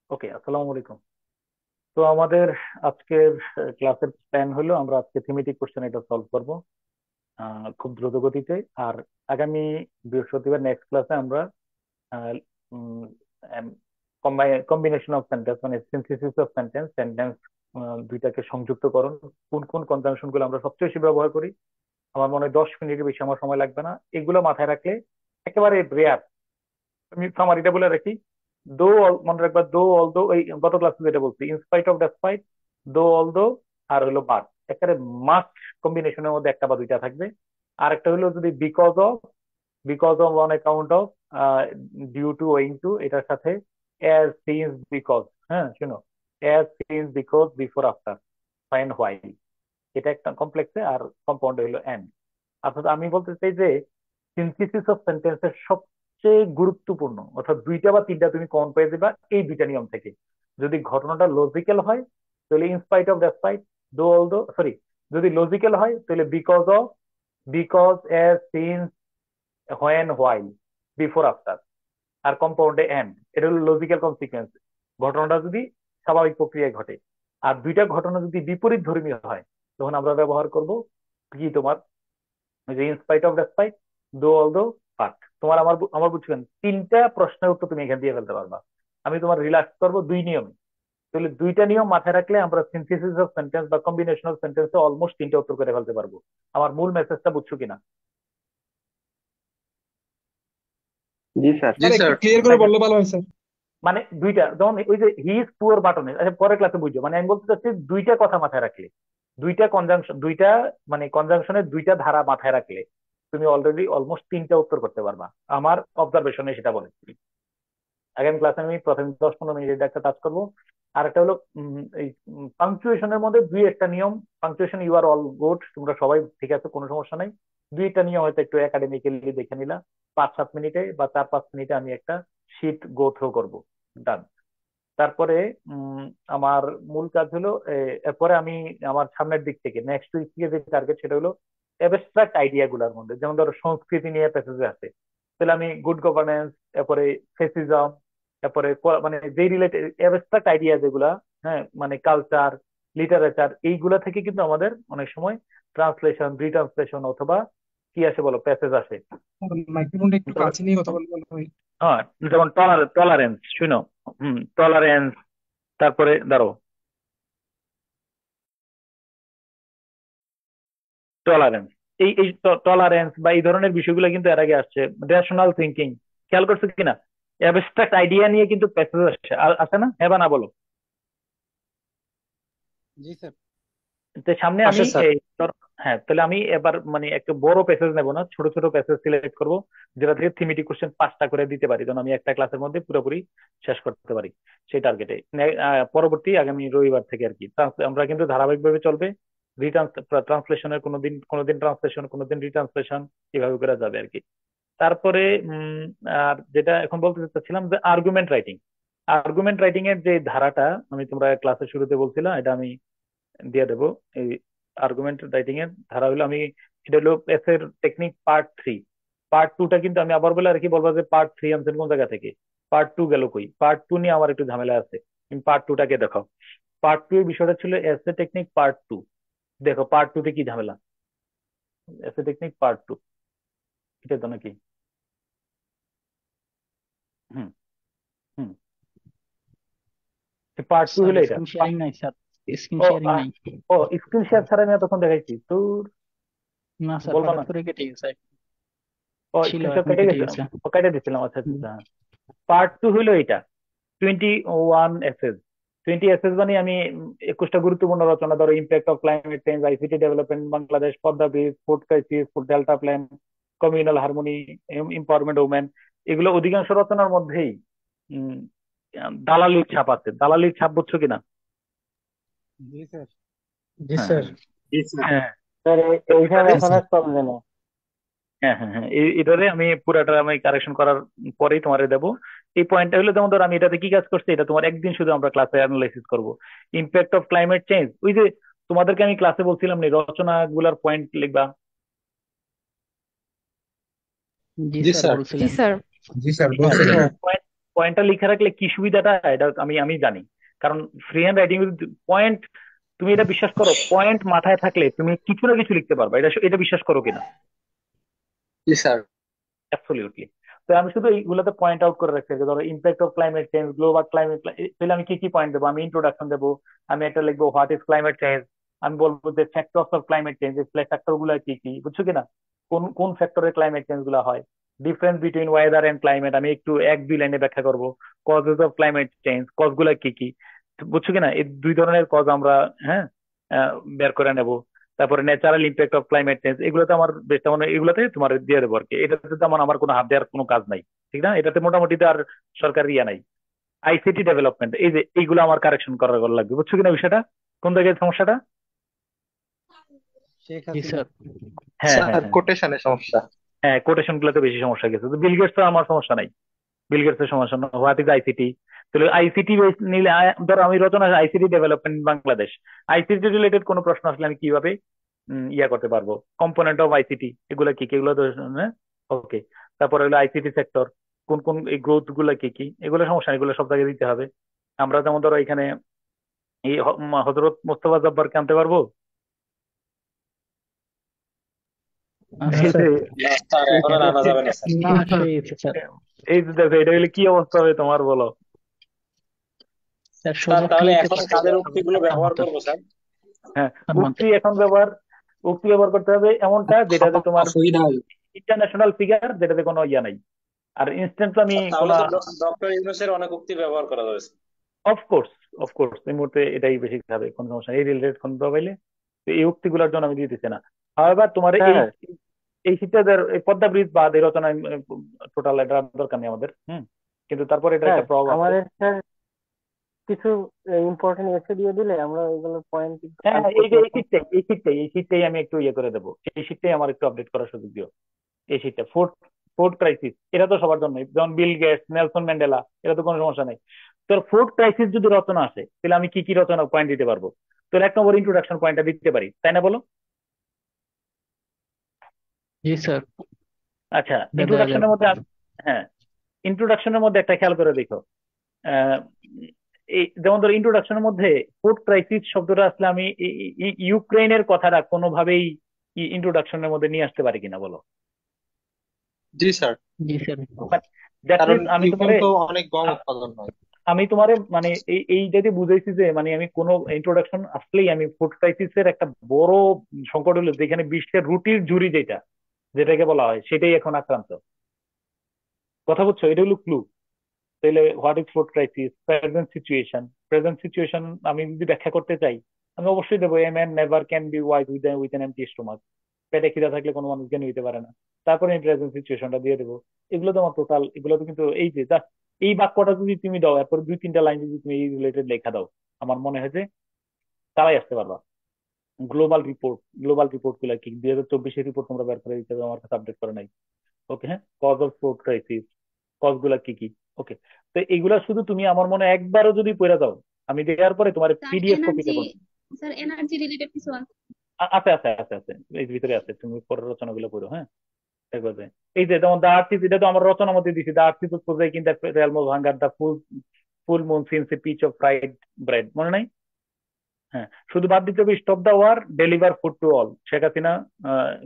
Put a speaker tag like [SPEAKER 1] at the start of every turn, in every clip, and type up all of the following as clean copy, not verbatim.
[SPEAKER 1] ওকে, আসসালামু আলাইকুম। তো আমাদের আজকের ক্লাসের প্ল্যান হলো আমরা আজকে থিমেটিক কোশ্চেন এটা সলভ করব খুব দ্রুত গতিতে। আর আগামী বৃহস্পতিবার নেক্সট ক্লাসে আমরা কম্বিনেশন অফ সেন্টেন্স মানে সিনথেসিস অফ সেন্টেন্স সেন্টেন্স দুইটাকে সংযুক্তকরণ, কোন কোন কনজাংশন গুলো আমরা সবচেয়ে বেশি ব্যবহার করি। আমার মনে হয় 10 মিনিটের বেশি আমার সময় লাগবে না, এগুলো মাথায় রাখলে একেবারে রেয়ার। আমি সামারিটা বলে রাখি। দো, মনে রাখবা, দো অলদো, এই গত ক্লাসে যেটা বলছি, in spite of despite, though although, আর হলো বাট। একেবারে মাস্ট কম্বিনেশনের মধ্যে একটা বা দুইটা থাকবে। আর একটা হলো যদি because of on account of, due to, owing to, এটার সাথে অ্যাজ, সিন্স, বিকজ। হ্যাঁ শুনো, as, since, because, before, after, fine, while. এটা একটা কমপ্লেক্সে, আর কম্পাউন্ড হলো এন্ড। অর্থাৎ আমি বলতে চাই যে সিনথেসিস অফ সেন্টেন্সের সবচেয়ে গুরুত্বপূর্ণ, অর্থাৎ দুইটা বা তিনটা তুমি কমন পেয়ে যাবা এই দুইটা নিয়ম থেকে। যদি ঘটনাটা লজিক্যাল হয় তাহলে in spite of despite, though although, sorry, যদি লজিক্যাল হয় তাহলে because of, because, as, since, when, while, before, after, আর কম্পাউন্ডে এন্ড। এটা হলো লজিক্যাল কনসিকুয়েন্স, ঘটনাটা যদি স্বাভাবিক প্রক্রিয়ায় ঘটে। আর দুইটা ঘটনা যদি বিপরীত ধর্মীয় হয় তখন আমরা ব্যবহার করব কি, তোমার ওই যে in spite of despite, though although, but. তোমার আমার আমার বুঝছেন, তিনটা প্রশ্নের উত্তর তুমি এখান দিয়ে ফেলতে পারবা। আমি তোমার রিল্যাক্স করবো দুই নিয়মে। তাহলে দুইটা নিয়ম মাথায় রাখলে আমরা সিনথেসিস অফ সেন্টেন্স বা কম্বিনেশন অফ সেন্টেন্সে অলমোস্ট তিনটা উত্তর করে ফেলতে পারবো। আমার মূল মেসেজটা বুঝছো কিনা?
[SPEAKER 2] জি স্যার।
[SPEAKER 3] স্যার একটু ক্লিয়ার করে
[SPEAKER 1] তাইলে
[SPEAKER 3] বললে ভালো হয় স্যার।
[SPEAKER 1] মানে দুইটা, যেমন ওই যে হি ইজ পুয়ার বাটনে, আচ্ছা পরের ক্লাসে বুঝছো, মানে আমি বলতে চাচ্ছি দুইটা কথা মাথায় রাখলে, দুইটা কনজাংশন, দুইটা মানে কনজাংশনের দুইটা ধারা মাথায় রাখলে তুমি অলরেডি অলমোস্ট তিনটা উত্তর করতে পারবা। আমার অবজারভেশনে সেটা বলে। আগামী ক্লাসে আমি প্রথম 10-15 মিনিট একটা টাচ করবো। আর একটা হলো এই পাংচুয়েশনের মধ্যে দুই একটা নিয়ম। Punctuation you are all good, তোমরা সবাই ঠিক আছে, কোনো সমস্যা নাই। দুইটা নিয়ম হয়তো একটু একাডেমিক্যালি দেখে নিলা, 5-7 মিনিটে বা 4-5 মিনিটে আমি একটা শীট গো থ্রু করবো। ডান। তারপরে উম, আমার মূল কাজ হলো এরপরে আমি আমার সামনের দিক থেকে নেক্সট উইক থেকে যে টার্গেট সেটা হলো অ্যাবস্ট্রাক্ট আইডিয়া গুলার মধ্যে, যেমন ধরো সংস্কৃতি নিয়ে প্যাসেজে আছে, তাহলে আমি গুড গভর্নেন্স, তারপরে ফেসিজম, তারপরে মানে যে রিলেটেড অ্যাবস্ট্রাক্ট আইডিয়া যেগুলা, হ্যাঁ মানে কালচার, লিটারেচার, এইগুলা থেকে কিন্তু আমাদের অনেক সময় ট্রান্সলেশন, রিট্রান্সলেশন অথবা কি আসে বলো, প্যাসেজ আসে।
[SPEAKER 3] মাইক্রোফোনটা একটু কাছে নিয়ে কথা বললে ভালো হয়।
[SPEAKER 1] হ্যাঁ, যেমন টলারেন্স, শুনো, টলারেন্স, তারপরে ধরো টলারেন্স, এই এই টলারেন্স বা এই ধরনের বিষয়গুলো কিন্তু এর আগে আসছে। রেশনাল থিঙ্কিং, খেয়াল করছো কিনা? অ্যাবস্ট্রাক্ট আইডিয়া নিয়ে কিন্তু প্যাসেজ আসছে, আসে না? হ্যাঁ বা না বলো।
[SPEAKER 3] জি স্যার।
[SPEAKER 1] তো সামনে আমি
[SPEAKER 2] আসে স্যার।
[SPEAKER 1] এই হ্যাঁ, তাহলে আমি এবার মানে একটা বড় প্যাসেজ নেবো না, ছোট ছোট প্যাসেজ সিলেক্ট করব, যেটা থেকে থিমেটিক কোশ্চেন 5টা করে দিতে পারি, যেন আমি একটা ক্লাসের মধ্যে পুরোপুরি শেষ করতে পারি সেই টার্গেটে। পরবর্তী আগামী রবিবার থেকে আর কি আমরা কিন্তু ধারাবাহিকভাবে চলবে। ট্রান্সলেশনের কোনোদিন কোনোদিন ট্রান্সলেশন, কোনোদিন রিট্রান্সলেশন, এভাবে করে যাবে আর কি। তারপরে আর যেটা এখন বলতে চাচ্ছিলাম যে আর্গুমেন্ট রাইটিং। আর্গুমেন্ট রাইটিং এর যে ধারাটা আমি তোমরা ক্লাসের শুরুতে বলছিলাম, এটা আমি দিয়ে দেবো। এই আর্গুমেন্ট রাইটিং এর ধারা হলো, আমি এটা হলো এসের টেকনিক পার্ট 3। পার্ট 2টা কিন্তু আমি আবার বলে আর কি বলবো যে পার্ট 3 আনছেন কোন জায়গা থেকে, পার্ট 2 গেল কই? পার্ট 2 নিয়ে আমার একটু ঝামেলা আছে, তুমি পার্ট 2টাকে দেখাও। পার্ট 2 এর বিষয়টা ছিল এসে টেকনিক পার্ট 2। দেখো পার্ট 2তে কি ঝামেলা, এসে টেকনিক পার্ট 2, এটা তো নাকি? হুম, হুম, পার্ট 2
[SPEAKER 4] স্যার
[SPEAKER 1] হলো এটা।
[SPEAKER 4] স্ক্রিন শেয়ারিং নাই স্যার, স্ক্রিন
[SPEAKER 1] ও
[SPEAKER 4] শেয়ারিং
[SPEAKER 1] আহ,
[SPEAKER 4] নাই।
[SPEAKER 1] ও, স্ক্রিন শেয়ার ছাড়া আমি এতক্ষণ দেখাইছি তোর,
[SPEAKER 4] না স্যার,
[SPEAKER 1] বলবা
[SPEAKER 4] হঠাৎ
[SPEAKER 1] না?
[SPEAKER 4] করে কেটে গেছে।
[SPEAKER 1] ও,
[SPEAKER 4] ছিল
[SPEAKER 1] স্ক্রিন শেয়ার
[SPEAKER 4] এখন
[SPEAKER 1] কেটে
[SPEAKER 4] কেটে
[SPEAKER 1] গেছে,
[SPEAKER 4] গেছে।
[SPEAKER 1] ও কেটে দিছিলাম, আচ্ছা আচ্ছা
[SPEAKER 4] হুম।
[SPEAKER 1] আচ্ছা, হ্যাঁ। পার্ট 2 হইলো এটা, 21 এসএস। 20 এসএস মানে আমি 21টা গুরুত্বপূর্ণ রচনা, ধরো impact of climate change, ICT development Bangladesh, Padma bridge, food crisis, food delta plan, communal harmony, empowerment women. এগুলো অধিকাংশ রচনার মধ্যেই উম, দালালির ছাপ আছে। দালালির ছাপ বুঝছো কিনা?
[SPEAKER 3] জি স্যার। জি
[SPEAKER 1] হ্যাঁ,
[SPEAKER 3] স্যার।
[SPEAKER 1] হ্যাঁ,
[SPEAKER 2] জি স্যার।
[SPEAKER 1] হ্যাঁ।
[SPEAKER 2] স্যার
[SPEAKER 1] তো
[SPEAKER 2] এইখানে
[SPEAKER 1] ওইটারে,
[SPEAKER 3] জি স্যার।
[SPEAKER 2] রেফারেন্স পাবেন যেন।
[SPEAKER 1] হ্যাঁ হ্যাঁ হ্যাঁ, এটারে আমি পুরাটা আমি কারেকশন করার পরেই তোমারে দেবো। এই পয়েন্টটা হলো, যেমন ধরো আমি এটাতে কি কাজ করছি, এটা তোমার একদিন শুধু আমরা ক্লাসে অ্যানালাইসিস করবো। ইম্প্যাক্ট অফ ক্লাইমেট চেঞ্জ, ওই যে তোমাদেরকে আমি ক্লাসে বলছিলাম নি রচনা গুলার পয়েন্ট লিখবা।
[SPEAKER 4] জি
[SPEAKER 3] জি
[SPEAKER 4] স্যার
[SPEAKER 3] স্যার।
[SPEAKER 4] বলছিলেন।
[SPEAKER 3] জি স্যার
[SPEAKER 1] হ্যাঁ, তো
[SPEAKER 3] বলছিলেন।
[SPEAKER 1] পয়েন্ট পয়েন্টটা লিখে রাখলে কি সুবিধাটা এটা আমি আমি জানি। কারণ ফ্রি হ্যান্ড রাইটিং পয়েন্ট, তুমি এটা বিশ্বাস করো, পয়েন্ট মাথায় থাকলে তুমি কিছু না কিছু লিখতে পারবে, এটা এটা বিশ্বাস করো কিনা?
[SPEAKER 2] জি স্যার।
[SPEAKER 1] অ্যাবসলিউটলি। তো আমি শুধু এইগুলোতে পয়েন্ট আউট করে রাখছি, যে ধরো impact of climate change, global climate, তাহলে আমি কি কি পয়েন্ট দেবো? আমি ইন্ট্রোডাকশন দেবো, আমি একটা লিখবো হোয়াট ইজ ক্লাইমেট চেঞ্জ, আমি বলবো যে factors of climate change, factor গুলা কি কি, বুঝছো কিনা? কোন কোন ফ্যাক্টরে ক্লাইমেট চেঞ্জ গুলা হয়, difference between weather and climate, আমি একটু এক দুই লাইনে ব্যাখ্যা করবো, causes of climate change, cause গুলা কি কি, বুঝছো কিনা? এই দুই ধরনের কজ আমরা, হ্যাঁ, বের করে নেব। তারপরে natural impact of climate change, এগুলোতে আমার বেশ তেমন, এগুলোতে তোমার দিয়ে দেবো আর কি। এটাতে তেমন আমার কোনো হাত দেওয়ার কোনো কাজ নাই, ঠিক না? এটাতে মোটামুটি তো আর সরকারি ইয়া নাই। আইসিটি ডেভেলপমেন্ট, এই যে এইগুলো আমার কারেকশন করার লাগবে, বুঝছো কিনা বিষয়টা? কোন জায়গায় সমস্যাটা?
[SPEAKER 3] শেখ
[SPEAKER 4] জি
[SPEAKER 3] হাসিনা।
[SPEAKER 4] স্যার।
[SPEAKER 1] হ্যাঁ হ্যাঁ
[SPEAKER 2] স্যার
[SPEAKER 1] হ্যাঁ।
[SPEAKER 2] কোটেশনের সমস্যা।
[SPEAKER 1] হ্যাঁ, কোটেশন গুলোতে বেশি সমস্যা গেছে। তো বিল গেটস তো আমার সমস্যা নাই, বিল গেটস এর সমস্যা না। What is ICT? তাহলে আইসিটি নিলে ধরো আমি রচনা ICT development Bangladesh, ICT related কোনো প্রশ্ন আসলে আমি কিভাবে ইয়া করতে পারবো? কম্পোনেন্ট অফ আইসিটি এগুলা কি কি, এগুলো তো, হ্যাঁ, ওকে। তারপরে হলো আইসিটি সেক্টর, কোন কোন এই গ্রোথ গুলা কি কি, এগুলো সমস্যা নেই, এগুলো সব জায়গায় দিতে হবে। আমরা যেমন ধরো এখানে এই হজরত মোস্তফা জব্বারকে আনতে পারবো?
[SPEAKER 4] না
[SPEAKER 1] এই
[SPEAKER 4] স্যার।
[SPEAKER 1] যে
[SPEAKER 5] না স্যার, এখন আর আনা যাবে না স্যার।
[SPEAKER 4] নষ্ট হয়ে গেছে স্যার।
[SPEAKER 1] এই যে দেখো, এটা হলে কি অবস্থা হবে তোমার, বলো?
[SPEAKER 4] স্যার
[SPEAKER 5] স্যার
[SPEAKER 4] সোজা
[SPEAKER 5] তাহলে
[SPEAKER 4] ফ্রিতে
[SPEAKER 5] এখন
[SPEAKER 4] পাঠাই
[SPEAKER 5] কাদের
[SPEAKER 4] দিতে হবে
[SPEAKER 5] উক্তিগুলো
[SPEAKER 4] আপনার
[SPEAKER 5] ব্যবহার
[SPEAKER 4] মতো।
[SPEAKER 5] করবো স্যার?
[SPEAKER 1] হ্যাঁ,
[SPEAKER 4] আপনার মতে।
[SPEAKER 1] উক্তি এখন ব্যবহার, উক্তি ব্যবহার করতে হবে এমনটা যেটাতে তোমার
[SPEAKER 3] শহীদ হয়।
[SPEAKER 1] ইন্টারন্যাশনাল ফিগার, যেটাতে কোনো ইয়া নাই। আর ইনস্ট্যান্ট আমি
[SPEAKER 5] স্যার তাহলে
[SPEAKER 1] কোনো,
[SPEAKER 5] তো ডক্টর ইউনূসের অনেক উক্তি ব্যবহার করা যাবে স্যার।
[SPEAKER 1] অফকোর্স, অফকোর্স এই মুহূর্তে এটাই বেশি খাবে, কোনো সমস্যা নেই। এই রিলেটেড কোন পাইলে তো এই উক্তিগুলোর জন্য আমি দিতেছি না। হাওয়েভার তোমার এই
[SPEAKER 2] স্যার
[SPEAKER 1] এই শীতের এই পদ্মা ব্রিজ বাদ এই রচনায় টোটাল এটা দরকার নেই আমাদের। কিন্তু তারপরে এটা
[SPEAKER 2] স্যার
[SPEAKER 1] একটা প্রভাব আছে।
[SPEAKER 2] আমাদের স্যার কিছু ইম্পর্টেন্ট এসে দিয়ে দিলে আমরা ওইগুলো পয়েন্ট
[SPEAKER 1] হ্যাঁ
[SPEAKER 2] আনতে
[SPEAKER 1] হ্যাঁ, এই
[SPEAKER 2] করতে
[SPEAKER 1] যে
[SPEAKER 2] পারতাম।
[SPEAKER 1] এই শীটটাই আমি একটু ইয়ে করে দেবো, এই শীটটাই আমার একটু আপডেট করার সুযোগ দিও। এই শীটটা ফুড ফুড ক্রাইসিস, এটা তো সবার জন্য, যেমন বিল গেটস, নেলসন ম্যান্ডেলা, এটা তো কোনো সমস্যা নেই। তোর ফুড ক্রাইসিস যদি রচনা আসে, তাহলে আমি কি কি রচনা পয়েন্ট দিতে পারবো? তোর এক নম্বর ইন্ট্রোডাকশন পয়েন্টটা দিতে পারি, তাই না বলো?
[SPEAKER 4] জি স্যার।
[SPEAKER 1] আচ্ছা,
[SPEAKER 4] এটা দেওয়া যাবে।
[SPEAKER 1] ইন্ট্রোডাকশনের মধ্যে হ্যাঁ, ইন্ট্রোডাকশনের মধ্যে একটা খেয়াল করে দেখো। আহ, এই যেমন ধরো ইন্ট্রোডাকশনের মধ্যে ফুড ক্রাইসিস শব্দটা আসলে আমি ইউক্রেনের কথাটা কোনোভাবেই ইন্ট্রোডাকশনের মধ্যে নিয়ে আসতে পারি কিনা, বলো?
[SPEAKER 2] জি স্যার।
[SPEAKER 4] জি স্যার।
[SPEAKER 1] দ্যাট
[SPEAKER 2] কারণ
[SPEAKER 1] মিনস আমি
[SPEAKER 2] ইউক্রেন
[SPEAKER 1] তোমারে,
[SPEAKER 2] তো অনেক গম উৎপাদন হয়।
[SPEAKER 1] আমি তোমারে মানে এই যদি বুঝাইছি যে মানে আমি কোনো ইন্ট্রোডাকশন আসলেই আমি ফুড ক্রাইসিসের একটা বড় সংকট হলো, যেখানে বিশ্বের রুটির ঝুড়ি যেটা, যেটাকে বলা হয়, সেটাই এখন আক্রান্ত। কথা বুঝছো? এটা হলো ক্লু। তাহলে what is food crisis, present situation, present situation আমি যদি ব্যাখ্যা করতে চাই, আমি অবশ্যই দেবো a man never can be wise with an empty stomach, পেটে খিদা থাকলে কোনো মানুষ জ্ঞানী হইতে পারে না। তারপরে প্রেজেন্ট সিচুয়েশনটা দিয়ে দেবো। এগুলো তো আমার টোটাল, এগুলো তো কিন্তু এই যে just এই বাক্যটা যদি তুমি দাও, এরপর দুই তিনটা লাইন যদি তুমি এই রিলেটেড লেখা দাও, আমার মনে হয় যে তারাই আসতে পারবা। গ্লোবাল রিপোর্ট গুলা কি, 2024-এর রিপোর্ট তোমরা বের করে দিতে হবে, আমার কাছে আপডেট করে নাই। ওকে, হ্যাঁ, cause of food crisis, cause গুলা কি কি। ওকে, তো এইগুলা শুধু তুমি আমার মনে হয় একবারও যদি পড়ে দাও, আমি দেওয়ার পরে তোমার
[SPEAKER 6] স্যার
[SPEAKER 1] পিডিএফ কপিতে
[SPEAKER 6] এনার্জি, স্যার এনার্জি রিলেটেড কিছু আছে?
[SPEAKER 1] আছে আছে আছে আছে, এই ভিতরে আছে, তুমি পরের রচনাগুলো পড়ো, হ্যাঁ, দেখবে। এই যে যেমন দা আর্থ, এটা তো আমার রচনার মধ্যে দিছি, the earth prosaic in the realm of hunger, the full full moon seems a piece of fried bread, মনে নাই? হ্যাঁ, শুধু বাদ দিতে হবে stop the war, deliver food to all, Sheikh Hasina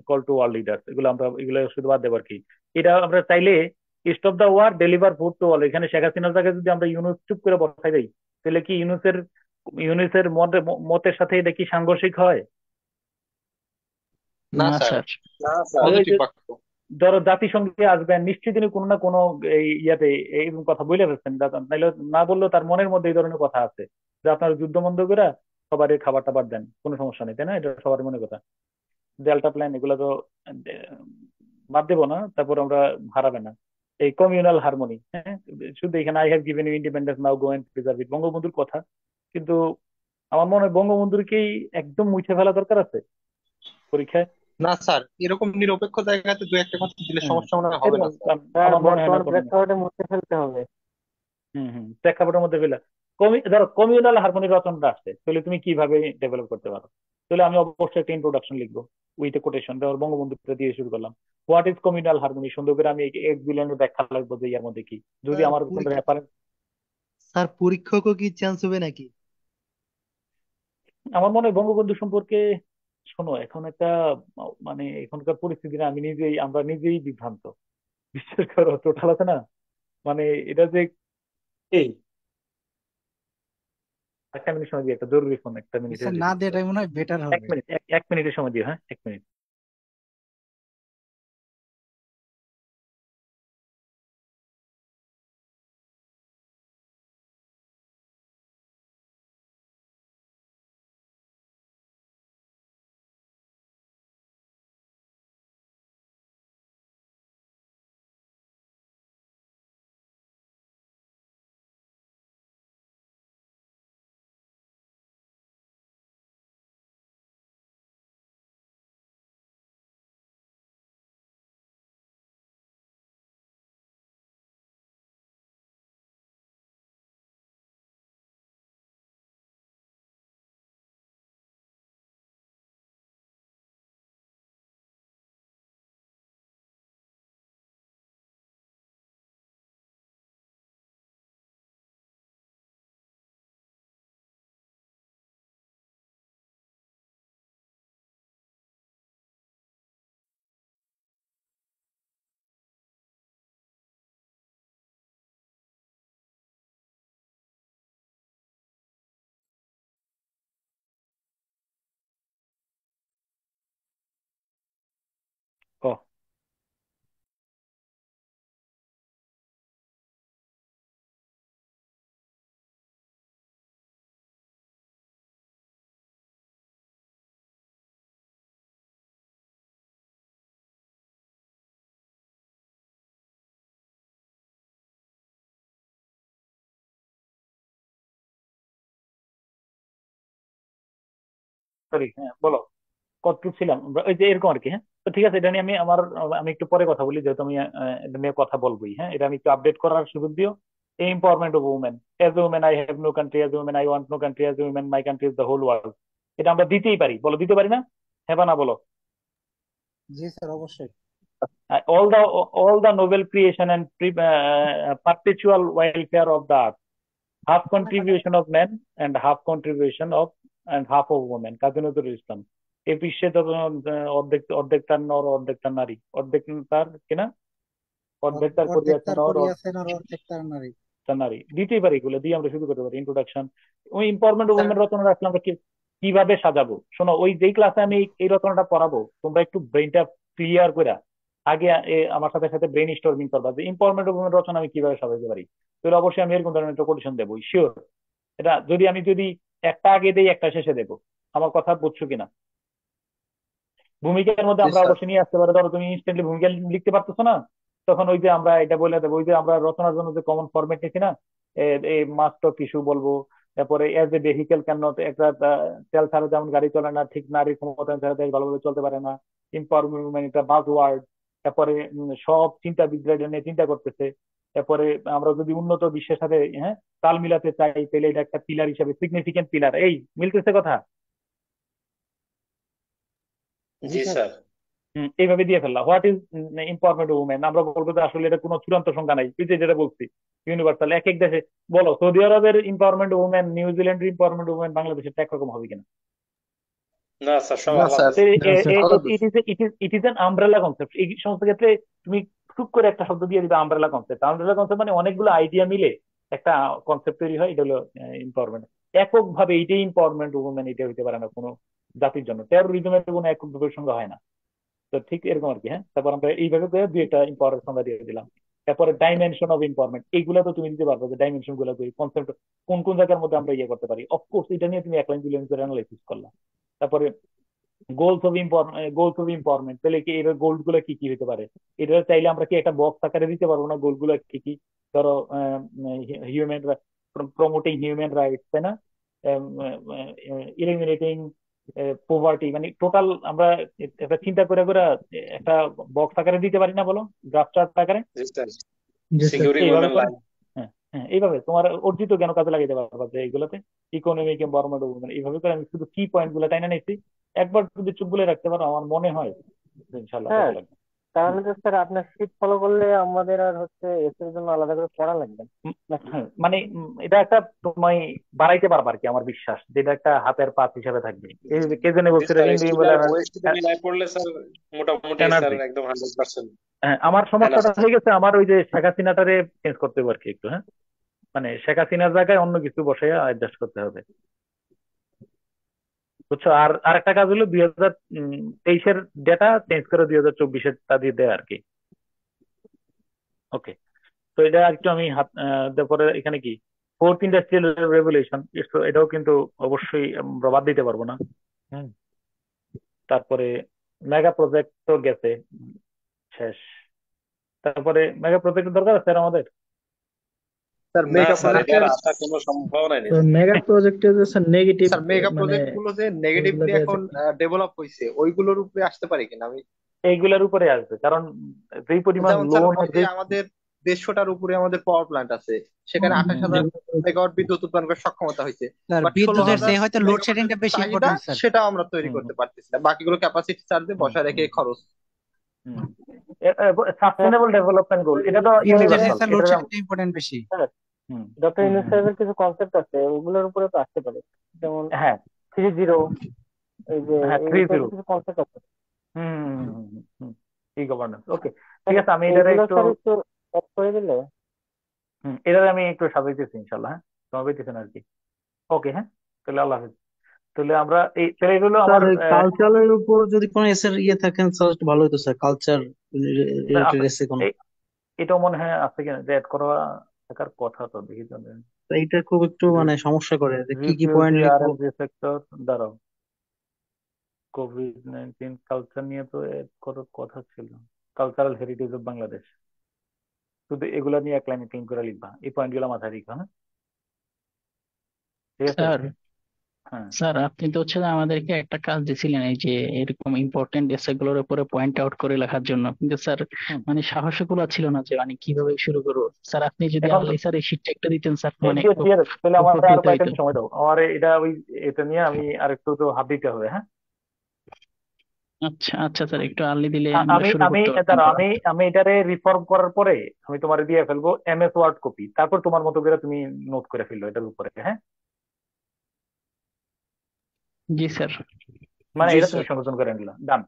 [SPEAKER 1] call to world leaders, এগুলো আমরা, এগুলো শুধু বাদ দেবো আর কি। এটা আমরা চাইলে stop the war, deliver food to all, এখানে শেখ হাসিনার জায়গায় যদি আমরা ইউনুস চুপ করে বসাই দেই, তাহলে কি ইউনুসের মতের সাথে এটা কি সাংঘর্ষিক হয়?
[SPEAKER 2] না
[SPEAKER 4] না
[SPEAKER 2] স্যার,
[SPEAKER 4] স্যার।
[SPEAKER 5] না স্যার।
[SPEAKER 1] ওই
[SPEAKER 2] পজিটিভ
[SPEAKER 1] যে
[SPEAKER 2] বাক্য।
[SPEAKER 1] ধরো জাতিসংঘে আসবেন, নিশ্চয়ই তিনি কোনো না কোনো এই ইয়াতে এইরকম কথা বলে ফেলছেন, নাইলে না বললেও তার মনের মধ্যে এই ধরনের কথা আছে, যে আপনার যুদ্ধ বন্ধ করে সবারই খাবার টাবার দেন, কোনো সমস্যা নেই, তাই না? এটা সবার মনে কথা। ডেল্টা প্ল্যান এগুলো তো আহ, বাদ দেবো না, তারপর আমরা হারাবে না। এই কমিউনাল হারমোনি, হ্যাঁ, শুধু এখানে I have given you independence, now go and preserve it, বঙ্গবন্ধুর কথা। কিন্তু আমার মনে হয় বঙ্গবন্ধুরকেই একদম মুছে ফেলা দরকার আছে পরীক্ষায়।
[SPEAKER 2] না স্যার, এরকম নিরপেক্ষ জায়গাতে দু একটা কথা দিলে
[SPEAKER 1] হ্যাঁ,
[SPEAKER 2] সমস্যা মনে হয় হবে না
[SPEAKER 1] এরকম
[SPEAKER 2] স্যার।
[SPEAKER 1] আমার মনে হয় না কোনো।
[SPEAKER 2] মুছে ফেলতে হবে।
[SPEAKER 1] প্রেক্ষাপটের মধ্যে ফেলা, ধরো কমিউনাল হারমোনি রচনাটা আসছে, তাহলে তুমি কিভাবে ডেভেলপ করতে পারো? তাহলে আমি অবশ্যই একটা ইন্ট্রোডাকশন লিখবো উইথ এ কোটেশন, তারপর বঙ্গবন্ধুটা দিয়ে শুরু করলাম। হোয়াট ইজ কমিউনাল হারমোনি, সুন্দর করে আমি এক্স বিলিয়নের ব্যাখ্যা লাগবো যে ইয়ার মধ্যে কি, যদি
[SPEAKER 7] স্যার
[SPEAKER 1] আমার কোনো
[SPEAKER 7] পরীক্ষা
[SPEAKER 1] রেফারেন্স।
[SPEAKER 7] স্যার পরীক্ষকও কি চান্স হবে নাকি?
[SPEAKER 1] আমার মনে হয় বঙ্গবন্ধু সম্পর্কে, শোনো এখন একটা মানে এখনকার পরিস্থিতি না, আমি নিজেই আমরা নিজেই বিভ্রান্ত। বিশ্বাস করো, টোটাল আছে না, মানে এটা যে এই একটা মিনিট সময় দিয়ে, একটা জরুরি ফোন, একটা মিনিটে
[SPEAKER 3] স্যার না
[SPEAKER 1] রিসিভ করো।
[SPEAKER 3] দেওয়াটাই মনে হয় বেটার
[SPEAKER 1] এক
[SPEAKER 3] হবে।
[SPEAKER 1] মিনিট, এক মিনিটের সময় দিও, হ্যাঁ 1 মিনিট। ও, সরি, হ্যাঁ বলো, কতটুকু ছিলাম ওই যে এরকম আর কি। হ্যাঁ, তো ঠিক আছে, এটা নিয়ে আমি একটু পরে কথা বলি, যেহেতু আমি এটা নিয়ে কথা বলবোই। হ্যাঁ, এটা আমি একটু আপডেট করার সুযোগ দিও। Empowerment of women, as a woman I have no country, as a woman I want no country, as a woman my country is the whole world. এটা আমরা দিতেই পারি, বলো দিতে পারি না? হ্যাঁ বা না বলো?
[SPEAKER 3] জি স্যার অবশ্যই।
[SPEAKER 1] all the all the noble creation and perpetual welfare of the earth, half contribution of men and half contribution of and half of women, Kazi Nazrul Islam. এই বিশ্বে তো অর্ধেক অর্ধেক তার নর অর্ধেক তার নারী, অর্ধেক তার কিনা, অর্ধেক তার
[SPEAKER 3] অর্ধেক
[SPEAKER 1] করিয়াছে
[SPEAKER 3] তার
[SPEAKER 1] নর
[SPEAKER 3] করিয়াছেন আর অর্ধেক তার নারী।
[SPEAKER 1] তার নারী, দিতেই পারি। এগুলো দিয়ে আমরা শুরু করতে পারি ইন্ট্রোডাকশন। ওই এম্পাওয়ারমেন্ট অফ
[SPEAKER 5] স্যার
[SPEAKER 1] উমেন রচনা রাখলে আমরা কিভাবে সাজাবো, শোনো, ওই যেই ক্লাসে আমি এই রচনাটা পড়াবো, তোমরা একটু ব্রেনটা ক্লিয়ার করে আগে আমার সাথে সাথে ব্রেন স্টর্মিং করবা যে এম্পাওয়ারমেন্ট অফ উমেন রচনা আমি কিভাবে সাজাতে পারি। তাহলে অবশ্যই আমি এরকম ধরনের একটা কোটেশন দেবো, শিওর। এটা যদি একটা আগে দেই একটা শেষে দেবো, আমার কথা বুঝছো কিনা? ভূমিকার মধ্যে
[SPEAKER 5] জি
[SPEAKER 1] আমরা
[SPEAKER 5] স্যার
[SPEAKER 1] অবশ্যই নিয়ে আসতে পারি, ধরো তুমি ইনস্ট্যান্টলি ভূমিকা লিখতে পারতেছো না, তখন ওই যে আমরা এটা বলে দেবো, ওই যে আমরা রচনার জন্য যে কমন ফরম্যাট নিচ্ছি না, এই মাস্ট অফ ইস্যু বলবো। তারপরে as a vehicle can not, একটা তেল ছাড়া যেমন গাড়ি চলে না, ঠিক নারীর ক্ষমতা ছাড়া দেশ ভালোভাবে চলতে পারে না। এম্পাওয়ারমেন্ট একটা বাজ ওয়ার্ড। তারপরে সব চিন্তাবিদরা এটা নিয়ে চিন্তা করতেছে। তারপরে আমরা যদি উন্নত বিশ্বের সাথে, হ্যাঁ, তাল মিলাতে চাই, তাহলে এটা একটা পিলার হিসাবে, সিগনিফিকেন্ট পিলার। এই মিলতেছে কথা?
[SPEAKER 3] জি
[SPEAKER 5] জি
[SPEAKER 3] স্যার।
[SPEAKER 5] স্যার
[SPEAKER 1] এইভাবে দিয়ে ফেললাম হোয়াট ইজ এম্পাওয়ারমেন্ট উমেন, আমরা বলবো যে আসলে এটা কোনো চূড়ান্ত সংখ্যা নাই, তুই যে যেটা বলছি ইউনিভার্সাল এক এক দেশে। বলো, সৌদি আরবের এম্পাওয়ারমেন্ট উমেন, নিউজিল্যান্ডের এম্পাওয়ারমেন্ট উমেন, বাংলাদেশের একরকম হবে কিনা?
[SPEAKER 5] না স্যার সব
[SPEAKER 8] না
[SPEAKER 5] আলাদা
[SPEAKER 8] স্যার,
[SPEAKER 5] স্যার।
[SPEAKER 4] না স্যার।
[SPEAKER 8] আলাদা।
[SPEAKER 1] It is an umbrella concept. এই সমস্ত ক্ষেত্রে তুমি টুক করে একটা শব্দ দিয়ে দিবে আমব্রেলা কনসেপ্ট। আমব্রেলা কনসেপ্ট মানে অনেকগুলো আইডিয়া মিলে একটা কনসেপ্ট তৈরি হয়, এটা হলো এম্পাওয়ারমেন্ট। এককভাবে এইটাই এম্পাওয়ারমেন্ট উমেন, এটা হইতে পারে না কোনো জাতির জন্য। টেরোরিজমের কোনো একক সঙ্গে হয় না। তো ঠিক এরকম আর কি। হ্যাঁ, তারপর আমরা এইভাবে করে দুই একটা ইম্পাওয়ার সংজ্ঞা দিয়ে দিলাম। তারপরে ডাইমেনশন অফ এম্পাওয়ারমেন্ট, এইগুলো তো তুমি দিতে পারবে যে ডাইমেনশন গুলো কনসেপ্ট কোন কোন জায়গার মধ্যে আমরা ইয়ে করতে পারি। অফকোর্স এটা নিয়ে তুমি এক লাইন 2 লাইন করে অ্যানালাইসিস করলাম। তারপরে গোলস অফ এম্পাওয়ারমেন্ট, তাহলে কি এর গোল গুলো কি কি হতে পারে? এটা চাইলে আমরা কি একটা বক্স আকারে দিতে পারবো না গোল গুলো কি কি? ধরো হিউম্যান, প্রমোটিং হিউম্যান রাইটস, তাই না, ইলিমিনেটিং পোভার্টি, মানে টোটাল আমরা একটা চিন্তা করে করে একটা বক্স আকারে দিতে পারি না, বলো, গ্রাফ চার্ট আকারে।
[SPEAKER 5] জি স্যার
[SPEAKER 4] জি স্যার।
[SPEAKER 5] সিকিউরিং
[SPEAKER 1] এইভাবে
[SPEAKER 5] উইমেন
[SPEAKER 1] করে,
[SPEAKER 5] লাইফ।
[SPEAKER 1] হ্যাঁ, হ্যাঁ, এইভাবে তোমার অর্জিত জ্ঞান কাজে লাগাইতে পারবা যে এইগুলোতে ইকোনমিক এনভায়রনমেন্ট মানে এইভাবে করে আমি শুধু কি পয়েন্ট গুলো টাইনা নিয়েছি। একবার যদি চুপ বলে রাখতে পারো আমার মনে হয় যে ইনশাল্লাহ
[SPEAKER 2] হ্যাঁ,
[SPEAKER 1] কাজে লাগবে। হুম,
[SPEAKER 2] তাহলে তো স্যার আপনার শীট ফলো করলে আমাদের আর হচ্ছে এসের জন্য আলাদা করে পড়া লাগবে না,
[SPEAKER 1] হুম,
[SPEAKER 2] নাকি?
[SPEAKER 1] হ্যাঁ, মানে এটা একটা তুমি বাড়াইতে পারবা আর কি, আমার বিশ্বাস যেটা একটা হাতের পাঁচ হিসাবে থাকবে। এই যে কে জানে
[SPEAKER 5] জি
[SPEAKER 1] বলছিল
[SPEAKER 5] স্যার,
[SPEAKER 1] ইন্ডিভিজুয়াল
[SPEAKER 5] স্টুডেন্ট ওএসটি তে মিলাই পড়লে স্যার মোটামুটি স্যার
[SPEAKER 1] এনার্জি।
[SPEAKER 5] একদম 100%
[SPEAKER 1] হ্যাঁ, আমার সমস্যাটা
[SPEAKER 5] এনার্জি।
[SPEAKER 1] হয়ে গেছে আমার ওই যে শেখ হাসিনাটারে চেঞ্জ করতে হবে আর কি একটু, হ্যাঁ, মানে শেখ হাসিনার জায়গায় অন্য কিছু বসাইয়া অ্যাডজাস্ট করতে হবে, বুঝছো। আর আরেকটা কাজ হলো 2023-এর ডেটা চেঞ্জ করে 2024-এর তা দিয়ে দেয় আর কি। ওকে, তো এটা একটু আমি হাত তারপরে এখানে কি ফোর্থ ইন্ডাস্ট্রিয়াল রেভলিউশন, এটাও কিন্তু অবশ্যই আমরা বাদ দিতে পারবো না। হুম, তারপরে মেগা প্রজেক্ট তো গেছে, শেষ। তারপরে মেগা প্রজেক্টের দরকার আছে আর আমাদের।
[SPEAKER 8] স্যার
[SPEAKER 5] না
[SPEAKER 8] মেগা
[SPEAKER 5] স্যার, এটা
[SPEAKER 8] প্রজেক্টের,
[SPEAKER 5] আর আসার কোনো সম্ভাবনা নেই
[SPEAKER 4] তো
[SPEAKER 5] স্যার।
[SPEAKER 4] মেগা প্রজেক্টে যে স্যার নেগেটিভ
[SPEAKER 8] স্যার মেগা
[SPEAKER 4] মানে
[SPEAKER 8] প্রজেক্ট গুলো যে
[SPEAKER 4] ওইগুলো
[SPEAKER 8] নেগেটিভলি
[SPEAKER 4] দেওয়া
[SPEAKER 8] এখন
[SPEAKER 4] যায়।
[SPEAKER 8] ডেভেলপ হয়েছে ওইগুলোর উপরে আসতে পারে কিনা আমি।
[SPEAKER 1] এইগুলার উপরে আসবে, কারণ যেই পরিমাণ
[SPEAKER 8] যেমন স্যার
[SPEAKER 1] লোন
[SPEAKER 8] ওই যে আমাদের 150টার উপরে আমাদের পাওয়ার প্ল্যান্ট আছে, সেখানে 28,000 মেগাওয়াট বিদ্যুৎ উৎপাদন করার সক্ষমতা হয়েছে,
[SPEAKER 3] স্যার
[SPEAKER 8] বাট ষোলো
[SPEAKER 3] বিদ্যুতের
[SPEAKER 8] হাজার
[SPEAKER 3] চেয়ে হয়তো
[SPEAKER 8] মেগাওয়াটের
[SPEAKER 3] লোডশেডিংটা বেশি
[SPEAKER 8] চাহিদা
[SPEAKER 3] ইম্পর্টেন্ট স্যার।
[SPEAKER 8] সেটা আমরা তৈরি
[SPEAKER 1] হুম
[SPEAKER 8] করতে পারতেছি না, বাকিগুলো ক্যাপাসিটি চার্জে
[SPEAKER 1] হুম
[SPEAKER 8] বসায় রেখে
[SPEAKER 1] হুম
[SPEAKER 8] খরচ।
[SPEAKER 1] হুম সাস্টেনেবল ডেভেলপমেন্ট গোল, এটা তো
[SPEAKER 3] বিদ্যুতের চেয়ে
[SPEAKER 1] ইউনিভার্সাল,
[SPEAKER 3] স্যার
[SPEAKER 1] এটা।
[SPEAKER 3] লোডশেডিংটা ইম্পর্টেন্ট বেশি।
[SPEAKER 2] হ্যাঁ,
[SPEAKER 1] হুম
[SPEAKER 2] ডক্টর
[SPEAKER 1] হুম
[SPEAKER 2] ইউনূস
[SPEAKER 1] হুম
[SPEAKER 2] সাহেবের কিছু কনসেপ্ট আছে, ওগুলোর উপরে তো আসতে পারে, যেমন
[SPEAKER 1] হ্যাঁ
[SPEAKER 2] 3-0, এই যে
[SPEAKER 1] হ্যাঁ
[SPEAKER 2] এই
[SPEAKER 1] 3-0।
[SPEAKER 2] টাইপের কিছু কনসেপ্ট আছে।
[SPEAKER 1] ই গভর্নেন্স, ওকে, ঠিক
[SPEAKER 2] স্যার
[SPEAKER 1] আছে, আমি এটারে
[SPEAKER 2] এইগুলো
[SPEAKER 1] একটু
[SPEAKER 2] স্যার একটু অ্যাড করে দিলে।
[SPEAKER 1] এটারে আমি একটু সাজাইতেছি ইনশাল্লাহ, হ্যাঁ, তোমার বলতেছেন আর কি। ওকে, হ্যাঁ, তাহলে আল্লাহ হাফিজ। তাহলে আমরা এই তাহলে এগুলো
[SPEAKER 7] স্যার
[SPEAKER 1] আমার
[SPEAKER 7] কালচারের উপর যদি কোনো এসের ইয়ে থাকেন স্যার ভালো হতো স্যার, কালচার রিলেটেড
[SPEAKER 1] আছে,
[SPEAKER 7] এসে কোনো।
[SPEAKER 1] এটাও মনে হয় আছে কিনা যে অ্যাড করা থাকার কথা, তো দেখি তো।
[SPEAKER 7] তো এইটা খুব একটু মানে সমস্যা করে যে কি কি পয়েন্ট
[SPEAKER 1] রিফিউজি আর
[SPEAKER 7] লিখবো।
[SPEAKER 1] এম জি সেক্টর, দাঁড়াও, কোভিড-19 কালচার নিয়ে তো এড করার কথা ছিল, কালচারাল হেরিটেজ অফ বাংলাদেশ, শুধু এগুলা নিয়ে এক লাইনে ক্লিন করে লিখবা, এই পয়েন্ট গুলো মাথায় রেখো, হ্যাঁ, ঠিক আছে।
[SPEAKER 4] স্যার
[SPEAKER 1] হ্যাঁ
[SPEAKER 4] স্যার আপনি তো হচ্ছে যে আমাদেরকে একটা কাজ দিছিলেন এই যে এরকম ইম্পর্টেন্ট এসে গুলোর উপরে পয়েন্ট আউট করে লেখার জন্য, কিন্তু স্যার
[SPEAKER 1] হুম।
[SPEAKER 4] মানে সাহসী গুলো ছিল না যে মানে কিভাবে শুরু করবো। স্যার আপনি যদি
[SPEAKER 1] এখন
[SPEAKER 4] আনলে স্যার এই শীটটা একটা দিতেন স্যার, মানে
[SPEAKER 1] দিয়ে
[SPEAKER 4] খুব
[SPEAKER 1] দিয়ে দেবো। তাহলে আমার আরো
[SPEAKER 4] উপকৃত হইতো।
[SPEAKER 1] কয়েকদিন সময় দাও, আমার এটা ওই এটা নিয়ে আমি আর একটু তো হাত দিতে হবে, হ্যাঁ।
[SPEAKER 4] আচ্ছা আচ্ছা স্যার, একটু আর্লি দিলে আমরা
[SPEAKER 1] আমি
[SPEAKER 4] শুরু
[SPEAKER 1] আমি
[SPEAKER 4] করতে পারতাম
[SPEAKER 1] দাঁড়াও,
[SPEAKER 4] পড়া।
[SPEAKER 1] আমি এটারে রিফর্ম করার পরে আমি তোমার দিয়ে ফেলবো এমএস ওয়ার্ড কপি, তারপর তোমার মতো করে তুমি নোট করে ফেললো এটার উপরে, হ্যাঁ,
[SPEAKER 4] জি স্যার।
[SPEAKER 1] মানে
[SPEAKER 5] জি
[SPEAKER 1] এটা তুমি
[SPEAKER 5] স্যার।
[SPEAKER 1] সংশোধন করে নিলা, ডান।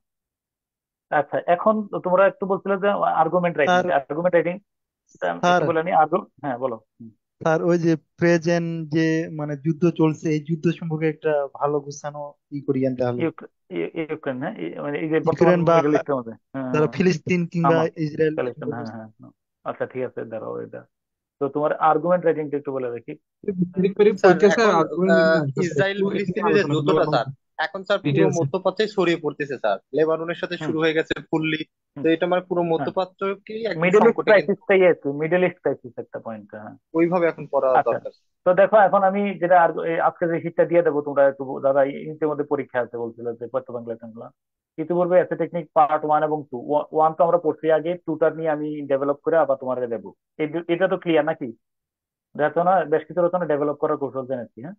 [SPEAKER 1] আচ্ছা, এখন তো তোমরা একটু বলছিলে যে argument writing,
[SPEAKER 7] sir
[SPEAKER 1] argument writing
[SPEAKER 7] sir
[SPEAKER 1] একটু বলে নি হ্যাঁ বলো।
[SPEAKER 7] স্যার ওই যে প্রেজেন্ট যে মানে যুদ্ধ চলছে এই যুদ্ধ সম্পর্কে একটা ভালো গুছানো ই করিয়েন তাহলে।
[SPEAKER 1] ইউক্রেন, হ্যাঁ, মানে এই যে বর্তমান
[SPEAKER 7] ইউক্রেন বা
[SPEAKER 1] মিডল ইস্টের মধ্যে, হ্যাঁ
[SPEAKER 7] ধরো ফিলিস্তিন কিংবা
[SPEAKER 1] আমার
[SPEAKER 7] ইসরায়েল
[SPEAKER 1] প্যালেস্টাইন,
[SPEAKER 7] সম্পর্কে।
[SPEAKER 1] হ্যাঁ হ্যাঁ হ্যাঁ। আচ্ছা ঠিক আছে, দাঁড়াও এটা, তো তোমার আর্গুমেন্ট রাইটিংটা একটু বলে রাখি।
[SPEAKER 8] স্যার এখন ইসরায়েল ফিলিস্তিনের যে যুদ্ধটা স্যার, এখন স্যার পুরো মধ্যপ্রাচ্যে ছড়িয়ে পড়তেছে স্যার, লেবাননের সাথে
[SPEAKER 1] হুম
[SPEAKER 8] শুরু হয়ে গেছে ফুললি। তো
[SPEAKER 1] হুম
[SPEAKER 8] এটা মানে পুরো
[SPEAKER 1] হ্যাঁ,
[SPEAKER 8] মধ্যপ্রাচ্যকেই একদম
[SPEAKER 1] মিডল ইস্ট
[SPEAKER 8] সংকটে কিন্তু
[SPEAKER 1] ক্রাইসিসটাই আছে, মিডল ইস্ট ক্রাইসিস একটা পয়েন্ট, হ্যাঁ।
[SPEAKER 8] ওইভাবে এখন পড়া
[SPEAKER 1] আচ্ছা,
[SPEAKER 8] দরকার।
[SPEAKER 1] তো দেখো এখন আমি যেটা আজকে যে শীটটা দিয়ে দেবো, তোমরা একটু দাদা ইতিমধ্যে পরীক্ষা আছে বলছিল যে পত্র বাংলা টাংলা, ইতিপূর্বে এসে টেকনিক পার্ট 1 এবং 2, 1 তো আমরা পড়ছি আগে, 2টা নিয়ে আমি ডেভেলপ করে আবার তোমার দেবো। এটা তো ক্লিয়ার নাকি? রচনা, বেশ কিছু রচনা ডেভেলপ করার কৌশল জেনেছি, হ্যাঁ।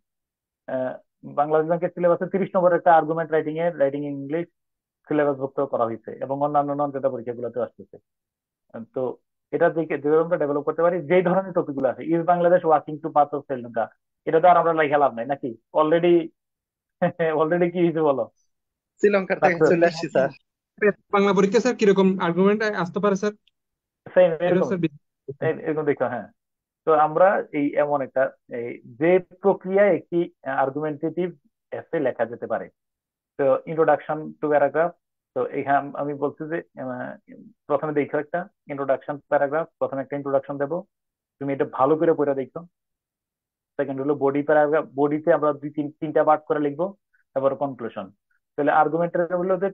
[SPEAKER 1] আহ, বাংলাদেশ ব্যাংকের সিলেবাসে 30 নম্বর একটা আর্গুমেন্ট রাইটিং ইংলিশ সিলেবাস ভুক্ত করা হয়েছে এবং অন্যান্য নন ডেটা পরীক্ষাগুলোতে আসতেছে। তো এটা দিকে যেভাবে আমরা ডেভেলপ করতে পারি, যেই ধরনের টপিক গুলো আছে, is Bangladesh walking to path of Sri Lanka, এটা তো আর আমরা লেখা লাভ নাই নাকি, অলরেডি অলরেডি কি হয়েছে বলো,
[SPEAKER 8] শ্রীলঙ্কার থেকে
[SPEAKER 1] সাকসেস,
[SPEAKER 8] চলে আসছি স্যার।
[SPEAKER 9] বাংলা পরীক্ষা স্যার কিরকম আর্গুমেন্ট আসতে পারে স্যার?
[SPEAKER 1] সেম
[SPEAKER 9] এটা
[SPEAKER 1] এরকম,
[SPEAKER 9] স্যার
[SPEAKER 1] এরকম দেখো, হ্যাঁ। তো আমরা এই এমন একটা এই যে প্রক্রিয়ায় একটি আর্গুমেন্টেটিভ এসে লেখা যেতে পারে। তো ইন্ট্রোডাকশন টু প্যারাগ্রাফ, তো এখানে আমি বলছি যে প্রথমে দেখো একটা ইন্ট্রোডাকশন প্যারাগ্রাফ, প্রথমে একটা ইন্ট্রোডাকশন দেবো, তুমি এটা ভালো করে পড়ে দেখো। সেকেন্ড হলো বডি প্যারাগ্রাফ, বডিতে আমরা তিনটা পার্ট করে লিখবো, তারপর কনক্লুশন। তাহলে আর্গুমেন্টের হলো যে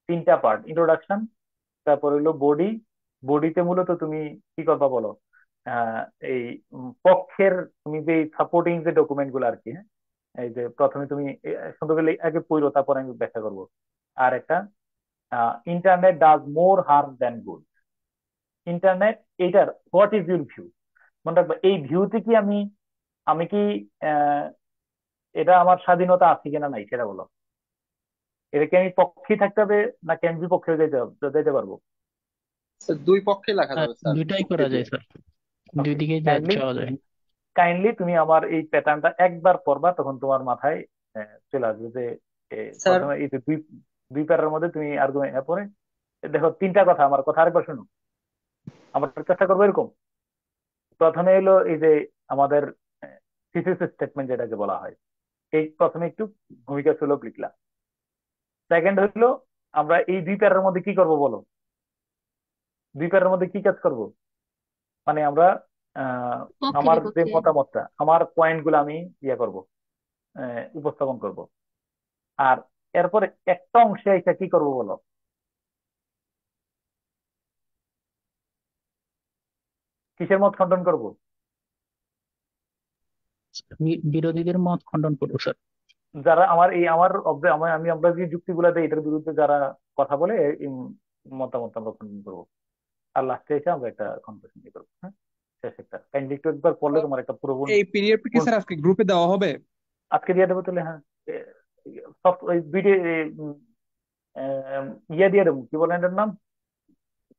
[SPEAKER 1] 3টা পার্ট, ইন্ট্রোডাকশন, তারপর হলো বডি, বডিতে মূলত তুমি কি করবা বলো, আহ এই পক্ষের তুমি যে সাপোর্টিং যে ডকুমেন্ট গুলো আর কি, হ্যাঁ, এই যে প্রথমে তুমি সুন্দর করে আগে পড়ো, তারপর আমি ব্যাখ্যা করবো। আর একটা internet does more harm than good, internet, এটার হোয়াট ইজ ইউর ভিউ, মনে রাখবা এই ভিউতে কি আমি আমি কি আহ এটা আমার স্বাধীনতা আছে কিনা নাই সেটা বলো। এটা কি আমি পক্ষে থাকতে হবে নাকি আমি বিপক্ষে যেতে পারবো?
[SPEAKER 8] স্যার দুই পক্ষে লেখা যাবে স্যার,
[SPEAKER 4] দুইটাই
[SPEAKER 8] যুক্তি
[SPEAKER 4] করা যায়
[SPEAKER 8] দিয়ে।
[SPEAKER 4] স্যার, দুই
[SPEAKER 1] ওকে,
[SPEAKER 4] দিকে
[SPEAKER 1] কাইন্ডলি
[SPEAKER 4] যাওয়া যায়।
[SPEAKER 1] কাইন্ডলি তুমি আমার এই প্যাটার্নটা একবার পড়বা, তখন তোমার মাথায় চলে আসবে যে
[SPEAKER 8] স্যার
[SPEAKER 1] প্রথমে এই যে দুই দুই প্যারার মধ্যে তুমি আর্গুমেন্ট পরে দেখো তিনটা কথা, আমার কথা আরেকবার শুনো। আমরা চেষ্টা করবো এরকম, প্রথমে এলো এই যে আমাদের থিসিস স্টেটমেন্ট যেটাকে বলা হয়, এই প্রথমে একটু ভূমিকা সুলভ লিখলাম। সেকেন্ড হইলো আমরা এই দুই প্যারার মধ্যে কি করব বলো, দুই প্যারার মধ্যে কি কাজ করব? মানে আমরা আহ
[SPEAKER 6] পক্ষে
[SPEAKER 1] আমার যে
[SPEAKER 6] বিপক্ষে।
[SPEAKER 1] মতামতটা, আমার পয়েন্ট গুলো আমি ইয়ে করব, উপস্থাপন করব। আর এরপরে একটা অংশে এটা কি করব বলো, কিসের মত খণ্ডন করব?
[SPEAKER 4] বিরোধীদের মত খণ্ডন করবো স্যার।
[SPEAKER 1] যারা আমার এই আমার আমি আমরা যে যুক্তিগুলা দেই এটার বিরুদ্ধে যারা কথা বলে এই মতামত আমরা খণ্ডন করবো। আর লাস্টে এসে আমরা একটা কনক্লুশন দিয়ে করবো। হ্যাঁ, শেষ একটা কাইন্ডলি একটু একবার পড়লে তোমার একটা পুরো
[SPEAKER 9] এই পিডিএফ কি স্যার আজকে গ্রুপে দেওয়া হবে?
[SPEAKER 1] আজকে দিয়ে দেবো তাহলে। হ্যাঁ, সব ওই ভিডিও ইয়ে দিয়ে দেবো, কি বলেন এটার নাম,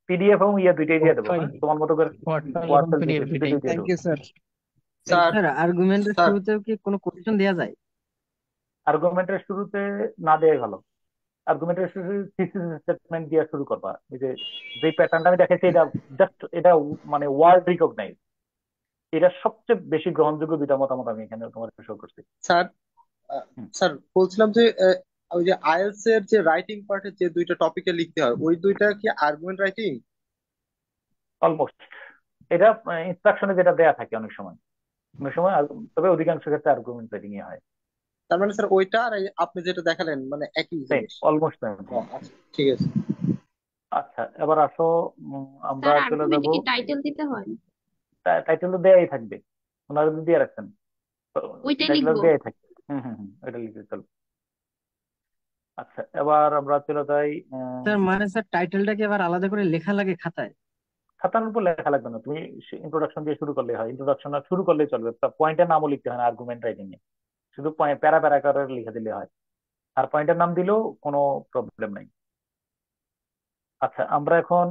[SPEAKER 1] পিডিএফ এবং ইয়ে দুইটাই দিয়ে
[SPEAKER 4] ওয়ার্ড
[SPEAKER 1] দেবো।
[SPEAKER 4] ফাইল,
[SPEAKER 1] হ্যাঁ, তোমার মতো করে
[SPEAKER 4] ওয়ার্ড ফাইল এবং
[SPEAKER 1] হোয়াটসঅ্যাপ
[SPEAKER 4] পিডিএফ
[SPEAKER 1] দুইটাই
[SPEAKER 4] দুইটাই।
[SPEAKER 1] দুইটাই দিয়ে
[SPEAKER 7] থ্যাংক
[SPEAKER 1] দেবো।
[SPEAKER 7] You sir.
[SPEAKER 8] স্যার
[SPEAKER 2] স্যার আর্গুমেন্টের
[SPEAKER 8] স্যার
[SPEAKER 2] শুরুতেও কি কোনো কোয়েশ্চেন দেওয়া যায়?
[SPEAKER 1] আর্গুমেন্টের শুরুতে না দেওয়াই ভালো। আর্গুমেন্টের শুরুতে থিসিস স্টেটমেন্ট দিয়ে শুরু করবা। এই যে যে প্যাটার্নটা আমি দেখাচ্ছি এটা জাস্ট এটা মানে ওয়ার্ল্ড রিকগনাইজ, এটা সবচেয়ে বেশি গ্রহণযোগ্য দুইটা মতামত আমি এখানে তোমার শো করছি।
[SPEAKER 8] স্যার আহ,
[SPEAKER 1] হুম,
[SPEAKER 8] স্যার বলছিলাম যে ওই যে আইএলটিএস এর যে রাইটিং পার্টে যে দুইটা টপিকে লিখতে হয়, ওই দুইটা কি আর্গুমেন্ট রাইটিং?
[SPEAKER 1] অলমোস্ট এটা ইনস্ট্রাকশনে যেটা দেয়া থাকে অনেক সময়, অনেক সময় তবে অধিকাংশ ক্ষেত্রে আর্গুমেন্ট রাইটিং এ হয়।
[SPEAKER 8] তার মানে স্যার ওইটা আর এই আপনি যেটা দেখালেন মানে একই
[SPEAKER 1] সেম,
[SPEAKER 8] জিনিস?
[SPEAKER 1] Almost same.
[SPEAKER 8] ও, আচ্ছা ঠিক আছে।
[SPEAKER 1] আচ্ছা, এবার আসো, আমরা
[SPEAKER 6] স্যার
[SPEAKER 1] চলে যাব।
[SPEAKER 6] আর্গুমেন্টে কি টাইটেল দিতে হয়?
[SPEAKER 1] টাইটেল তো দেয়াই থাকবে, ওনারা যদি দিয়ে রাখছেন
[SPEAKER 6] ওইটাই
[SPEAKER 1] টাইটেল
[SPEAKER 6] লিখবো?
[SPEAKER 1] দেয়াই থাকবে। এটা লিখে চলো। আচ্ছা, এবার আমরা চলে যাই
[SPEAKER 2] স্যার মানে স্যার টাইটেলটা কি আবার আলাদা করে লেখা লাগে খাতায়?
[SPEAKER 1] খাতার উপর লেখা লাগবে না, তুমি ইন্ট্রোডাকশন দিয়ে শুরু করলে হয়, ইন্ট্রোডাকশন শুরু করলেই চলবে। পয়েন্টের নামও লিখতে হয় না আর্গুমেন্ট রাইটিং এ, শুধু প্যারা প্যারা করে লিখে দিলে হয়। আর পয়েন্টের নাম দিলেও কোনো প্রবলেম নাই। আচ্ছা, আমরা এখন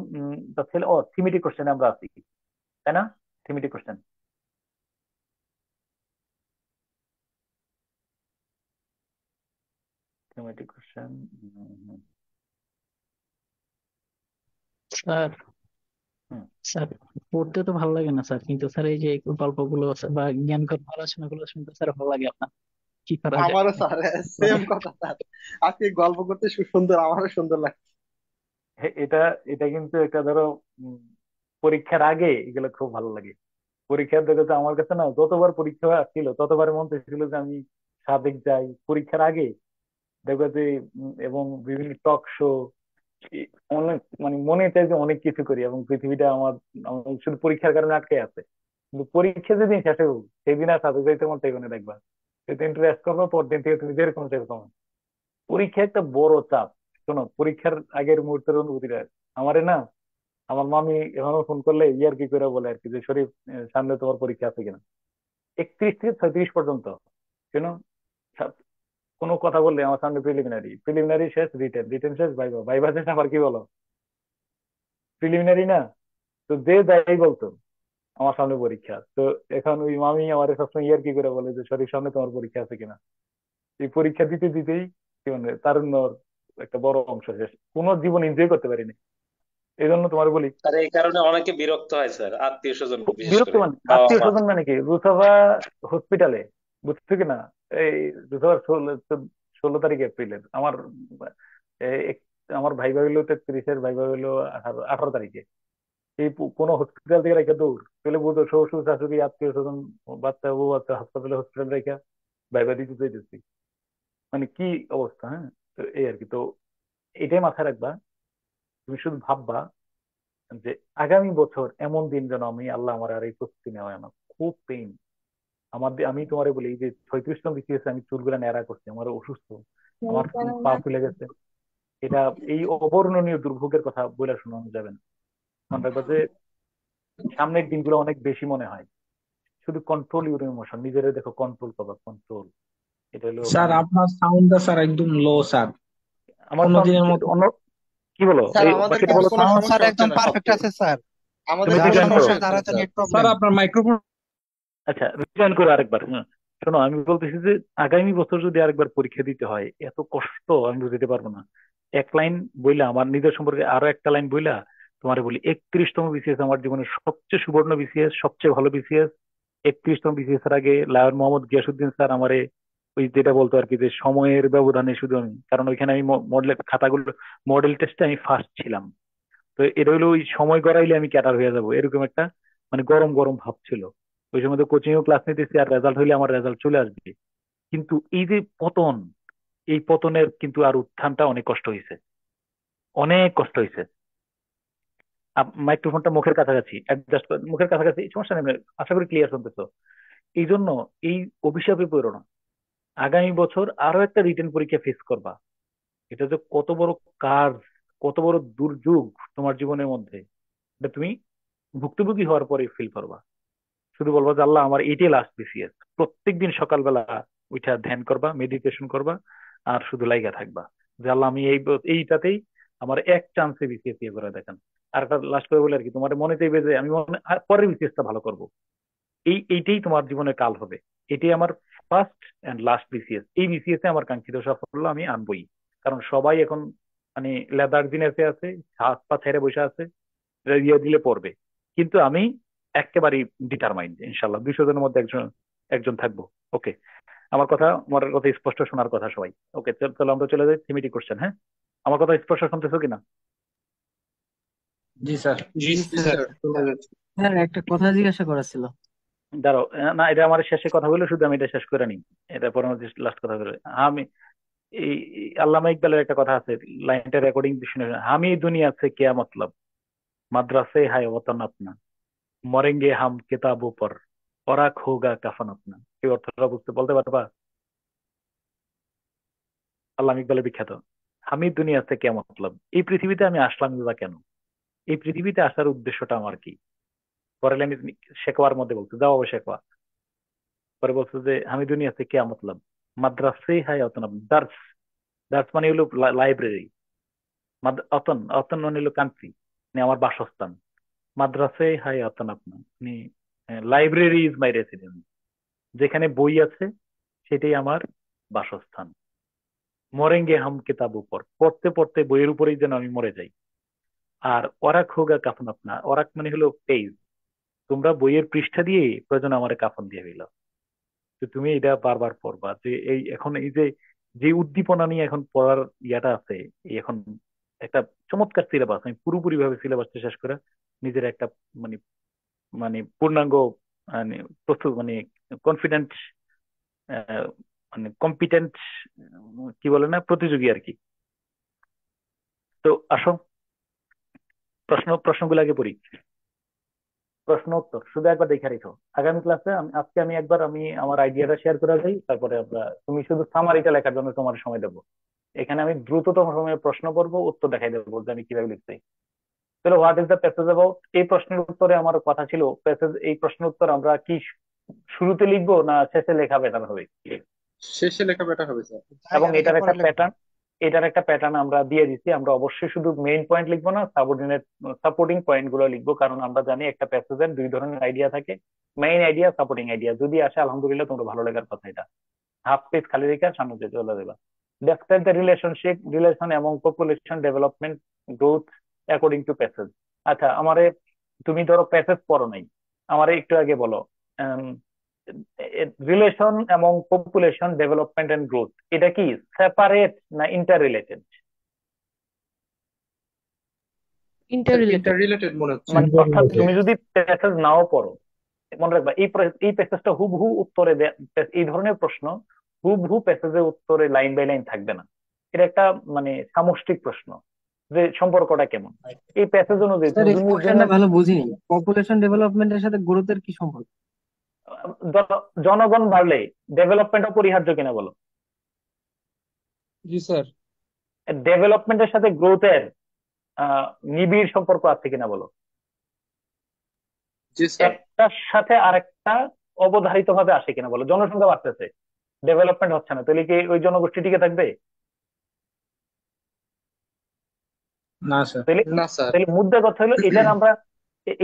[SPEAKER 1] থিমেটিক কোশ্চেনে আমরা আছি, তাই না? Thematic question, thematic question.
[SPEAKER 4] Sir,
[SPEAKER 1] হুম,
[SPEAKER 4] স্যার পড়তে তো ভালো লাগে না স্যার, কিন্তু স্যার এই যে গল্পগুলো বা জ্ঞানগত আলোচনাগুলো শুনতে স্যার ভালো লাগে। আপনার কি করা যায়?
[SPEAKER 8] আমারও স্যার
[SPEAKER 4] মানে
[SPEAKER 8] সেম কথা স্যার, আজকে গল্প করতে সুন্দর, আমারও সুন্দর লাগছে।
[SPEAKER 1] এটা এটা কিন্তু একটা ধরো উম, পরীক্ষার আগে এগুলো খুব ভালো লাগে। পরীক্ষার দেখে তো আমার কাছে না, যতবার পরীক্ষা ছিল ততবার মন চাইছিল যে আমি সাদেক যাই পরীক্ষার আগে। দেখবে যে এবং বিভিন্ন টক শো, অনেক মানে মনে চাই যে অনেক কিছু করি এবং পৃথিবীটা আমার শুধু পরীক্ষার কারণে আটকে আছে। কিন্তু পরীক্ষা যেদিন শেষ হবে সেদিন আর সাথে যাইতে মন চাইবে না, দেখবা সেদিন রেস্ট করবো, পরদিন থেকে তুমি যেরকম সেরকম। পরীক্ষা একটা বড় চাপ। শোনো, পরীক্ষার আগের মুহূর্তের অনুভূতিটা আমারে না, আমার মামি এখনো ফোন করলে ইয়ার কি করে বলে আর কি, যে শরীফ সামনে তোমার পরীক্ষা আছে কিনা, 31 থেকে 36 পর্যন্ত। কেন, কোনো কথা বললে আমার সামনে প্রিলিমিনারি, প্রিলিমিনারি শেষ রিটেন, রিটেন শেষ ভাইবা, ভাইবা শেষ আবার কি বলো, প্রিলিমিনারি না। তো যে যাই বলতো আমার সামনে পরীক্ষা। তো এখন ওই মামি আমার সবসময় ইয়ার কি করে বলে যে শরীর সামনে তোমার পরীক্ষা আছে কিনা। এই পরীক্ষা দিতে দিতেই কি মানে তারুণ্যর একটা বড় অংশ শেষ, কোনো জীবন এনজয় করতে পারিনি। এই জন্য তোমার বলি,
[SPEAKER 5] আর এই কারণে অনেকে বিরক্ত হয় স্যার, আত্মীয় স্বজন
[SPEAKER 1] খুব
[SPEAKER 5] বিশেষ
[SPEAKER 1] বিরক্ত।
[SPEAKER 5] করে
[SPEAKER 1] মানে
[SPEAKER 5] বাবা
[SPEAKER 1] আত্মীয়
[SPEAKER 5] মা।
[SPEAKER 1] স্বজন মানে কি, রুসাভা হসপিটালে, বুঝছো কিনা, এই রুসাভার 16 তারিখ এপ্রিলের আমার আমার ভাই ভাই হইলো 33-এর, ভাই ভাই হইলো 18 তারিখে। এই কোনো হসপিটাল থেকে রেখে দৌড় পেলে বুঝো, শ্বশুর শাশুড়ি আত্মীয় স্বজন বাচ্চা বউ বাচ্চা হাসপাতালে হসপিটাল রেখা ভাইবা দিতে চাইতেছি, মানে কি অবস্থা। হ্যাঁ, তো এই আর কি। তো এটাই মাথায় রাখবা, তুমি শুধু ভাববা যে আগামী বছর এমন দিন যেন আমি, আল্লাহ আমার আর এই প্রস্তুতি নেওয়া আমার খুব পেইন। আমি তোমারে বলি, এই যে 36 জন বিসিএস আমি চুলগুলা ন্যাড়া করছি, আমার অসুস্থ, আমার পা ফুলে গেছে, এটা এই অবর্ণনীয় দুর্ভোগের কথা বলে শোনানো যাবে না। মনে রাখবা যে সামনের দিনগুলো অনেক বেশি মনে হয়। শুধু কন্ট্রোল ইউর ইমোশন, নিজের দেখো কন্ট্রোল করবা, কন্ট্রোল। এটা হলো
[SPEAKER 9] স্যার
[SPEAKER 1] মানে
[SPEAKER 9] আপনার সাউন্ডটা স্যার একদম লো স্যার,
[SPEAKER 1] আমার সাউন্ড
[SPEAKER 9] অন্যদিনের মতো।
[SPEAKER 1] অন্য, কি বলো
[SPEAKER 8] স্যার
[SPEAKER 1] এই
[SPEAKER 8] আমাদের
[SPEAKER 1] বাকিটা
[SPEAKER 8] কিন্তু
[SPEAKER 1] বলো তো।
[SPEAKER 8] কোনো
[SPEAKER 3] সাউন্ড স্যার
[SPEAKER 8] সমস্যা হচ্ছে
[SPEAKER 3] একদম
[SPEAKER 8] না
[SPEAKER 3] পারফেক্ট
[SPEAKER 8] শব্দে,
[SPEAKER 3] আছে স্যার।
[SPEAKER 8] আমাদের
[SPEAKER 1] তুমি
[SPEAKER 8] কোনো
[SPEAKER 1] রিজয়েন করো।
[SPEAKER 3] সমস্যা
[SPEAKER 8] সমস্যা হচ্ছে
[SPEAKER 3] তারা
[SPEAKER 8] না
[SPEAKER 3] তো
[SPEAKER 8] স্যার।
[SPEAKER 3] Net
[SPEAKER 9] sir
[SPEAKER 3] problem.
[SPEAKER 9] আপনার মাইক্রোফোন।
[SPEAKER 1] আচ্ছা রিজয়েন করো আরেকবার। শোনো আমি বলতেছি যে আগামী বছর যদি আরেকবার পরীক্ষা দিতে হয়, এত কষ্ট আমি বুঝতে পারবো না। এক লাইন বইলা আমার নিজের সম্পর্কে আরো একটা লাইন বইলা তোমার বলি, 31তম বিসিএস আমার জীবনের সবচেয়ে সুবর্ণ বিসিএস, সবচেয়ে ভালো বিসিএস। 31তম বিসিএস এর আগে লায়ন মোহাম্মদ গিয়াসুদ্দিন স্যার আমারে ওই যেটা বলতো আর কি, যে সময়ের ব্যবধানে শুধু আমি, কারণ ওইখানে আমি মডেল খাতাগুলো, মডেল টেস্টে আমি ফার্স্ট ছিলাম। তো এটা হইলো ওই সময় গড়াইলে আমি ক্যাডার হয়ে যাব, এরকম একটা মানে গরম গরম ভাব ছিল। ওই সময় তো কোচিং ও ক্লাস নিতেছি, আর রেজাল্ট হইলে আমার রেজাল্ট চলে আসবে। কিন্তু এই যে পতন, এই পতনের কিন্তু আর উত্থানটা অনেক কষ্ট হয়েছে, অনেক কষ্ট হয়েছে। মাইক্রোফোনটা মুখের কাছাকাছি অ্যাডজাস্ট, মুখের কাছাকাছি সমস্যা নেই, আশা করি ক্লিয়ার শুনতেছো। এই জন্য এই অভিশাপে পড়ো না, আগামী বছর আরো একটা রিটেন পরীক্ষা ফেস করবা। এটা যে কত বড় কাজ, কত বড় দুর্যোগ তোমার জীবনের মধ্যে, এটা তুমি ভুক্তভোগী হওয়ার পরে ফিল করবা। শুধু বলবা যে আল্লাহ আমার এইটাই লাস্ট বিসিএস। প্রত্যেকদিন সকালবেলা উঠা ধ্যান করবা, মেডিটেশন করবা, আর শুধু লাইগা থাকবা যে আল্লাহ আমি এইটাতেই আমার এক চান্সে বিসিএস ইয়ে করে দেখেন। আর একটা লাস্ট করে বলে আর কি, তোমার মনে চাইবে যে আমি আর পরের বিসিএসটা ভালো করব। এইটাই তোমার জীবনে কাল হবে। এটাই আমার ফার্স্ট এন্ড লাস্ট বিসিএস। এই বিসিএস এ আমার কাঙ্ক্ষিত সাফল্য আমি আনবই। কারণ সবাই এখন মানে লেদার জিনেসে আছে, হাত পা ছেড়ে বসে আছে, ইয়ে দিলে পড়বে। কিন্তু আমি একেবারেই ডিটারমাইন্ড, ইনশাল্লাহ 200 জনের মধ্যে একজন একজন থাকবো। ওকে, আমার কথা স্পষ্ট শোনার কথা সবাই। ওকে, চলো আমরা চলে যাই থিমেটিক কোশ্চেন। হ্যাঁ, আমার কথা স্পষ্ট শুনতেছো কিনা?
[SPEAKER 9] জি স্যার।
[SPEAKER 3] জি
[SPEAKER 8] জি
[SPEAKER 3] স্যার।
[SPEAKER 8] স্যার, শোনা যাচ্ছে।
[SPEAKER 2] স্যার একটা কথা জিজ্ঞাসা করার ছিল।
[SPEAKER 1] দাঁড়াও, না এটা আমার শেষে কথা বলে, শুধু আমি এটা শেষ করে নিই, এটা পরে লাস্ট কথা বলে। আমি এই আল্লামা ইকবালের একটা কথা আছে, লাইনটা রেকর্ডিং শুনে, আমি দুনিয়া সে কেয়া মতলব, মাদ্রাসে হায় ওয়াতান আপনা, মরেঙ্গে হাম কিতাবো পর, পরাক হোগা কাফন আপনা। এই অর্থটা বলতে পারবা? আল্লামা ইকবালের বিখ্যাত, আমি দুনিয়া সে কেয়া মতলব, এই পৃথিবীতে আমি আসলাম বা কেন, এই পৃথিবীতে আসার উদ্দেশ্যটা আমার কি। পরে লাইন শেখওয়ার মধ্যে বলছে, জবাব শেখওয়া। পরে বলছে যে আমি দুনিয়া সে কেয়া মতলব, মাদ্রাসে হায় ওয়াতান আপনা, দার্স, দার্স মানে হলো লাইব্রেরি, অতন, অতন মানে হলো কান্ট্রি, মানে আমার বাসস্থান। মাদ্রাসে হাই অতন আপনা মানে লাইব্রেরি ইজ মাই রেসিডেন্স, যেখানে বই আছে সেটাই আমার বাসস্থান। মরেঙ্গে হাম কিতাব উপর, পড়তে পড়তে বইয়ের উপরেই যেন আমি মরে যাই। আর ওরাক হোগা কাফন আপনা, ওরাক মানে হলো পেজ, তোমরা বইয়ের পৃষ্ঠা দিয়ে প্রয়োজন আমার কাফন দিয়ে হইল। তো তুমি এটা বারবার পড়বা, যে এই এখন এই যে যে উদ্দীপনা নিয়ে এখন পড়ার ইয়াটা আছে, এই এখন একটা চমৎকার সিলেবাস, আমি পুরোপুরি ভাবে সিলেবাসটা শেষ করে নিজের একটা মানে মানে পূর্ণাঙ্গ মানে প্রস্তুত মানে কনফিডেন্ট মানে কম্পিটেন্ট কি বলে না, প্রতিযোগী আর কি। তো আসো প্রশ্নগুলো আগে পড়ি। প্রশ্ন উত্তর শুধু একবার দেখে রেখো। আগামী ক্লাসে আজকে আমি একবার আমি আমার আইডিয়াটা শেয়ার করে যাই, তারপরে আমরা তুমি শুধু সামারিটা লেখার জন্য তোমার সময় দেবো। এখানে আমি দ্রুততম সময়ে প্রশ্ন করবো, উত্তর দেখাই দেবো যে আমি কিভাবে লিখছি। তাহলে what is the passage about, এই প্রশ্নের উত্তরে আমার কথা ছিল প্যাসেজ, এই প্রশ্নের উত্তর আমরা কি শুরুতে লিখবো না শেষে লেখা বেটার হবে?
[SPEAKER 8] শেষে লেখা বেটার হবে স্যার।
[SPEAKER 1] এবং
[SPEAKER 3] জায়গা দেখে পরে লিখবেন।
[SPEAKER 1] এটার একটা প্যাটার্ন আমরা দিয়ে দিচ্ছি, আমরা অবশ্যই শুধু মেইন পয়েন্ট লিখবো না, সাপোর্টিং পয়েন্ট গুলো লিখবো। কারণ আমরা জানি একটা প্যাসেজের দুই ধরনের আইডিয়া থাকে, মেইন আইডিয়া, সাপোর্টিং আইডিয়া। যদি আসে আলহামদুলিল্লাহ, তোমরা ভালো লাগার কথা। এটা হাফ পেজ খালি রেখে সামনে দিয়ে চলে দেবা। Describe the relation among population development growth according to passage. আচ্ছা আমারে, তুমি ধরো প্যাসেজ পড়ো নাই, আমারে একটু আগে বলো রিলেশন এবং পপুলেশন ডেভেলপমেন্ট এন্ড গ্রোথ এটা কি সেপারেট না ইন্টার রিলেটেড?
[SPEAKER 6] ইন্টাররিলেটেড।
[SPEAKER 8] রিলেটেড মনে হচ্ছে।
[SPEAKER 1] মানে অর্থাৎ তুমি যদি প্যাসেজ নাও পড়ো, মনে রাখবা এই প্যাসেজটা হুবহু উত্তরে এই ধরনের প্রশ্ন হুবহু প্যাসেজের উত্তরে লাইন বাই লাইন থাকবে না। এটা একটা মানে সামষ্টিক প্রশ্ন, যে সম্পর্কটা কেমন এই প্যাসেজ অনুযায়ী
[SPEAKER 2] স্যার এই
[SPEAKER 1] তুমি
[SPEAKER 2] কোশ্চেনটা ভালো বুঝিনি, পপুলেশন ডেভেলপমেন্টের সাথে গ্রোথের কি সম্পর্ক?
[SPEAKER 1] জনগণ বাড়লে ডেভেলপমেন্ট অপরিহার্য কিনা বলো?
[SPEAKER 9] জি স্যার।
[SPEAKER 1] ডেভেলপমেন্টের সাথে গ্রোথের নিবিড় সম্পর্ক আছে কিনা বলো?
[SPEAKER 8] জি স্যার।
[SPEAKER 1] একটার সাথে আরেকটা অবধারিত ভাবে আসে কিনা বলো? জনসংখ্যা বাড়তেছে, ডেভেলপমেন্ট হচ্ছে না, তাহলে কি ওই জনগোষ্ঠী টিকে থাকবে?
[SPEAKER 3] না স্যার।
[SPEAKER 1] তাহলে
[SPEAKER 8] না স্যার।
[SPEAKER 1] তাহলে মুদ্রা কথা হলো এটার আমরা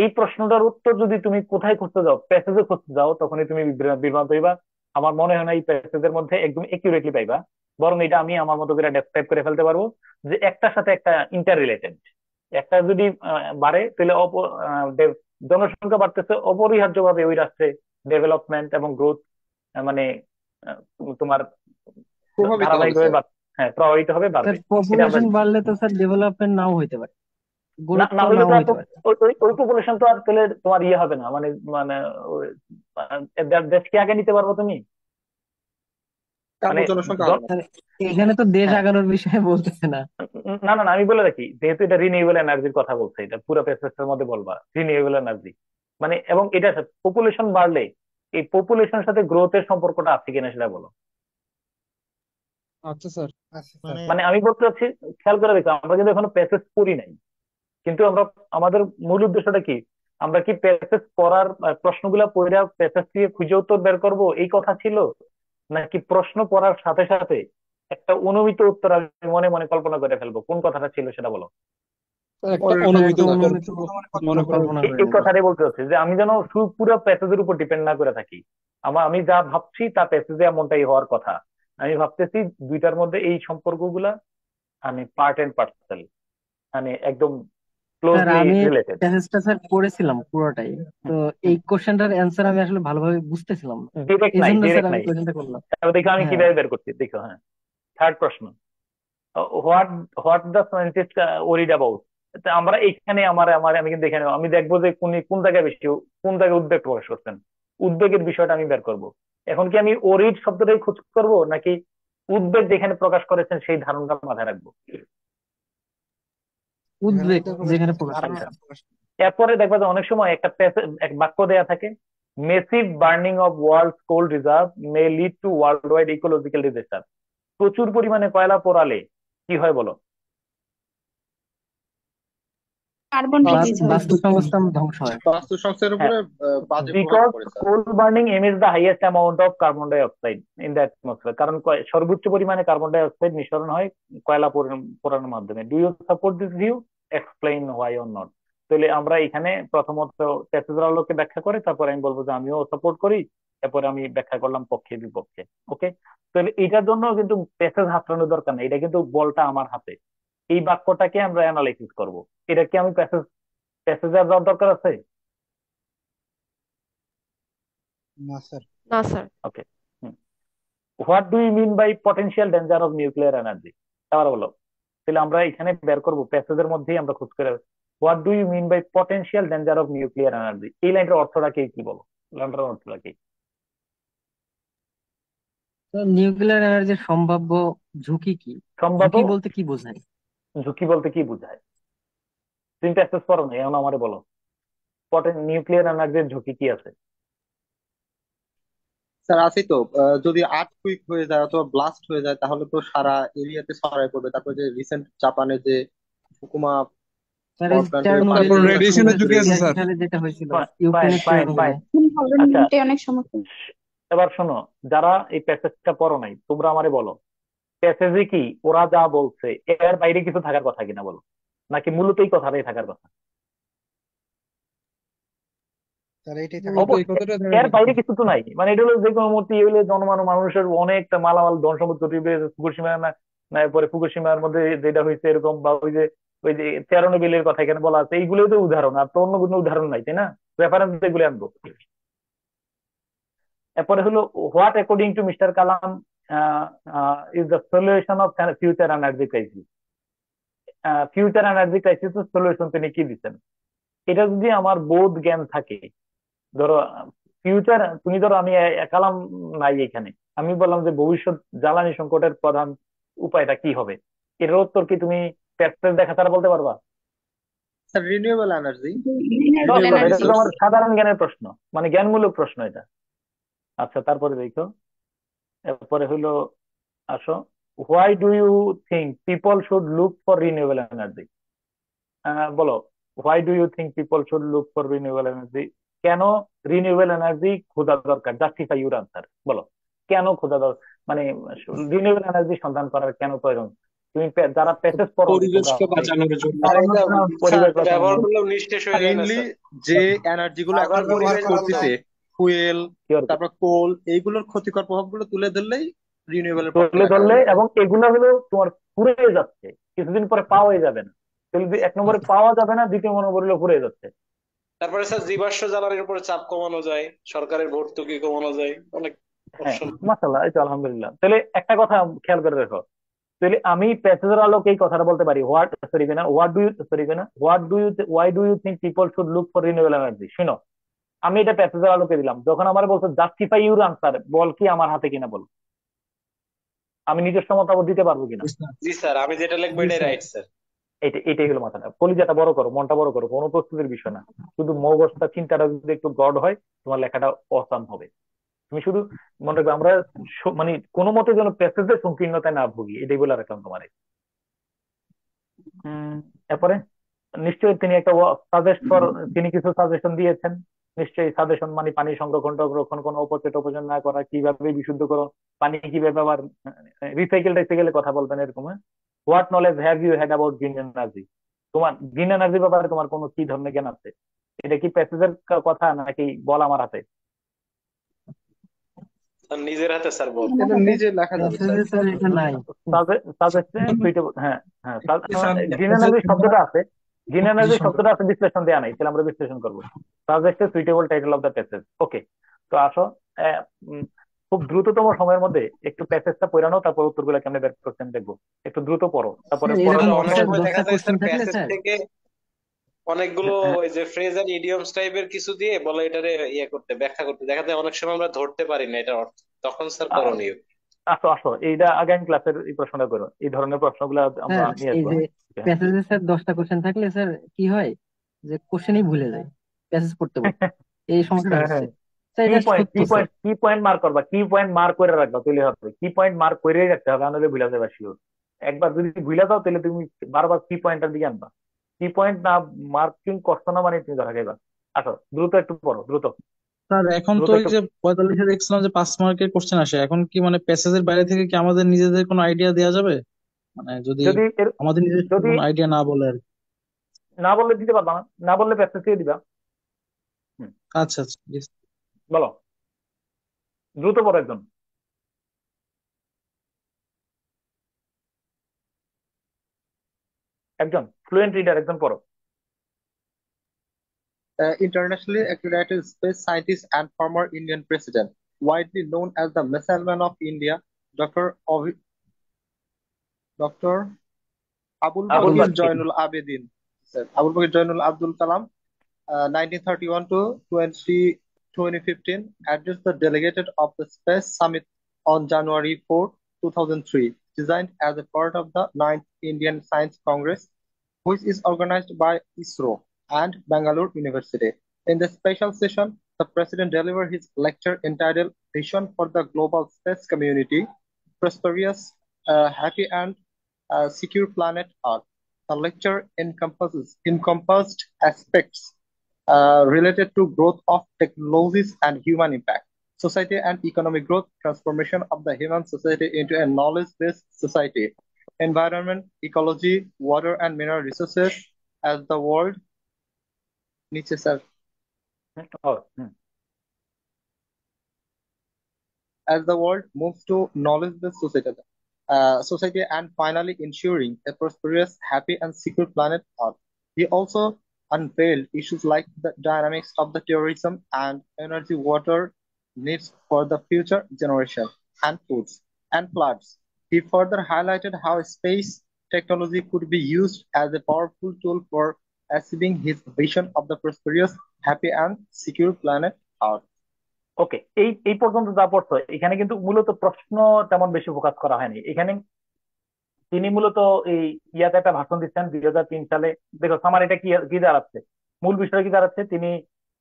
[SPEAKER 1] এই প্রশ্নটার উত্তর যদি তুমি কোথায় খুঁজতে যাও, প্যাসেজে খুঁজতে যাও, তখনই তুমি বিভ্রান্ত হইবা। আমার মনে হয় না এই প্যাসেজের মধ্যে একদম একিউরেটলি পাইবা, বরং এটা আমি আমার মতো করে ডেসক্রাইব করে ফেলতে পারবো যে একটার সাথে একটা ইন্টার রিলেটেড। একটা যদি বাড়ে তাহলে জনসংখ্যা বাড়তেছে, অপরিহার্যভাবে ওই রাষ্ট্রে ডেভেলপমেন্ট এবং গ্রোথ মানে আহ, তোমার
[SPEAKER 8] প্রভাবিত হবে
[SPEAKER 1] ধারাবাহিকভাবে
[SPEAKER 8] স্যার।
[SPEAKER 1] হ্যাঁ প্রভাবিত হবে,
[SPEAKER 2] স্যার
[SPEAKER 1] বাড়বে। এটা আমরা
[SPEAKER 2] পপুলেশন বাড়লে তো স্যার ডেভেলপমেন্ট নাও হইতে পারে,
[SPEAKER 1] না
[SPEAKER 2] গ্রোথ
[SPEAKER 1] না
[SPEAKER 2] তো
[SPEAKER 1] হইলে
[SPEAKER 2] নাও
[SPEAKER 1] তো আর
[SPEAKER 2] হইতে পারে।
[SPEAKER 1] ওই পপুলেশন তো আর তাহলে তোমার ইয়ে হবে না, মানে মানে দেশকে আগে নিতে পারবো তুমি? মানে
[SPEAKER 8] জনসংখ্যা হবে না।
[SPEAKER 2] স্যার এখানে তো দেশ
[SPEAKER 1] হ্যাঁ,
[SPEAKER 2] আগানোর বিষয়ে বলতেছে না।
[SPEAKER 1] না না না, আমি বলে রাখি, যেহেতু এটা রিনিউয়েবল এনার্জির কথা বলছে, এটা পুরো প্যাসেজের মধ্যে বলবা রিনিউয়েবল এনার্জি মানে, এবং এটা পপুলেশন বাড়লে এই পপুলেশনের সাথে গ্রোথের সম্পর্কটা আছে কিনা সেটা বলো।
[SPEAKER 9] আচ্ছা স্যার।
[SPEAKER 3] আচ্ছা স্যার।
[SPEAKER 7] মানে
[SPEAKER 1] মানে আমি বলতে চাচ্ছি, খেয়াল করে দেখো, আমরা কিন্তু এখনো প্যাসেজ পড়ি নাই, কিন্তু আমরা আমাদের মূল উদ্দেশ্যটা কি? আমরা কি প্যাসেজ পড়ার প্রশ্নগুলা পড়া প্যাসেজ থেকে খুঁজে উত্তর বের করব এই কথা ছিল, নাকি প্রশ্ন পড়ার সাথে সাথে একটা অনুমিত উত্তর আমি মনে মনে কল্পনা করে ফেলবো? কোন কথাটা ছিল সেটা বলো।
[SPEAKER 9] স্যার একটা
[SPEAKER 8] পরেরটা
[SPEAKER 2] স্যার
[SPEAKER 9] অনুমিত
[SPEAKER 2] একটা
[SPEAKER 8] স্যার।
[SPEAKER 9] উত্তর
[SPEAKER 2] অনুমিত
[SPEAKER 9] মনে
[SPEAKER 2] উত্তর
[SPEAKER 9] করেন।
[SPEAKER 2] কল্পনা করে
[SPEAKER 1] এই
[SPEAKER 2] নিব।
[SPEAKER 1] কথাটাই বলতে হচ্ছে যে আমি যেন পুরো প্যাসেজের উপর ডিপেন্ড না করে থাকি। আমি যা ভাবছি তা প্যাসেজে এমনটাই হওয়ার কথা। আমি ভাবতেছি দুইটার মধ্যে এই সম্পর্কগুলা আমি পার্ট এন্ড পার্সেল, মানে একদম
[SPEAKER 2] স্যার
[SPEAKER 1] ক্লোজলি
[SPEAKER 2] আমি
[SPEAKER 1] রিলেটেড।
[SPEAKER 2] প্যাসেজটা স্যার পড়েছিলাম পুরোটাই, তো এই কোশ্চেনটার অ্যান্সার আমি আসলে ভালোভাবে বুঝতেছিলাম না,
[SPEAKER 1] ডিরেক্ট
[SPEAKER 2] এই
[SPEAKER 1] নাই,
[SPEAKER 2] জন্য স্যার
[SPEAKER 1] ডিরেক্ট
[SPEAKER 2] আমি
[SPEAKER 1] নাই।
[SPEAKER 2] কোশ্চেনটা করলাম।
[SPEAKER 1] এবার দেখো আমি
[SPEAKER 2] হ্যাঁ
[SPEAKER 1] কিভাবে বের করছি, দেখো। হ্যাঁ, থার্ড প্রশ্ন, what what the scientist worried about. আমরা এখানে আমার আমার আমি কিন্তু এখানে আমি দেখবো যে কোন কোন জায়গায় বেশি, কোন জায়গায় উদ্বেগ প্রকাশ করছেন, উদ্বেগের বিষয়টা আমি বের করব। এখন কি আমি ওরিড শব্দটাই খোঁজ করব, নাকি উদ্বেগ যেখানে প্রকাশ করেছেন সেই ধারণাটা মাথায় রাখবো?
[SPEAKER 3] এখানে
[SPEAKER 2] উদ্বেগ
[SPEAKER 3] উদ্যোগ প্রকাশ
[SPEAKER 2] যেখানে
[SPEAKER 3] করছে,
[SPEAKER 2] প্রকাশ
[SPEAKER 3] ধারণা
[SPEAKER 2] করেছেন।
[SPEAKER 3] প্রকাশ করছে।
[SPEAKER 1] এরপরে দেখবা যে অনেক সময় একটা এক বাক্য দেয়া থাকে, massive burning of world coal reserve may lead two world wide ecological disaster. প্রচুর পরিমাণে কয়লা পোড়ালে কি হয় বলো?
[SPEAKER 6] কার্বন রিলিজ হয়।
[SPEAKER 2] বাস্তু সংস্থান ধ্বংস হয়।
[SPEAKER 8] বাস্তু সংস্থার
[SPEAKER 1] হ্যাঁ,
[SPEAKER 8] উপরে বাজে প্রভাব
[SPEAKER 1] বিকজ
[SPEAKER 8] পড়ে sir.
[SPEAKER 1] Coal burning emits the highest amount of carbon dioxide in the atmosphere. কারণ সর্বোচ্চ পরিমাণে কার্বন ডাই অক্সাইড নিঃসরণ হয় কয়লা পোড়ানোর মাধ্যমে। Do you support this view? Explain why or not. তাহলে আমরা এখানে প্রথমত প্যাসেজের আলোকে ব্যাখ্যা করে, তারপরে আমি বলবো যে আমিও সাপোর্ট করি, এরপরে আমি ব্যাখ্যা করলাম পক্ষে বিপক্ষে। ওকে, তাহলে এটার জন্য কিন্তু প্যাসেজ হাতড়ানোর দরকার নেই, এটা কিন্তু বলটা আমার হাতে। এই বাক্যটাকে আমরা অ্যানালাইসিস করব, এটা কি আমি প্যাসেজে যাওয়ার দরকার আছে?
[SPEAKER 3] না স্যার।
[SPEAKER 6] না sir.
[SPEAKER 1] Okay, what do you mean by potential danger of nuclear energy? আবার বলো। তাহলে আমরা এখানে বের করবো, প্যাসেজের মধ্যেই আমরা খোঁজ করে what do you mean by potential danger of nuclear energy, এই লাইনটার অর্থটা কি বলো? লাইনটার অর্থটা কি?
[SPEAKER 2] নিউক্লিয়ার এনার্জির সম্ভাব্য ঝুঁকি কি?
[SPEAKER 1] সম্ভাব্য
[SPEAKER 2] ঝুঁকি বলতে কি বোঝায়?
[SPEAKER 1] ঝুঁকি বলতে কি বোঝায়? তুমি প্যাসেজ পড়ো না, এখন আমারে বলো নিউক্লিয়ার এনার্জির ঝুঁকি কি আছে?
[SPEAKER 8] স্যার আছি তো। যদি আর্থকুইক হয়ে যায় অথবা ব্লাস্ট হয়ে যায় তাহলে তো সারা এরিয়াতে ছড়াই পড়বে। তারপর যে রিসেন্ট জাপানে যে ফুকুমা
[SPEAKER 2] স্যার এই
[SPEAKER 8] পাওয়ার প্ল্যান্টের পানি
[SPEAKER 9] তারপর
[SPEAKER 2] চেরনোবিল
[SPEAKER 8] যে
[SPEAKER 9] রেডিয়েশনের ঝুঁকি আছে স্যার।
[SPEAKER 2] 1986 সালে যেটা হয়েছিল,
[SPEAKER 1] ফাইন
[SPEAKER 2] ইউক্রেনের
[SPEAKER 1] ফাইন ফাইন।
[SPEAKER 2] চেরনোবিলে।
[SPEAKER 1] আচ্ছা,
[SPEAKER 6] এনভায়রনমেন্টে অনেক সমস্যা।
[SPEAKER 1] এবার শোনো, যারা এই প্যাসেজটা পড়ো নাই তোমরা আমারে বলো, প্যাসেজে কি ওরা যা বলছে এর বাইরে কিছু থাকার কথা কিনা বলো, নাকি মূলত এই কথাটাই থাকার কথা?
[SPEAKER 3] স্যার এইটাই থাকার
[SPEAKER 9] মূলত
[SPEAKER 3] কথা।
[SPEAKER 9] এই কথাটা থাকার
[SPEAKER 1] এর
[SPEAKER 9] কথা
[SPEAKER 1] বাইরে
[SPEAKER 9] স্যার।
[SPEAKER 1] কিছু তো নাই, মানে এটা হলো যে কোনো মুহূর্তে হলে মানুষের অনেকটা মালামাল ধন সম্পদ ক্ষতি হয়ে গেছে। ফুকুশিমা না না, পরে ফুকুশিমার মধ্যে যেটা হয়েছে এরকম, বা ওই যে চেরনোবিলের কথা এখানে বলা আছে, এইগুলোই তো উদাহরণ, আর তো অন্য কোনো উদাহরণ নাই, তাই না? রেফারেন্স এগুলো আনবো। এরপরে হলো what according to mister Kalam is the solution of future energy crisis. Future energy crisis এর সলিউশন তিনি কি দিচ্ছেন? এটা যদি আমার বোধ জ্ঞান থাকে, ধরো ফিউচার, তুমি ধরো আমি কালাম নাই এখানে, আমি বললাম যে ভবিষ্যৎ জ্বালানি সংকটের প্রধান উপায়টা কি হবে, এটার উত্তর কি তুমি প্যাসেজ দেখা ছাড়া বলতে পারবা?
[SPEAKER 8] Sir renewable energy.
[SPEAKER 6] রিনিউয়েবল
[SPEAKER 1] সহজ কথা, এটা
[SPEAKER 8] রিনিউয়েবল
[SPEAKER 6] এনার্জি।
[SPEAKER 1] তো
[SPEAKER 8] রিসোর্স।
[SPEAKER 1] আমার সাধারণ জ্ঞানের প্রশ্ন, মানে জ্ঞানমূলক প্রশ্ন এটা। আচ্ছা, তারপরে দেখো, এরপরে হলো আসো, why do you think people should look for renewable energy? বলো, why do you think people should look for renewable energy? কেন রিনিউয়েবল এনার্জি খোঁজা দরকার? জাস্টিফাই ইউর আনসার, বলো কেন খোঁজা দরকার, মানে রিনিউয়েবল এনার্জি সন্ধান করার কেন প্রয়োজন? তুমি যারা প্যাসেজ পড়ো নাই তোমরা
[SPEAKER 9] পরিবেশকে
[SPEAKER 1] ভাই,
[SPEAKER 9] বাঁচানোর জন্য।
[SPEAKER 5] আর এটা স্যার
[SPEAKER 1] পরিবেশ বাঁচানোর
[SPEAKER 5] ব্যবহার
[SPEAKER 1] জন্য
[SPEAKER 5] করলেও নিঃশেষ হয়ে যায় না
[SPEAKER 8] মেইনলি
[SPEAKER 5] স্যার।
[SPEAKER 8] যে এনার্জি গুলো এখন
[SPEAKER 5] আবার
[SPEAKER 8] ব্যবহার
[SPEAKER 5] পরিবেশ বান্ধব।
[SPEAKER 8] করতেছে, ফুয়েল,
[SPEAKER 1] কি আর কি?
[SPEAKER 8] তারপর কোল, এইগুলোর ক্ষতিকর প্রভাবগুলো তুলে ধরলেই রিনিউয়েবলের পক্ষে
[SPEAKER 1] তুলে
[SPEAKER 8] রাখা
[SPEAKER 1] ধরলে,
[SPEAKER 8] যাবে।
[SPEAKER 1] এবং এগুলো হলো তোমার ফুরিয়ে যাচ্ছে, কিছুদিন পরে পাওয়াই যাবে না। তাহলে এক নম্বরে পাওয়া যাবে না, দ্বিতীয় নম্বরে হলো ফুরিয়ে যাচ্ছে।
[SPEAKER 5] তারপরে স্যার জীবাশ্ম জ্বালানির উপরে চাপ কমানো যায়, সরকারের ভর্তুকি কমানো যায়, অনেক
[SPEAKER 1] হ্যাঁ,
[SPEAKER 5] অপশন।
[SPEAKER 1] মাশাআল্লাহ, এই তো আলহামদুলিল্লাহ। তাহলে একটা কথা খেয়াল করে দেখো, তাহলে আমি প্যাসেজের আলোকে এই কথাটা বলতে পারি, why do you think people should look for renewable energy? শুনো, আমি এটা প্যাসেজের আলোকে দিলাম, যখন আমার বলছো জাস্টিফাই ইউর আনসার, বল কি আমার হাতে কিনা, বল আমি নিজস্ব মতামত দিতে পারবো কিনা।
[SPEAKER 5] জি স্যার, আমি যেটা লিখবো এটাই রাইট স্যার।
[SPEAKER 1] এটাই হলো মাথাটা, কলিজাটা বড় করো, মনটা বড় করো, কোনো প্রস্তুতির বিষয় না। শুধু মগজটা, চিন্তাটা যদি একটু ব্রড হয়, তোমার লেখাটা অসাম হবে। তুমি শুধু মনে রাখবে, আমরা মানে কোনো মতে যেন প্যাসেজের সংকীর্ণতায় না ভুগি, এটাই বলে রাখলাম তোমার। এরপরে নিশ্চয়ই তিনি একটা সাজেস্ট ফর, তিনি কিছু সাজেশন দিয়েছেন। নিশ্চয়ই সাজেশন মানে পানি সংরক্ষণ সংরক্ষণ, কোনো অপচয় টপচয় না করা, কিভাবে বিশুদ্ধকরণ, পানি কিভাবে আবার রিসাইকেল টাইসাইকেলের কথা বলবেন এরকম। What knowledge have you had about green energy? তোমার গ্রিন এনার্জির ব্যাপারে তোমার কোনো কি ধরনের জ্ঞান আছে? এটা কি প্যাসেজের কথা নাকি বল আমার হাতে?
[SPEAKER 5] স্যার নিজের হাতে স্যার বল।
[SPEAKER 8] এটা নিজে লেখা যাবে স্যার।
[SPEAKER 2] স্যার এটা নাই।
[SPEAKER 1] সাজেস্টেড সুইটেবল, হ্যাঁ হ্যাঁ,
[SPEAKER 9] স্যার
[SPEAKER 1] গ্রিন এনার্জি শব্দটা আছে, গ্রিন এনার্জি শব্দটা আছে, বিশ্লেষণ দেওয়া নাই, তাহলে আমরা বিশ্লেষণ করবো। Suggested suitable title of the passage. Okay, তো আসো, আহ, উম, খুব দ্রুততম সময়ের মধ্যে একটু প্যাসেজটা পড়ানো, তারপর উত্তরগুলো কেমনে বের করছেন দেখবো। একটু দ্রুত পড়ো, তারপরে
[SPEAKER 2] স্যার
[SPEAKER 1] পড়ার
[SPEAKER 2] এরকম
[SPEAKER 5] স্যার
[SPEAKER 1] সময়
[SPEAKER 5] অনেক
[SPEAKER 2] স্যার
[SPEAKER 5] সময়
[SPEAKER 2] 10টা
[SPEAKER 5] দেখা যায়
[SPEAKER 2] কোশ্চেন
[SPEAKER 5] স্যার
[SPEAKER 2] থাকলে
[SPEAKER 5] প্যাসেজ
[SPEAKER 2] স্যার,
[SPEAKER 5] থেকে অনেকগুলো
[SPEAKER 1] হ্যাঁ,
[SPEAKER 5] ওই যে ফ্রেজ আর ইডিয়মস টাইপের কিছু দিয়ে বলে এটারে ইয়ে করতে, ব্যাখ্যা করতে, দেখা যায় অনেক সময় আমরা ধরতে পারি না এটার অর্থ, তখন স্যার
[SPEAKER 1] আ-
[SPEAKER 5] করণীয়।
[SPEAKER 1] আসো আসো, এইটা আগামী ক্লাসের এই প্রশ্নটা করো, এই ধরনের প্রশ্নগুলো আমরা
[SPEAKER 2] স্যার
[SPEAKER 1] নিয়ে
[SPEAKER 2] এই
[SPEAKER 1] আসবো।
[SPEAKER 2] যে
[SPEAKER 1] হ্যাঁ,
[SPEAKER 2] প্যাসেজে স্যার 10টা কোশ্চেন থাকলে স্যার কি হয়, যে কোশ্চেনই ভুলে যায় প্যাসেজ পড়তে পড়তে, এই সমস্যাটা
[SPEAKER 1] হ্যাঁ,
[SPEAKER 2] হচ্ছে।
[SPEAKER 1] হ্যাঁ।
[SPEAKER 2] স্যার
[SPEAKER 1] কি
[SPEAKER 2] এটা
[SPEAKER 1] পয়েন্ট
[SPEAKER 2] সত্য
[SPEAKER 1] কি
[SPEAKER 2] স্যার।
[SPEAKER 1] পয়েন্ট কি পয়েন্ট মার্ক করবা, কি পয়েন্ট মার্ক করে রাখবা, তাহলে হবে। কি পয়েন্ট মার্ক করে রাখতে হবে, নাহলে ভুলে যাবে শিওর। একবার যদি ভুলে যাও, তাহলে তুমি বারবার কি পয়েন্টের দিকে আনবা। কি পয়েন্ট না মার্কিং করছো না, মানে তুমি ধরা খাইবা। আসো, দ্রুত একটু পড়ো, দ্রুত
[SPEAKER 7] স্যার এখন তো
[SPEAKER 1] দ্রুত
[SPEAKER 7] ওই
[SPEAKER 1] একটু।
[SPEAKER 7] যে 45-এ দেখছিলাম যে 5 মার্কের কোশ্চেন আসে, এখন কি মানে প্যাসেজের বাইরে থেকে কি আমাদের নিজেদের কোনো আইডিয়া দেওয়া যাবে? মানে যদি
[SPEAKER 1] যদি
[SPEAKER 7] আমাদের নিজস্ব
[SPEAKER 1] যদি
[SPEAKER 7] কোনো আইডিয়া না বলে আর কি।
[SPEAKER 1] না বললে দিতে পারবা না, না বললে প্যাসেজ দিয়ে দিবা। হুম,
[SPEAKER 7] আচ্ছা আচ্ছা, জি।
[SPEAKER 1] বলো, দ্রুত পড়ো একজন, একজন ফ্লুয়েন্ট রিডার একজন পড়ো।
[SPEAKER 8] Internationally accredited space scientist and former Indian president, widely known as the missile man of India, Dr. Dr. Abul
[SPEAKER 1] Abul
[SPEAKER 8] Bakir
[SPEAKER 1] বাকির।
[SPEAKER 8] Joinul Abedin. Sir, Abul Bakir Joinul Abdul Kalam, 1931 to 2015, addressed the delegated of the Space Summit on January 4, 2003, designed as a part of the 9th Indian Science Congress, which is organized by ISRO and Bangalore University. In the special session, the president delivered his lecture entitled Vision for the Global Space Community, Prosperous, Happy and Secure Planet Earth. The lecture encompassed aspects related to growth of technologies and human impact, society and economic growth, transformation of the human society into a knowledge-based society, environment, ecology, water and mineral resources as the world niche, sir,
[SPEAKER 1] hmm,
[SPEAKER 8] as the world moves to knowledge-based society, and finally ensuring a prosperous, happy, and secure planet Earth. He also unveiled issues like the dynamics of the tourism and energy water needs for the future generation and foods and floods. He further highlighted how space technology could be used as a powerful tool for achieving his vision of the prosperous, happy, and secure planet Earth.
[SPEAKER 1] ওকে, এই এই পর্যন্ত যা পড়ছো, এখানে কিন্তু মূলত প্রশ্ন তেমন বেশি ফোকাস করা হয়নি এখানে। তিনি মূলত এই ইয়াতে একটা ভাষণ দিচ্ছেন 2003 সালে। দেখো সামারিটা কি কি দাঁড়াচ্ছে, মূল বিষয় কি দাঁড়াচ্ছে, তিনি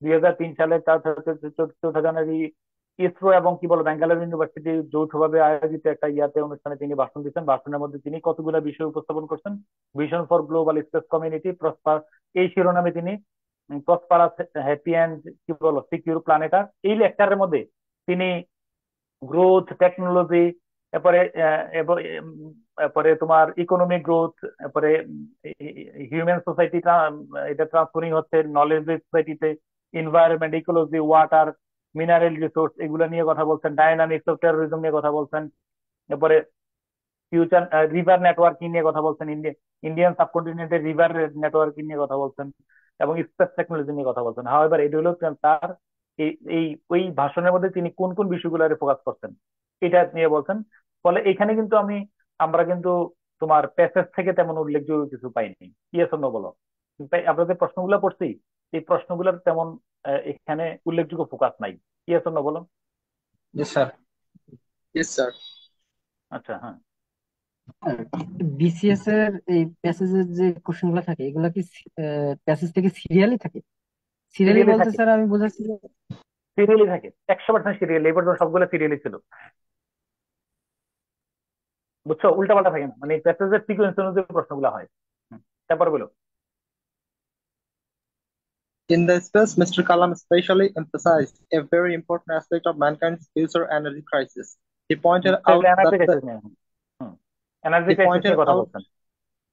[SPEAKER 1] 2003 সালে 4 জানুয়ারি ইসরো এবং কি বলে ব্যাঙ্গালোর ইউনিভার্সিটি যৌথভাবে আয়োজিত একটা ইয়াতে অনুষ্ঠানে তিনি ভাষণ দিচ্ছেন। ভাষণের মধ্যে তিনি কতগুলো বিষয় উপস্থাপন করছেন। Vision for global space community prosper, এই শিরোনামে তিনি প্রসপারাস, হ্যাপি অ্যান্ড কি বলো সিকিউর প্ল্যানেটার, এই লেকচারের মধ্যে তিনি গ্রোথ, টেকনোলজি, এরপরে এরপরে তোমার ইকোনমিক গ্রোথ, এরপরে হিউম্যান সোসাইটি এটা ট্রান্সফারিং হচ্ছে নলেজ সোসাইটিতে, environment, ecology, water, mineral resource, এগুলো নিয়ে কথা বলছেন। ডায়নামিক্স অফ টেরোরিজম নিয়ে কথা বলছেন। এরপরে ফিউচার রিভার নেটওয়ার্কিং নিয়ে কথা বলছেন, ইন্ডিয়ান সাবকন্টিনেন্টের রিভার নেটওয়ার্কিং নিয়ে কথা বলছেন, এবং স্পেস টেকনোলজি নিয়ে কথা বলছেন। হাওয়েভার এটা হলো তার এই এই ওই ভাষণের মধ্যে তিনি কোন কোন বিষয়গুলো ফোকাস করছেন এটা নিয়ে বলছেন। ফলে এখানে কিন্তু আমরা কিন্তু তোমার প্যাসেজ থেকে তেমন উল্লেখযোগ্য কিছু পাইনি। ইয়েস অর নো বলো। আমরা যে প্রশ্নগুলো পড়ছি এই প্রশ্নগুলোর তেমন এখানে উল্লেখযোগ্য ফোকাস নাই। ইয়েস অর নো বলো।
[SPEAKER 8] Yes, sir. Yes, sir.
[SPEAKER 1] আচ্ছা, হ্যাঁ।
[SPEAKER 2] বিসিএস এর এই প্যাসেজের যে কোশ্চেন গুলো থাকে এগুলা কি প্যাসেজ থেকে সিরিয়ালি থাকে? সিরিয়ালি
[SPEAKER 1] সিরিয়ালি
[SPEAKER 2] বলতে
[SPEAKER 1] থাকে,
[SPEAKER 2] স্যার আমি বোঝাচ্ছি যে
[SPEAKER 1] সিরিয়ালি থাকে, 100% সিরিয়ালি। এবার সবগুলো সিরিয়ালি ছিল, বুঝছো? উল্টাপাল্টা থাকে না, মানে প্যাসেজের সিকোয়েন্স অনুযায়ী প্রশ্নগুলো হয়। তারপর বলো।
[SPEAKER 8] In the speech, Mr. Kalam especially emphasized a very important aspect of mankind's future energy crisis. He pointed out that
[SPEAKER 1] energy
[SPEAKER 8] the
[SPEAKER 1] crisis নিয়ে, এনার্জি
[SPEAKER 8] he
[SPEAKER 1] ক্রাইসিস
[SPEAKER 8] pointed
[SPEAKER 1] নিয়ে কথা
[SPEAKER 8] out
[SPEAKER 1] বলছেন।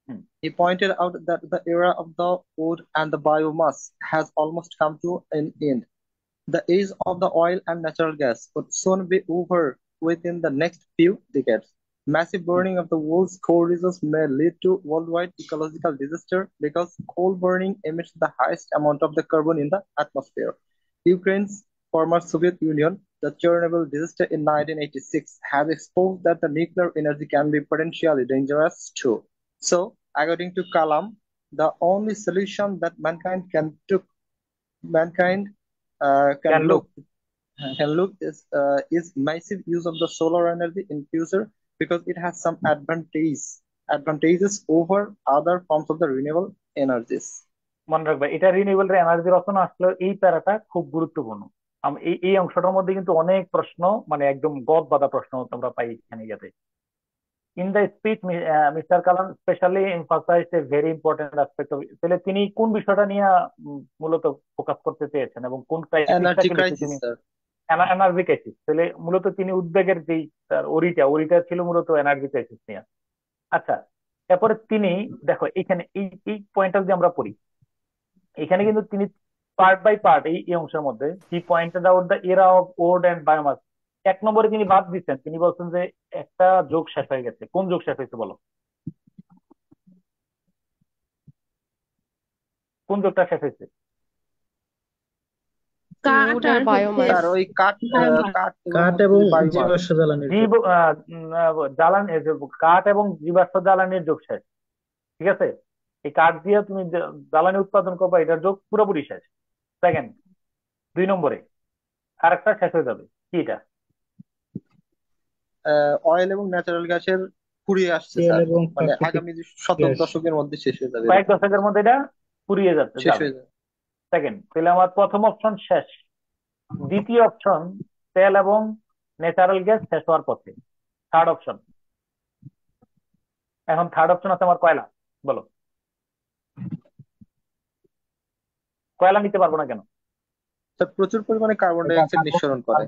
[SPEAKER 1] হুম।
[SPEAKER 8] he pointed out that the era of the wood and the biomass has almost come to an end. The age of the oil and natural gas would soon be over within the next few decades. Massive burning of the world's coal resources may lead to worldwide ecological disaster because coal burning emits the highest amount of the carbon in the atmosphere. Ukraine's former Soviet Union, the Chernobyl disaster in 1986, has exposed that the nuclear energy can be potentially dangerous too. So, according to Kalam, the only solution that mankind
[SPEAKER 1] can look
[SPEAKER 8] can look is massive use of the solar energy in future because it has some advantages over other forms of the renewable energies.
[SPEAKER 1] মনে রাখবে, এটা renewable energy রচনা আসলে এই প্যারাটা খুব গুরুত্বপূর্ণ। এই এই অংশটার মধ্যে কিন্তু অনেক প্রশ্ন, মানে একদম গদ বাঁধা প্রশ্ন তোমরা পাই এখানে যাতে। In the speech mister Kalam specially emphasised a very important aspect of, তাহলে তিনি কোন বিষয়টা নিয়ে মূলত ফোকাস করতে চেয়েছেন এবং কোন
[SPEAKER 8] Energy
[SPEAKER 1] ক্রাইসিসটাকে বেশি
[SPEAKER 8] crisis,
[SPEAKER 1] তিনি?
[SPEAKER 8] sir.
[SPEAKER 1] Energy crisis. তাহলে মূলত তিনি উদ্বেগের যেই তার ওরিটা ছিল মূলত এনার্জি ক্রাইসিস নিয়ে। আচ্ছা, তারপরে তিনি দেখো এখানে এই এই পয়েন্টটা যদি আমরা পড়ি, এখানে কিন্তু তিনি পার্ট বাই পার্ট এই অংশের মধ্যে he pointed out the era of wood and biomass. 1 নম্বরে তিনি বাদ দিচ্ছেন, তিনি বলছেন যে একটা যুগ শেষ হয়ে গেছে। কোন যুগ শেষ হয়েছে বলো? কোন যুগটা শেষ হয়েছে?
[SPEAKER 6] কাঠ
[SPEAKER 10] উড
[SPEAKER 6] আর
[SPEAKER 10] আর বায়োমাস।
[SPEAKER 8] Sir, ওই কাঠ
[SPEAKER 3] কাঠ এবং
[SPEAKER 8] biomass.
[SPEAKER 3] জীবাশ্ম জ্বালানির
[SPEAKER 1] জীব জ্বালানি, কাঠ এবং জীবাশ্ম জ্বালানির যুগ শেষ। ঠিক আছে, এই কাঠ দিয়ে তুমি জ্বালানি উৎপাদন করবা, এটার যুগ পুরোপুরি শেষ। সেকেন্ড, 2 নম্বরে আরেকটা শেষ হয়ে যাবে, কি এটা?
[SPEAKER 8] অয়েল এবং ন্যাচারাল গ্যাসের ফুরিয়ে আসছে
[SPEAKER 3] তেল
[SPEAKER 8] স্যার,
[SPEAKER 3] এবং
[SPEAKER 8] মানে
[SPEAKER 3] প্রাকৃতিক
[SPEAKER 8] আগামী শতক
[SPEAKER 3] গ্যাস
[SPEAKER 8] দশকের মধ্যে শেষ হয়ে যাবে
[SPEAKER 1] কয়েক
[SPEAKER 8] এরকম।
[SPEAKER 1] দশকের মধ্যে এটা ফুরিয়ে
[SPEAKER 8] শেষ
[SPEAKER 1] যাবে।
[SPEAKER 8] হয়ে যাবে।
[SPEAKER 1] সেকেন্ড, তাহলে আমার প্রথম অপশন শেষ। দ্বিতীয় অপশন, তেল এবং ন্যাচারাল গ্যাস শেষ হওয়ার পথে। থার্ড অপশন, এখন থার্ড অপশন আছে আমার কয়লা। বলো, কয়লা নিতে পারবো না কেন?
[SPEAKER 8] স্যার, প্রচুর পরিমাণে কার্বন ডাই অক্সাইড নিঃসরণ করে।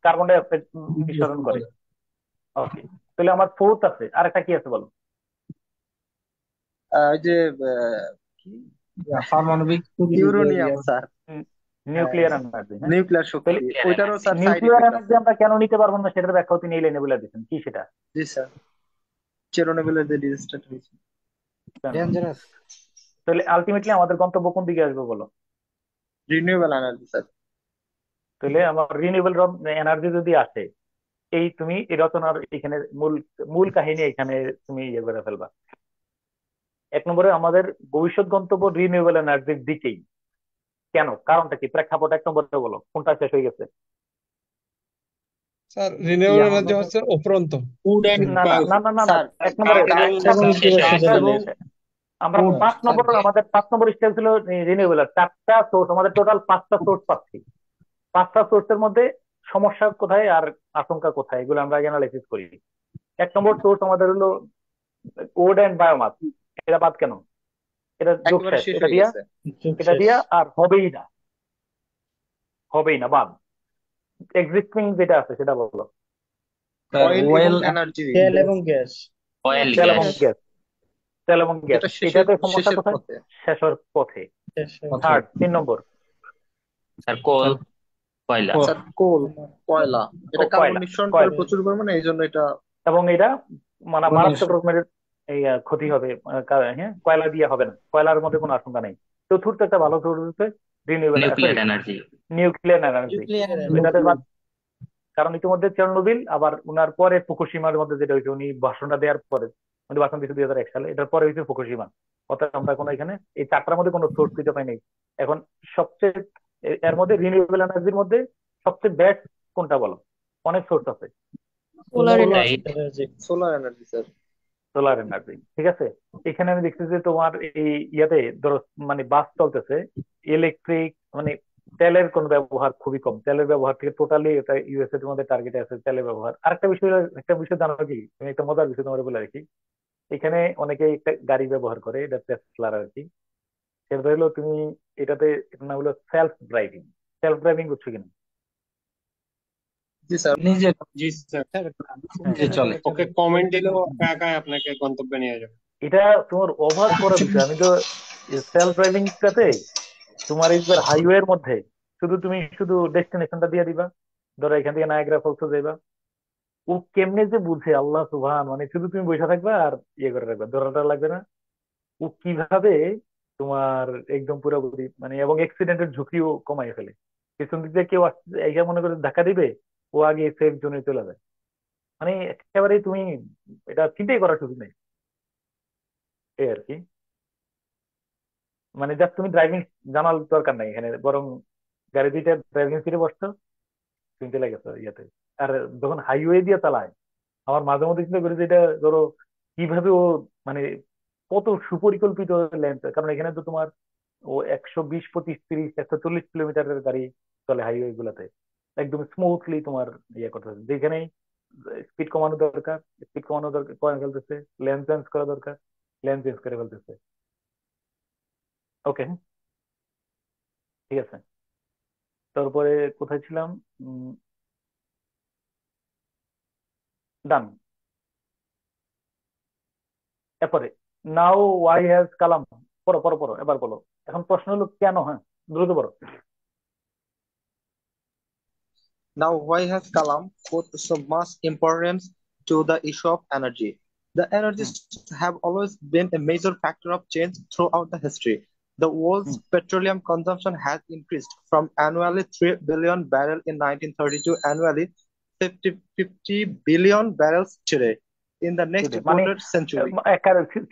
[SPEAKER 1] কার্বন ডাই অক্সাইড নিঃসরণ করে। ওকে, তাহলে আমার ফোর্থ আছে, আরেকটা কি আছে বলো?
[SPEAKER 8] ওই যে কি
[SPEAKER 3] পারমাণবিক
[SPEAKER 8] ইউরেনিয়াম স্যার,
[SPEAKER 1] নিউক্লিয়ার এনার্জি। হ্যাঁ,
[SPEAKER 8] নিউক্লিয়ার শক্তি, ওইটারও sir side
[SPEAKER 1] nuclear
[SPEAKER 8] effect
[SPEAKER 1] energy
[SPEAKER 8] আছে।
[SPEAKER 1] আমরা কেন নিতে পারবো না সেটার ব্যাখ্যাও তিনি এই লাইনে বলে দিচ্ছেন। কি সেটা?
[SPEAKER 8] জি স্যার, চেরনোবিলের যে ডিজাস্টার হয়েছে।
[SPEAKER 3] ডেঞ্জারাস।
[SPEAKER 1] তাহলে আলটিমেটলি আমাদের গন্তব্য কোন দিকে আসবে বলো?
[SPEAKER 8] Renewable energy sir.
[SPEAKER 1] তাহলে আমার রিনিউয়েবল এনার্জি যদি আসে, তুমি এই রচনার এখানে মূল মূল কাহিনী এখানে তুমি ইয়ে করে ফেলবা। 1 নম্বরে আমাদের ভবিষ্যৎ গন্তব্য রিনিউয়েবল এনার্জির দিকেই। কেন? কারণটা কি? প্রেক্ষাপট 1 নম্বরে বলো, কোনটা শেষ হয়ে গেছে?
[SPEAKER 9] স্যার রিনিউয়েবল এনার্জি হচ্ছে উপরন্ত
[SPEAKER 3] উড এন্ড
[SPEAKER 1] না না না না না না,
[SPEAKER 8] স্যার
[SPEAKER 1] 1 নম্বরে আমরা
[SPEAKER 3] Wood,
[SPEAKER 1] 5 নম্বর, আমাদের 5 নম্বর স্টেপ ছিল রিনিউয়েবল। 4টা সোর্স, আমাদের টোটাল 5টা সোর্স পাচ্ছি। 5টা সোর্সের মধ্যে সমস্যা কোথায় আর আশঙ্কা কোথায়, এগুলো আমরা আগে অ্যানালাইসিস করি। 1 নম্বর সোর্স আমাদের হলো ওড এন্ড বায়োমাস। এটা বাদ কেন? এটা যোগ
[SPEAKER 8] একেবারে
[SPEAKER 1] শেষ,
[SPEAKER 8] শেষ
[SPEAKER 1] এটা
[SPEAKER 8] হয়ে
[SPEAKER 1] দিয়া
[SPEAKER 8] গেছে।
[SPEAKER 1] এটা দিয়া আর হবেই না বাদ। এক্সিস্টিং যেটা আছে সেটা বলো।
[SPEAKER 3] স্যার
[SPEAKER 8] অয়েল এবং
[SPEAKER 3] ওয়েল
[SPEAKER 8] এনার্জি,
[SPEAKER 3] তেল এবং গ্যাস।
[SPEAKER 10] অয়েল
[SPEAKER 1] তেল এবং
[SPEAKER 10] গ্যাস
[SPEAKER 1] গ্যাস, তেল এবং গ্যাস,
[SPEAKER 8] এটা শেষের
[SPEAKER 1] এটাতে সমস্যা
[SPEAKER 8] শেষের
[SPEAKER 1] কোথায়?
[SPEAKER 8] পথে।
[SPEAKER 1] শেষের পথে।
[SPEAKER 3] আচ্ছা
[SPEAKER 1] থার্ড, 3 নম্বর।
[SPEAKER 10] স্যার কোল, কয়লা।
[SPEAKER 8] স্যার কোল, কয়লা, এটা কার্বন
[SPEAKER 1] কয়লা,
[SPEAKER 8] নিঃসরণ করে
[SPEAKER 1] কয়লা,
[SPEAKER 8] প্রচুর পরিমাণে, এই জন্য এটা
[SPEAKER 1] এবং এটা মানে
[SPEAKER 3] খনিজ।
[SPEAKER 1] মারাত্মক রকমের এই ক্ষতি হবে। হ্যাঁ, কয়লা দিয়ে হবে না, কয়লার মধ্যে কোনো আশঙ্কা নেই। চতুর্থ একটা ভালো সোর্স হচ্ছে renewable,
[SPEAKER 10] nuclear energy.
[SPEAKER 1] Nuclear energy.
[SPEAKER 3] Nuclear
[SPEAKER 1] এটাতে
[SPEAKER 3] এনার্জি।
[SPEAKER 1] কারণ ইতিমধ্যে চেরনোবিল, আবার উনার পরে ফুকুশিমার মধ্যে যেটা হয়েছে, উনি ভাষণটা দেওয়ার পরে, উনি ভাষণ দিয়েছে 2001 সালে, এটার পরে হয়েছে ফুকুশিমা। অর্থাৎ আমরা কোনো এখানে এই চারটার মধ্যে কোনো সোর্স খুঁজে পাই নাই এখন। সবচেয়ে এর মধ্যে রিনিউয়েবল এনার্জির মধ্যে সবচেয়ে বেস্ট কোনটা বলো? অনেক সোর্স আছে।
[SPEAKER 6] Solar
[SPEAKER 3] solar
[SPEAKER 6] energy.
[SPEAKER 3] Energy.
[SPEAKER 8] Solar energy sir.
[SPEAKER 1] Solar energy, ঠিক আছে। এখানে আমি দেখছি যে তোমার এই ইয়াতে ধরো মানে বাস চলতেছে ইলেকট্রিক, মানে তেলের কোনো ব্যবহার খুবই কম। তেলের ব্যবহার থেকে টোটালি এটা ইউএসএ তোমাদের টার্গেটে আছে তেলের ব্যবহার। একটা বিষয় জানো কি, আমি একটা মজার বিষয় তোমার বলে রাখি। এখানে অনেকে একটা গাড়ি ব্যবহার করে, এটা টেসলার আর কি। সেটা হলো তুমি এটাতে, এটার নাম হলো সেলফ ড্রাইভিং। সেলফ ড্রাইভিং বুঝছো কিনা?
[SPEAKER 8] জি স্যার।
[SPEAKER 3] নিজে
[SPEAKER 9] জি স্যার।
[SPEAKER 3] নিজে চলে।
[SPEAKER 9] ওকে কমেন্ট দিলেও একা একাই আপনাকে গন্তব্যে নিয়ে যাবে।
[SPEAKER 1] এটা তোমার অবাক করা বিষয়। আমি তো সেলফ ড্রাইভিংটাতে তোমার একবার হাইওয়ের মধ্যে শুধু ডেস্টিনেশনটা দিয়ে দিবা, ধরো এখান থেকে নায়াগ্রা ফলস যাইবা, ও কেমনে যে বুঝে আল্লাহ সুবহান, মানে শুধু তুমি বসে থাকবা আর ইয়ে করে রাখবা, ধরাটা লাগবে না। ও কিভাবে তোমার একদম পুরোপুরি মানে, এবং অ্যাক্সিডেন্টের ঝুঁকিও কমাই ফেলে। পেছন দিক দিয়ে কেউ আসছে এসে মনে করে ধাক্কা দিবে, ও আগে সেফ জোনে চলে যায়। মানে একেবারে তুমি এটা চিন্তাই করার সুযোগ নেই, এই আর কি। মানে জাস্ট তুমি ড্রাইভিং জানার দরকার নাই এখানে, বরং গাড়ি দুইটা ড্রাইভিং সিটে বসছো, তুমি চলে গেছো ইয়াতে। আর যখন হাইওয়ে দিয়ে চালায়, আমার মাঝে মধ্যে চিন্তা করি যে এটা ধরো কিভাবে ও মানে কত সুপরিকল্পিত লেন্স। কারণ এখানে তো তোমার ও 120, 25, 30, 140 কিলোমিটারের গাড়ি চলে হাইওয়ে গুলাতে, একদম স্মুথলি তোমার ইয়ে করতে হবে। যেখানে স্পিড কমানো দরকার স্পিড কমানো দরকার করে ফেলতেছে, লেন চেঞ্জ করা দরকার লেন চেঞ্জ করে ফেলতেছে। ওকে, ঠিক আছে। তারপরে কোথায় ছিলাম? ডান। এরপরে নাও ওয়াই হ্যাজ কালাম। পড়ো পড়ো পড়ো, এবার বলো। এখন প্রশ্ন হলো কেন? হ্যাঁ, দ্রুত পড়ো।
[SPEAKER 8] Now, why has Kalam put so much importance to the issue of energy? The
[SPEAKER 1] hmm,
[SPEAKER 8] energies have always been a major factor of change throughout the history. The world's
[SPEAKER 1] hmm,
[SPEAKER 8] petroleum consumption has increased from annually 3 billion barrels in 1930 to annually 50 billion barrels today. In the next
[SPEAKER 1] today মানে
[SPEAKER 8] quarter century,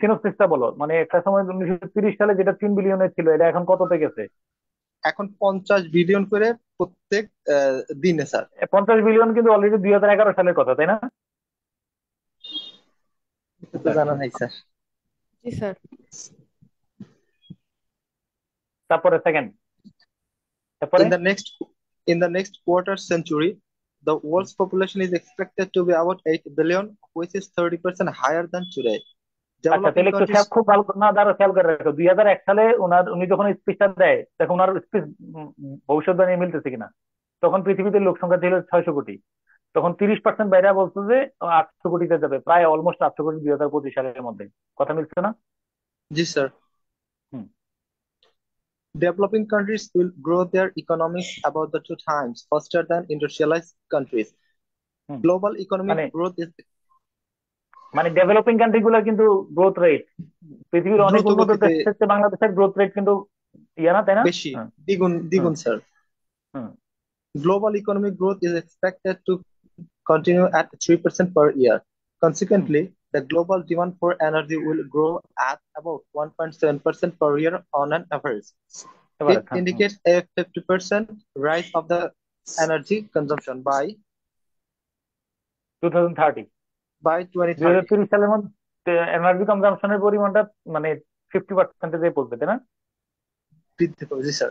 [SPEAKER 1] সিনোপসিসটা বলো। মানে একটা সময় 1930 সালে যেটা 3 বিলিয়নের ছিল, এটা এখন কততে গেছে?
[SPEAKER 8] এখন 50 বিলিয়ন করে প্রত্যেক দিনে স্যার।
[SPEAKER 1] 50 বিলিয়ন কিন্তু অলরেডি 2011 সালের কথা, তাই না?
[SPEAKER 8] এটা তো জানা নাই স্যার।
[SPEAKER 6] জি স্যার।
[SPEAKER 1] তারপরে সেকেন্ড, তারপরে
[SPEAKER 8] In the next quarter century, the world's population is expected to be about 8 billion, which is 30% higher than today.
[SPEAKER 1] আচ্ছা,
[SPEAKER 8] Developing
[SPEAKER 1] তাহলে একটু
[SPEAKER 8] countries,
[SPEAKER 1] খুব ভালো না, দাঁড়ো, খেয়াল করে রাখো। 2001 সালে উনি যখন স্পিচটা দেয়, তখন ওনার স্পিচ ভবিষ্যৎবাণী মিলতেছে কিনা? তখন পৃথিবীতে লোক সংখ্যা ছিল 600 কোটি। তখন 30% বাইরে বলতো যে 800 কোটিতে যাবে, প্রায় অলমোস্ট 800 কোটি 2025 সালের মধ্যে। কথা মিলছে না?
[SPEAKER 8] yes sir,
[SPEAKER 1] hmm,
[SPEAKER 8] developing countries will grow their economies about the 2 times faster than industrialized countries.
[SPEAKER 1] Hmm.
[SPEAKER 8] Global economic
[SPEAKER 1] মানে
[SPEAKER 8] growth is
[SPEAKER 1] মানে ডেভেলপিং কান্ট্রি গুলো কিন্তু গ্রোথ রেট পৃথিবীর অনেক
[SPEAKER 8] দ্রুত
[SPEAKER 1] উন্নত
[SPEAKER 8] গতিতে
[SPEAKER 1] দেশের চেয়ে বাংলাদেশের গ্রোথ রেট কিন্তু ইয়া না, তাই না?
[SPEAKER 8] বেশি,
[SPEAKER 1] হুম,
[SPEAKER 8] দ্বিগুণ
[SPEAKER 1] হুম,
[SPEAKER 8] দ্বিগুণ sir.
[SPEAKER 1] Hmm.
[SPEAKER 8] Global economic growth is expected to continue at 3% per year.
[SPEAKER 1] Hmm.
[SPEAKER 8] Consequently, the global demand for energy will grow at about 1.7% per year on an average.
[SPEAKER 1] এবারে
[SPEAKER 8] It
[SPEAKER 1] হ্যাঁ, হুম।
[SPEAKER 8] indicates a 50% rise of the energy consumption by
[SPEAKER 1] 2030
[SPEAKER 8] 2030.
[SPEAKER 1] 2030 সালের মধ্যে energy কনজাম্পশনের পরিমাণটা মানে 50% পড়বে, তাই না?
[SPEAKER 8] বৃদ্ধি পাবে, জি স্যার।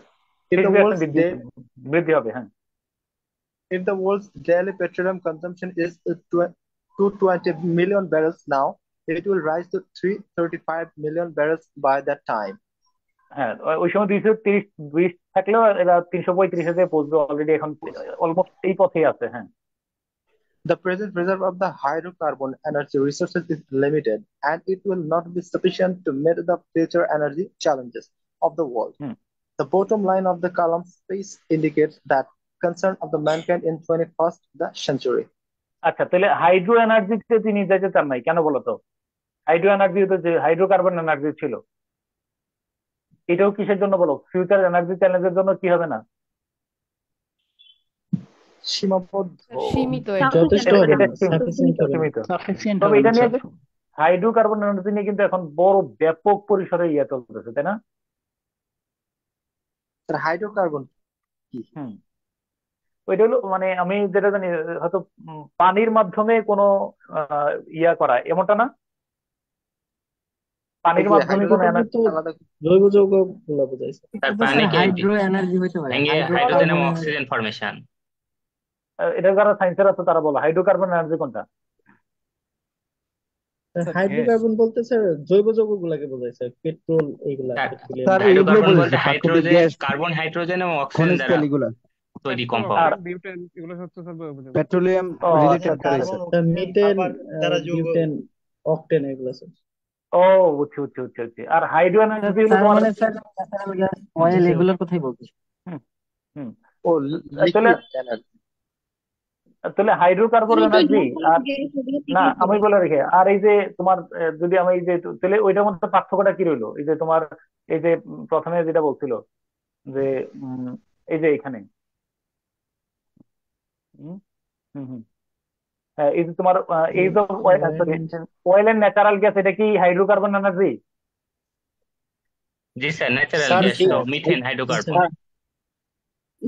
[SPEAKER 8] In the
[SPEAKER 1] 50%
[SPEAKER 8] world's
[SPEAKER 1] বৃদ্ধি
[SPEAKER 8] day,
[SPEAKER 1] বৃদ্ধি হবে, হ্যাঁ।
[SPEAKER 8] if the world's daily petroleum consumption is 220 million barrels now, it will rise to 335 million barrels by that time.
[SPEAKER 1] হ্যাঁ, ওই সময় 230 থাকলেও এরা 335-এ পৌঁছবে অলরেডি, এখন অলমোস্ট এই পথেই আছে। হ্যাঁ।
[SPEAKER 8] The present reserve of the hydrocarbon energy resources is limited, and it will not be sufficient to meet the future energy challenges of the world.
[SPEAKER 1] Hmm.
[SPEAKER 8] The bottom line of the column space indicates that concern of the mankind in 21st the century.
[SPEAKER 1] আচ্ছা, তাহলে hydro এনার্জিতে তিনি যেতে চান নাই কেন বলতো? Hydro energy তো, যে হাইড্রোকার্বন এনার্জি ছিল, এটাও কিসের জন্য বলো? ফিউচার এনার্জি চ্যালেঞ্জের জন্য কি হবে না?
[SPEAKER 8] সীমাবদ্ধ
[SPEAKER 6] সীমিত এটা।
[SPEAKER 3] যথেষ্ট
[SPEAKER 1] এটা
[SPEAKER 3] হবে
[SPEAKER 1] এটা
[SPEAKER 3] না, সাফিসিয়েন্ট হবে না।
[SPEAKER 1] সীমিত।
[SPEAKER 4] সাফিসিয়েন্ট
[SPEAKER 1] তবে
[SPEAKER 4] হবে
[SPEAKER 1] এটা
[SPEAKER 4] না
[SPEAKER 1] নিয়ে
[SPEAKER 4] স্যার।
[SPEAKER 1] হাইড্রোকার্বন এনার্জি নিয়ে কিন্তু এখন বড় ব্যাপক পরিসরে ইয়ে চলতেছে, তাই না?
[SPEAKER 8] হাইড্রোকার্বন কি?
[SPEAKER 1] হুম। ওইটা হলো মানে আমি যেটা জানি, হয়তো পানির মাধ্যমে কোনো ইয়া করা, এমনটা না?
[SPEAKER 8] এই
[SPEAKER 1] পানির
[SPEAKER 8] যে
[SPEAKER 1] মাধ্যমে কোনো
[SPEAKER 3] হাইড্রোকার্বন তো
[SPEAKER 8] আলাদা
[SPEAKER 3] জৈব যৌগ গুলা বোঝাইছে।
[SPEAKER 10] স্যার
[SPEAKER 2] এটা তো
[SPEAKER 10] পানি
[SPEAKER 2] স্যার
[SPEAKER 10] কি
[SPEAKER 2] হাইড্রো এনার্জি হইতে পারে,
[SPEAKER 10] ভেঙে
[SPEAKER 2] হাইড্রো
[SPEAKER 10] হাইড্রোজেন এবং
[SPEAKER 2] কার্বন এনার্জি।
[SPEAKER 10] Oxygen formation.
[SPEAKER 1] এটা যারা সায়েন্সের আছে তারা বলো হাইড্রোকার্বন এনার্জি কোনটা?
[SPEAKER 3] হাইড্রোকার্বন বলতে স্যার জৈব যৌগ গুলাকে বোঝাইছে, পেট্রোল এইগুলা,
[SPEAKER 10] স্যার
[SPEAKER 3] পেট্রোলিয়াম।
[SPEAKER 11] স্যার এইগুলো
[SPEAKER 10] হাইড্রোকার্বন
[SPEAKER 11] বোঝাইছে,
[SPEAKER 10] বলতে
[SPEAKER 11] প্রাকৃতিক
[SPEAKER 10] হাইড্রোজেন,
[SPEAKER 11] গ্যাস,
[SPEAKER 10] কার্বন, হাইড্রোজেন এবং অক্সিজেন
[SPEAKER 11] খনিজ
[SPEAKER 10] দ্বারা
[SPEAKER 11] তেল এগুলা,
[SPEAKER 10] তৈরি
[SPEAKER 1] আর
[SPEAKER 10] কম্পাউন্ড।
[SPEAKER 11] পেট্রোলিয়াম
[SPEAKER 1] ও আচ্ছা
[SPEAKER 11] রিলেটেড
[SPEAKER 1] আচ্ছা
[SPEAKER 11] করে
[SPEAKER 1] আচ্ছা।
[SPEAKER 11] স্যার।
[SPEAKER 3] মিথেন,
[SPEAKER 8] আবার যারা যৌগ
[SPEAKER 3] বিউটেন, অকটেন এগুলা স্যার।
[SPEAKER 1] ও বুঝছি বুঝছি বুঝছি বুঝছি। আর হাইড্রো এনার্জি হলো
[SPEAKER 2] তার
[SPEAKER 1] তোমার।
[SPEAKER 2] মানে স্যার ন্যাচারাল গ্যাস,
[SPEAKER 3] জি
[SPEAKER 2] অয়েল
[SPEAKER 3] স্যার।
[SPEAKER 2] এগুলোর কথাই বলছি।
[SPEAKER 1] হুম হুম।
[SPEAKER 8] ও
[SPEAKER 1] তাহলে
[SPEAKER 8] লিকুইড এনার্জি।
[SPEAKER 1] তাহলে হাইড্রোকার্বন এনার্জি আর না, আমি বলে রেখে, আর এই যে তোমার যদি আমি এই যে, তাহলে ওইটার মধ্যে পার্থক্যটা কি রইলো? এই যে তোমার এই যে প্রথমে যেটা বলছিল যে এই যে এখানে হুম হুম হুম, এই যে তোমার এই যে sorry, oil and natural gas, এটা কি হাইড্রোকার্বন এনার্জি?
[SPEAKER 10] জি স্যার, ন্যাচারাল
[SPEAKER 3] স্যার
[SPEAKER 10] গ্যাস
[SPEAKER 3] এই
[SPEAKER 10] তো মিথেন,
[SPEAKER 3] জি
[SPEAKER 10] হাইড্রোকার্বন,
[SPEAKER 3] স্যার,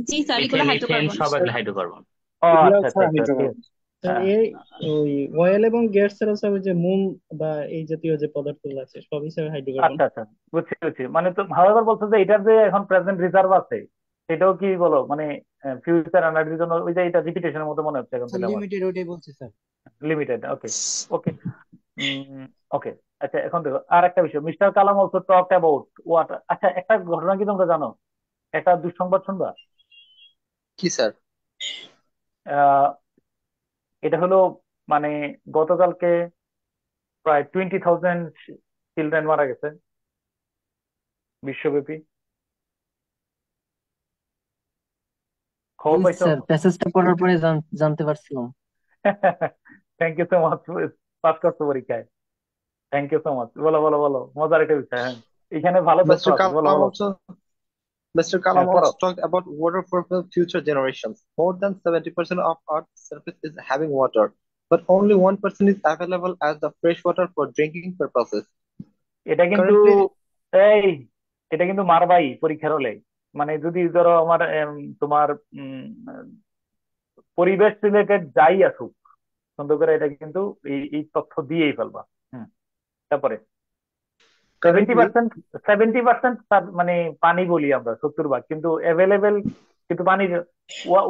[SPEAKER 12] জি স্যার, এগুলো
[SPEAKER 10] মিথেন, ইথেন
[SPEAKER 12] হাইড্রোকার্বন।
[SPEAKER 10] সব এগুলো হাইড্রোকার্বন।
[SPEAKER 1] ও
[SPEAKER 3] এগুলা
[SPEAKER 1] আচ্ছা আচ্ছা
[SPEAKER 3] স্যার
[SPEAKER 1] আচ্ছা, ঠিক আছে।
[SPEAKER 3] স্যার
[SPEAKER 1] হ্যাঁ
[SPEAKER 3] এই ওই অয়েল এবং গ্যাস ছাড়া স্যার ওই যে মোম বা এই জাতীয় যে পদার্থগুলো আছে সবই স্যার হাইড্রোকার্বন।
[SPEAKER 1] আচ্ছা আচ্ছা, বুঝছি বুঝছি। মানে তো হাওয়ার বলছো যে এটার যে এখন প্রেজেন্ট রিজার্ভ আছে, সেটাও কি বলো মানে ফিউচার এনার্জির জন্য, ওই যে এটা রিপিটেশনের মতো মনে হচ্ছে এখন
[SPEAKER 11] স্যার
[SPEAKER 1] থেকে আমার।
[SPEAKER 11] লিমিটেড ওইটাই বলছে স্যার।
[SPEAKER 1] লিমিটেড, ওকে ওকে ওকে। আচ্ছা, এখন দেখো আর একটা বিষয়, mister Kalam also talk about water. আচ্ছা, একটা ঘটনা কি তোমরা জানো? একটা দুঃসংবাদ শুনবা।
[SPEAKER 8] কি স্যার?
[SPEAKER 1] আহ, এটা হলো মানে গতকালকে প্রায় 20,000 চিলড্রেন মারা গেছে বিশ্বব্যাপী। খবর পাইছো?
[SPEAKER 2] স্যার প্যাসেজটা পড়ার পরে জানতে পারছিলাম।
[SPEAKER 1] Thank you so much. Pass করছো পরীক্ষায়, থ্যাংক ইউ সো মাচ। বলো বলো বলো, মজার একটা বিষয়। হ্যাঁ, এখানে ভালো তথ্য
[SPEAKER 8] Mr.
[SPEAKER 1] আছে, বলো
[SPEAKER 8] Kalam
[SPEAKER 1] বলো।
[SPEAKER 8] also Mr.
[SPEAKER 1] হ্যাঁ
[SPEAKER 8] Kalam
[SPEAKER 1] পড়ো।
[SPEAKER 8] also talked about water for the future generations. More than 70% of Earth's surface is having water, but only 1% is available as the fresh water for drinking purposes.
[SPEAKER 1] এটা কিন্তু
[SPEAKER 8] Currently,
[SPEAKER 1] এই এটা কিন্তু মারবাই পরীক্ষার হলে। মানে যদি ধরো আমার তোমার পরিবেশ রিলেটেড যাই আসুক, সুন্দর করে এটা কিন্তু এই তথ্য দিয়েই ফেলবা। হুম। তারপরে সেভেন্টি
[SPEAKER 8] currently,
[SPEAKER 1] পার্সেন্ট 70% মানে পানি বলি আমরা, 70 ভাগ কিন্তু অ্যাভেলেবেল, কিন্তু পানি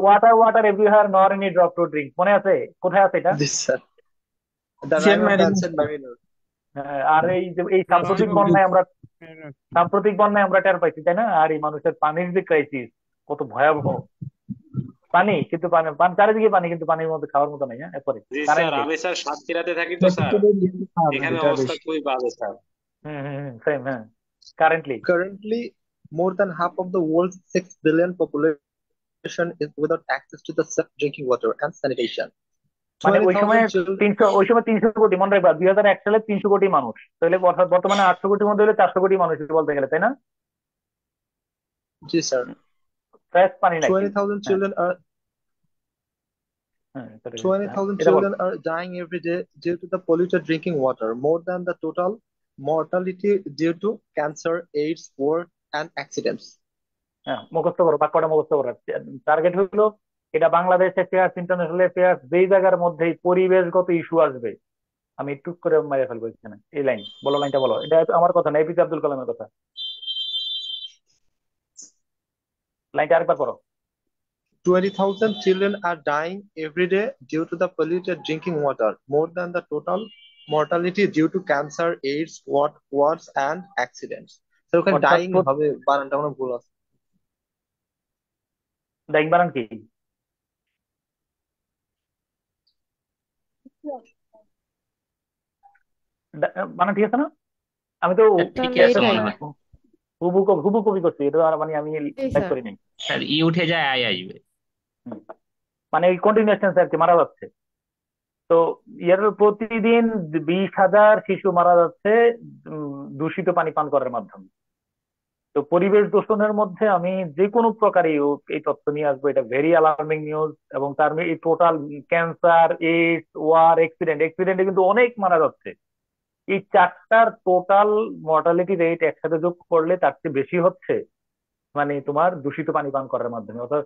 [SPEAKER 1] water water everywhere nor any drop to drink, মনে আছে? কোথায় আছে এটা?
[SPEAKER 8] this the
[SPEAKER 9] Saint
[SPEAKER 8] river
[SPEAKER 9] Marino,
[SPEAKER 8] that Saint Marino.
[SPEAKER 1] আর এই যে এই সাম্প্রতিক বন্যায় আমরা টের পাইছি, তাই না? আর এই মানুষের পানির যে ক্রাইসিস, কত ভয়াবহ। পানি কিন্তু চারিদিকে পানি, কিন্তু পানির মধ্যে খাওয়ার মতো নাই। হ্যাঁ, এরপরে
[SPEAKER 5] জি স্যার,
[SPEAKER 1] কারেন্টলি।
[SPEAKER 5] আমি স্যার সাতক্ষীরাতে থাকি তো স্যার, এখানে
[SPEAKER 3] এটা
[SPEAKER 5] অবস্থা
[SPEAKER 3] বেশি।
[SPEAKER 5] খুবই বাজে স্যার।
[SPEAKER 1] সেম। হ্যাঁ, currently.
[SPEAKER 8] Currently, more than half of the world's 6 billion population is without access to the safe drinking water and sanitation.
[SPEAKER 1] মানে ওই সময়
[SPEAKER 8] 20,000 children.
[SPEAKER 1] 300 কোটি, মনে রাখবা 2001 সালে 300 কোটি মানুষ, তাহলে বর্তমানে 800 কোটির মধ্যে হলে 400 কোটি মানুষ বলতে গেলে, তাই না?
[SPEAKER 8] Yes, sir.
[SPEAKER 1] ফ্রেশ পানি নাই।
[SPEAKER 8] 20,000
[SPEAKER 1] হ্যাঁ
[SPEAKER 8] children are
[SPEAKER 1] হ্যাঁ, এটা ঠিক আছে। হ্যাঁ,
[SPEAKER 8] 20,000
[SPEAKER 1] এটা বল।
[SPEAKER 8] children are dying every day due to the polluted drinking water, more than the total mortality due to cancer, AIDS, war, and accidents.
[SPEAKER 1] হ্যাঁ, মুখস্থ করো, বাক্যটা মুখস্থ করো। টার্গেট হলো এটা বাংলাদেশে ফেয়ার্স, ইন্টারন্যাশনাল ফেয়ার্স, যেই জায়গার মধ্যেই পরিবেশগত ইস্যু আসবে, আমি টুক করে মেরে ফেলবো এখানে। এই লাইন বলো, লাইনটা বলো। এটা আমার কথা না, এপিজে আব্দুল কালামের কথা। লাইনটা আরেকবার পড়ো।
[SPEAKER 8] 20,000 children are dying every day due to the polluted drinking water, more than the total mortality due to cancer, AIDS, wars, and accidents. Sir ওখানে
[SPEAKER 1] অর্থাৎ
[SPEAKER 8] ডাইং হবে, বানানটা কোনো ভুল আছে।
[SPEAKER 1] ডাইং বানান কি? বানান ঠিক আছে না? আমি তো
[SPEAKER 10] ঠিকই
[SPEAKER 6] তাহলে
[SPEAKER 10] আছে
[SPEAKER 6] এটাই।
[SPEAKER 10] মনে হয়।
[SPEAKER 1] হুবু কপি করছি, এটা আর মানে আমি
[SPEAKER 6] এই
[SPEAKER 1] টাইপ
[SPEAKER 6] স্যার।
[SPEAKER 1] করি নাই।
[SPEAKER 10] স্যার ই উঠে যায় আই আসবে।
[SPEAKER 1] হুম। মানে ওই কন্টিনিউয়াস টেন্স আর কি, মারা যাচ্ছে। তো এর প্রতিদিন 20,000 শিশু মারা যাচ্ছে দূষিত পানি পান করার মাধ্যমে। তো পরিবেশ দূষণের মধ্যে আমি যে কোনো প্রকারই হোক এই তথ্য নিয়ে আসবো, এটা ভেরি অ্যালার্মিং নিউজ। এবং তার এই টোটাল ক্যান্সার, এইডস, ওয়ার, অ্যাক্সিডেন্টে কিন্তু অনেক মারা যাচ্ছে। এই চারটার টোটাল মর্টালিটি রেট একসাথে যোগ করলে তার চেয়ে বেশি হচ্ছে মানে তোমার দূষিত পানি পান করার মাধ্যমে। অর্থাৎ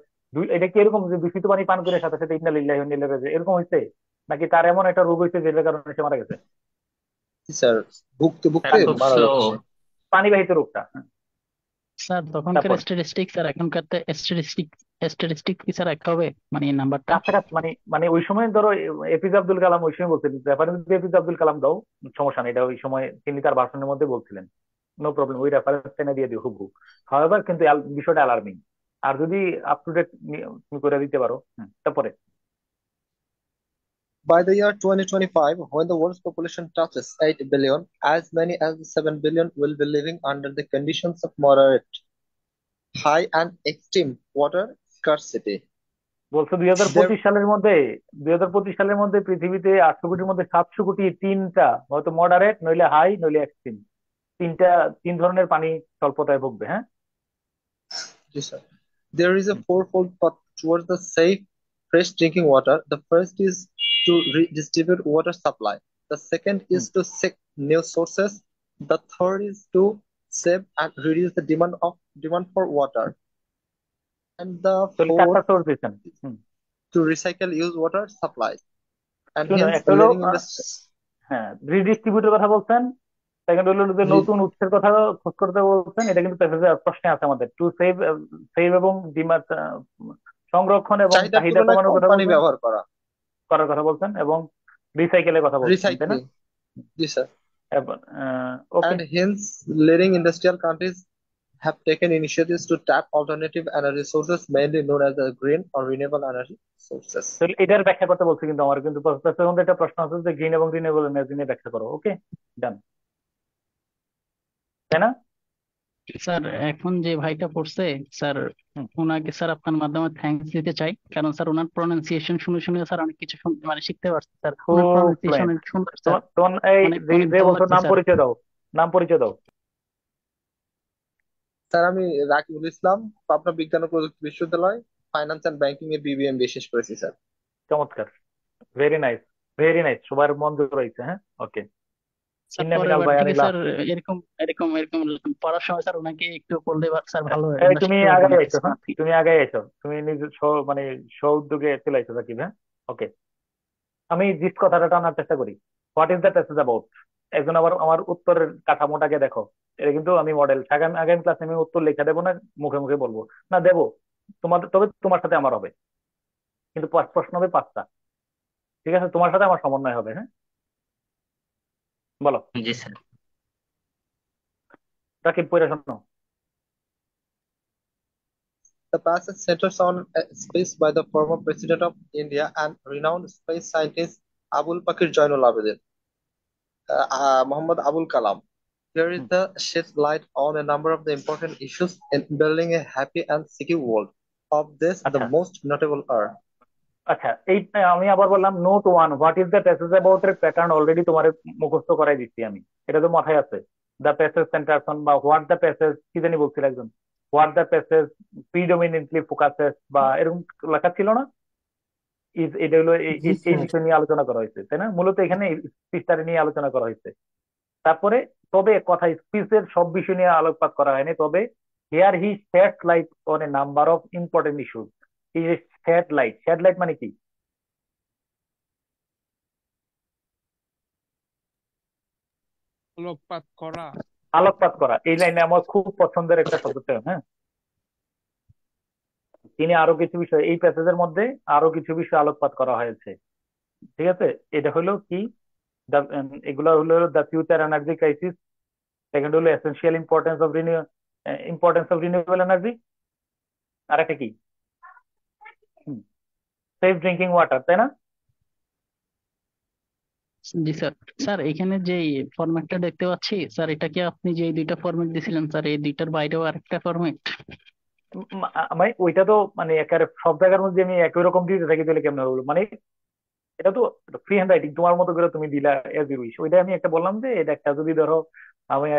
[SPEAKER 1] এটা কি এরকম যে দূষিত পানি পান করে সাথে সাথে ইন্না লিল্লাহি ওয়া ইন্না ইলাইহি রাজিউন এরকম হয়েছে, নাকি তার এমন একটা রোগ হয়েছে যেটার কারণে সে মারা গেছে?
[SPEAKER 8] জি স্যার, ভুগতে
[SPEAKER 10] স্যার
[SPEAKER 8] ভুগতে
[SPEAKER 10] খুব
[SPEAKER 8] মারা
[SPEAKER 10] স্লো।
[SPEAKER 8] যাচ্ছে।
[SPEAKER 1] পানিবাহিত রোগটা, হ্যাঁ।
[SPEAKER 4] স্যার তখনকার
[SPEAKER 1] তারপর
[SPEAKER 4] স্ট্যাটিস্টিক্স আর এখনকার স্ট্যাটিস্টিক কি স্যার এক হবে, মানে এই নাম্বারটা?
[SPEAKER 1] কাছাকাছি, মানে মানে ওই সময় ধরো এপিজে আব্দুল কালাম ওই সময় বলছিলেন, রেফারেন্স দিয়ে এপিজে আব্দুল কালাম দাও, সমস্যা নেই, এটা ওই সময় তিনি তার ভাষণের মধ্যে বলছিলেন, নো প্রবলেম, ওই রেফারেন্স এনে দিয়ে দিও হুবহু। হাওয়েভার কিন্তু বিষয়টা অ্যালার্মিং। আর যদি আপ টু ডেট তুমি করে দিতে পারো। তারপরে
[SPEAKER 8] By the year 2025, when the world's population touches 8 billion, as many as 7 billion will be living under the conditions of moderate, high, and extreme water scarcity.
[SPEAKER 1] বলছো দুই হাজার
[SPEAKER 8] There,
[SPEAKER 1] পঁচিশ সালের মধ্যে 2025 সালের মধ্যে পৃথিবীতে 800 কোটির মধ্যে 700 কোটি তিনটা, হয়তো মডারেট নইলে হাই নইলে এক্সট্রিম, তিনটা, তিন ধরনের পানি স্বল্পতায় ভুগবে, হ্যাঁ।
[SPEAKER 8] yes, sir. There is a fourfold path towards the safe, fresh drinking water. The first is to redistribute water supply. The second
[SPEAKER 1] hmm.
[SPEAKER 8] is to seek new sources. The third is to save and reduce the demand for water. And the
[SPEAKER 1] তাহলে চারটা
[SPEAKER 8] fourth
[SPEAKER 1] source দিচ্ছেন।
[SPEAKER 8] is
[SPEAKER 1] hmm.
[SPEAKER 8] to recycle used water supplies. And
[SPEAKER 1] শুনো,
[SPEAKER 8] hence,
[SPEAKER 1] একটা হলো
[SPEAKER 8] living in the
[SPEAKER 1] হ্যাঁ রিডিস্ট্রিবিউটের কথা বলছেন, second হলো যে
[SPEAKER 8] re-
[SPEAKER 1] নতুন উৎসের কথা খোঁজ করতে বলছেন, এটা কিন্তু প্রশ্নে আছে আমাদের, টু সেভ, সেভ এবং ডিমান্ড, সংরক্ষণ এবং
[SPEAKER 8] চাহিদার
[SPEAKER 1] চাহিদা
[SPEAKER 8] তুলনায়
[SPEAKER 1] কমানোর
[SPEAKER 8] কম
[SPEAKER 1] কথা
[SPEAKER 8] পানি
[SPEAKER 1] বলছেন,
[SPEAKER 8] ব্যবহার করা,
[SPEAKER 1] করার কথা বলছেন, এবং রিসাইকেলের কথা বলছেন, তাই না?
[SPEAKER 8] recycling. Yes, sir.
[SPEAKER 1] Okay.
[SPEAKER 8] And hence, leading industrial countries have taken initiatives to tap alternative energy sources, mainly known as the green or renewable energy sources.
[SPEAKER 1] এটার ব্যাখ্যা করতে বলছি, কিন্তু আমার কিন্তু একটা প্রশ্ন আছে যে গ্রিন এবং রিনিউয়েবল এনার্জি নিয়ে ব্যাখ্যা করো। ওকে, ডান, তাই না?
[SPEAKER 4] স্যার এখন যে ভাইটা পড়ছে স্যার,
[SPEAKER 1] হুম।
[SPEAKER 4] ওনাকে স্যার আপনার মাধ্যমে থ্যাঙ্কস দিতে চাই, কারণ স্যার ওনার প্রনাউন্সিয়েশন শুনে শুনে স্যার অনেক কিছু মানে শিখতে পারছি স্যার। ওনার
[SPEAKER 1] খুব
[SPEAKER 4] প্রনাউন্সিয়েশন
[SPEAKER 1] ফ্লুয়েন্ট।
[SPEAKER 4] অনেক সুন্দর স্যার,
[SPEAKER 1] তোমার তোমার এই
[SPEAKER 4] অনেক
[SPEAKER 1] যে
[SPEAKER 4] অনেক
[SPEAKER 1] যে
[SPEAKER 4] ভালো
[SPEAKER 1] বছর
[SPEAKER 4] লাগছে
[SPEAKER 1] নাম
[SPEAKER 4] স্যার।
[SPEAKER 1] পরিচয় দাও, নাম পরিচয় দাও।
[SPEAKER 8] স্যার আমি রাকিবুল ইসলাম, পাবনা বিজ্ঞান ও প্রযুক্তি বিশ্ববিদ্যালয় ফাইন্যান্স এন্ড ব্যাংকিং এ বিবিএম শেষ করেছি স্যার।
[SPEAKER 1] চমৎকার, ভেরি নাইস, ভেরি নাইস, সবার মন জোড়াইছে, হ্যাঁ। ওকে,
[SPEAKER 4] স্যার
[SPEAKER 1] ইন্না
[SPEAKER 4] পরের
[SPEAKER 1] মিনাল
[SPEAKER 4] বার থেকে
[SPEAKER 1] বায়ানিল্লাহ।
[SPEAKER 4] স্যার এরকম এরকম এরকম পড়ার সময় স্যার ওনাকে একটু বললে স্যার ভালো হয়,
[SPEAKER 1] এই
[SPEAKER 4] আমরা
[SPEAKER 1] তুমি
[SPEAKER 4] শিখতে পারবো
[SPEAKER 1] আগে
[SPEAKER 4] অনেক
[SPEAKER 1] আইছো,
[SPEAKER 4] কিছু।
[SPEAKER 1] হ্যাঁ তুমি আগে আইছো, তুমি নিজে মানে স্ব উদ্যোগে চলে আইছো সাকিব, হ্যাঁ। ওকে, আমি জিস কথাটা টানার চেষ্টা করি। What is the passage about? একজন আবার আমার উত্তরের কাঠামোটাকে দেখো, এটা কিন্তু আমি মডেল, আগামী আগামী ক্লাসে আমি উত্তর লেখা দেবো না, মুখে মুখে বলবো না, দেবো তোমার, তবে তোমার সাথে আমার হবে, কিন্তু প্রশ্ন হবে 5টা, ঠিক আছে? তোমার সাথে আমার সমন্বয় হবে, হ্যাঁ। বলো
[SPEAKER 10] জি স্যার।
[SPEAKER 1] রাকিব, পড়ে শোনো।
[SPEAKER 8] The passage centers on a speech by the former President of India and renowned space scientist Abul Pakir Jainul Abidin, Muhammad Abul Kalam. Here is
[SPEAKER 1] hmm.
[SPEAKER 8] the sheds light on a number of the important issues in building a happy and secure world. Of this, the
[SPEAKER 1] আচ্ছা
[SPEAKER 8] most notable are
[SPEAKER 1] আচ্ছা, এই আমি আবার বললাম note one, what is the passage about এর pattern already তোমার মুখস্থ করাই দিচ্ছি আমি, এটা তো মাথায় আছে। দ্য প্যাসেজ সেন্টারস অন, বা হোয়াট দ্য প্যাসেজ কি জানি বলছিল একজন, what the passage predominantly focuses, বা এরকম লেখা ছিল না? এটা হলো
[SPEAKER 2] জি
[SPEAKER 1] এই
[SPEAKER 2] স্যার।
[SPEAKER 1] বিষয় নিয়ে আলোচনা করা হয়েছে, তাই না? মূলত এখানে স্পিচটা নিয়ে আলোচনা করা হয়েছে। তারপরে তবে কথা, স্পিচের সব বিষয় নিয়ে আলোকপাত করা হয়নি, তবে here he shed light on a number of important issues. এই যে শেড লাইট মানে কি?
[SPEAKER 9] আলোকপাত করা।
[SPEAKER 1] আলোকপাত করা, এই লাইনে আমার খুব পছন্দের একটা শব্দচয়ন, হ্যাঁ। তিনি আরো কিছু বিষয় এই প্যাসেজের মধ্যে আরো কিছু বিষয় আলোকপাত করা হয়েছে, ঠিক আছে? এটা হলো কি, এগুলো হলো the future energy crisis, second হলো essential importance of renewable energy, আর একটা কি, সেফ ড্রিঙ্কিং ওয়াটার, তাই না?
[SPEAKER 4] জি স্যার। স্যার এখানে যে ফরম্যাটটা দেখতে পাচ্ছি স্যার, এটা কি আপনি যে এই দুইটা ফরম্যাট দিছিলেন স্যার, এই দুইটার বাইরেও আরেকটা ফরম্যাট?
[SPEAKER 1] আমি ওইটা তো মানে একেবারে সব জায়গার মধ্যে আমি একই রকম দিতে থাকি, তাহলে কেমন হলো? মানে এটা তো ফ্রি হ্যান্ড রাইটিং, তোমার মতো করে তুমি দিলা এজ ইউ উইশ। ওইটা আমি একটা বললাম যে এটা একটা, যদি ধরো আমি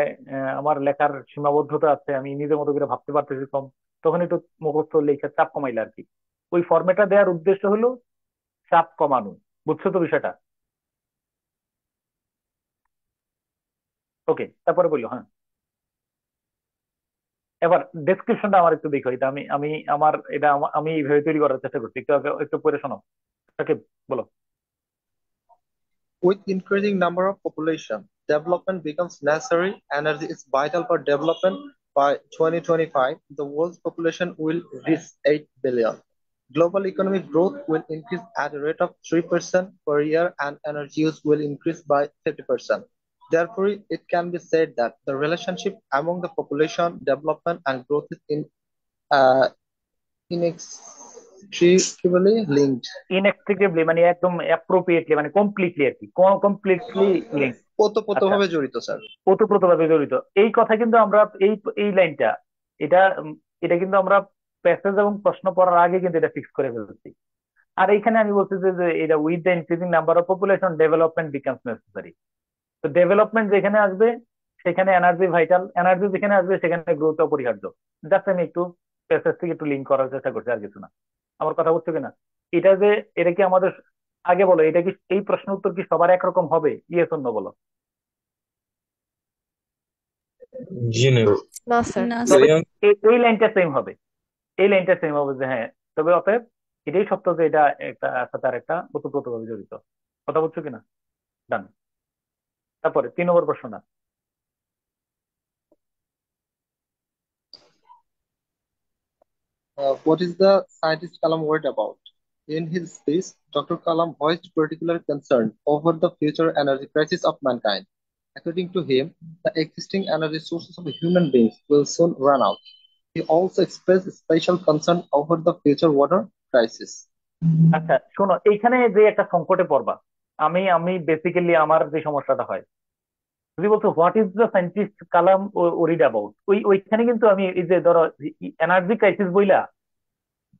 [SPEAKER 1] আমার লেখার সীমাবদ্ধতা আছে, আমি নিজের মতো করে ভাবতে পারতেছি কম, তখন একটু মুখস্থ লেখার চাপ কমাইলে আর কি। ওই ফর্মেটটা দেওয়ার উদ্দেশ্য হলো চাপ কমানো। বুঝছো তো বিষয়টা? ওকে, তারপরে বললো হ্যাঁ। এবার ডেসক্রিপশনটা আমার একটু দেখো, এটা আমি আমি আমার এটা আমি এইভাবে তৈরি করার চেষ্টা করছি, একটু একটু পড়ে শোনো। ওকে, বলো।
[SPEAKER 8] With increasing number of population, development becomes necessary. Energy is vital for development. By 2025, the world's population will reach 8 billion. Global economic growth will increase at a rate of 3% per year, and energy use will increase by 50%. Therefore, it can be said that the relationship among the population development and growth is uh, inextricably linked.
[SPEAKER 1] ইনএক্সট্রিকেবলি মানে একদম appropriately, মানে completely আর কি, completely link. আচ্ছা,
[SPEAKER 8] ওতপ্রোতভাবে জড়িত sir.
[SPEAKER 1] ওতপ্রোতভাবে জড়িত। এই কথা কিন্তু আমরা এই এই লাইনটা, এটা এটা কিন্তু আমরা প্যাসেজ এবং প্রশ্ন পড়ার আগে কিন্তু এটা ফিক্স করে ফেলছি। আর এইখানে আমি বলছি যে এটা with the increasing number of population development becomes necessary. তো ডেভেলপমেন্ট যেখানে আসবে সেখানে এনার্জি ভাইটাল, এনার্জি যেখানে আসবে সেখানে গ্রোথ অপরিহার্য। জাস্ট আমি একটু প্যাসেজ থেকে একটু লিঙ্ক করার চেষ্টা করছি, আর কিছু না। আমার কথা বুঝছো কিনা? এটা যে এটা কি আমাদের, আগে বলো, এটা কি এই প্রশ্ন উত্তর কি সবার একরকম হবে? ইয়েস অন্য বলো।
[SPEAKER 9] জি না।
[SPEAKER 6] না স্যার।
[SPEAKER 12] না
[SPEAKER 1] তবে
[SPEAKER 12] স্যার।
[SPEAKER 1] এই লাইনটা সেম হবে, এই লাইনটা সেম হবে যে হ্যাঁ, তবে অতএব এটাই সত্য যে এটা একটা সাথে আর একটা ওতপ্রোতভাবে জড়িত। কথা বুঝছো কিনা? ডান। তারপরে 3 নম্বর প্রশ্নটা।
[SPEAKER 8] What is the scientist Kalam worried about? In his speech, Dr. Kalam voiced particular concern over the future energy crisis of mankind. According to him, the existing energy sources of human beings will soon run out. He also expressed special concern over the future water crisis.
[SPEAKER 1] আচ্ছা শোনো, এইখানে যে একটা সংকটে পড়বা, আমি আমি basically আমার যে সমস্যাটা হয়, যদি বলছো what is the scientist Kalam worried about, ওইখানে কিন্তু আমি এই যে ধরো এনার্জি ক্রাইসিস বইলা,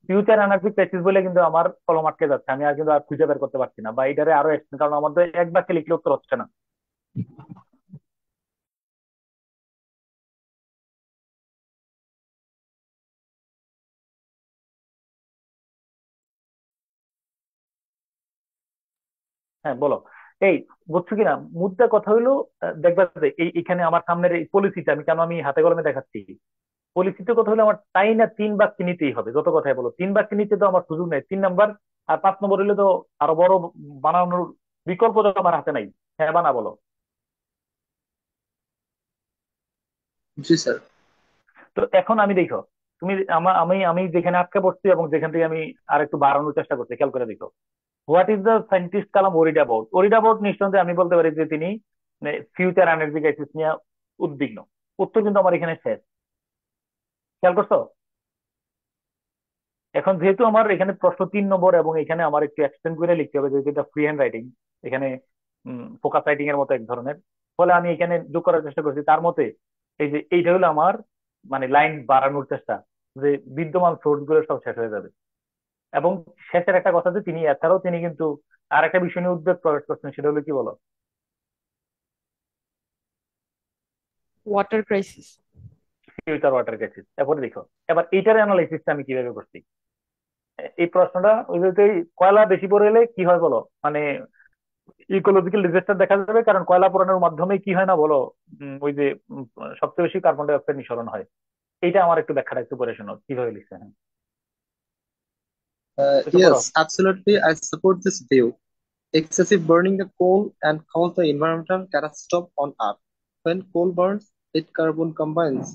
[SPEAKER 1] ফিউচার এনার্জি ক্রাইসিস বলে কিন্তু আমার কলম আটকে যাচ্ছে, আমি আর কিন্তু আর খুঁজে বের করতে পারছি না, বা এটারে আরো এক্সটেন্ড, কারণ আমার তো এক বাক্যে লিখলে উত্তর হচ্ছে না। হ্যাঁ বলো। এই বুঝছো কিনা মুদ্রা কথা হইলো, দেখবা যে এখানে আমার সামনের এই পলিসিটা আমি কেন আমি হাতে কলমে দেখাচ্ছি। পলিসিটার কথা হলো আমার তাই না 3 বাক্য নিতেই হবে, যত কথাই বলো 3 বাক্য নিতে তো আমার সুযোগ নেই। 3 নাম্বার আর 5 নম্বর হলে তো আরো বড় বানানোর বিকল্প তো আমার হাতে নাই। হ্যাঁ বানা বলো।
[SPEAKER 8] জি স্যার।
[SPEAKER 1] তো এখন আমি দেখো, তুমি আমি আমি যেখানে আটকে পড়ছি এবং যেখান থেকে আমি আর একটু বাড়ানোর চেষ্টা করছি, খেয়াল করে দেখো। What is the scientist Kalam worried about? Worried about নিঃসন্দেহে আমি বলতে পারি যে তিনি ফিউচার এনার্জি ক্রাইসিস নিয়ে উদ্বিগ্ন। উত্তর কিন্তু আমার এখানে শেষ। খেয়াল করছো? এখন যেহেতু আমার এখানে প্রশ্ন 3 নম্বর এবং এখানে আমার একটু এক্সটেন্ড করে লিখতে হবে, যেহেতু এটা ফ্রি হ্যান্ড রাইটিং, এখানে ফোকাস রাইটিং এর মতো এক ধরনের, ফলে আমি এখানে যোগ করার চেষ্টা করছি তার মতে। এই যে এইটা হলো আমার মানে লাইন বাড়ানোর চেষ্টা, যে বিদ্যমান সোর্স গুলো সব শেষ হয়ে যাবে। এবং শেষের একটা কথা, যে তিনি এছাড়াও তিনি কিন্তু আর একটা বিষয় নিয়ে উদ্বেগ প্রকাশ করছেন, সেটা হলো কি বলো?
[SPEAKER 6] Water crisis.
[SPEAKER 1] Future water crisis. এরপরে দেখো, এবার এইটার অ্যানালাইসিসটা আমি কিভাবে করছি। এই প্রশ্নটা ওই যে কয়লা বেশি পড়ে এলে কি হয় বলো, মানে ইকোলজিক্যাল ডিজাস্টার দেখা যাবে, কারণ কয়লা পোড়ানোর মাধ্যমে কি হয় না বলো, ওই যে সবচেয়ে বেশি কার্বন ডাই অক্সাইড নিঃসরণ হয়। এইটা আমার একটু ব্যাখ্যাটা একটু পড়ে শোনো কিভাবে লিখছে। হ্যাঁ একটু পড়ো।
[SPEAKER 8] Yes, absolutely. I support this view. Excessive burning the coal and cause the environmental catastrophe on Earth. When coal burns, it carbon combines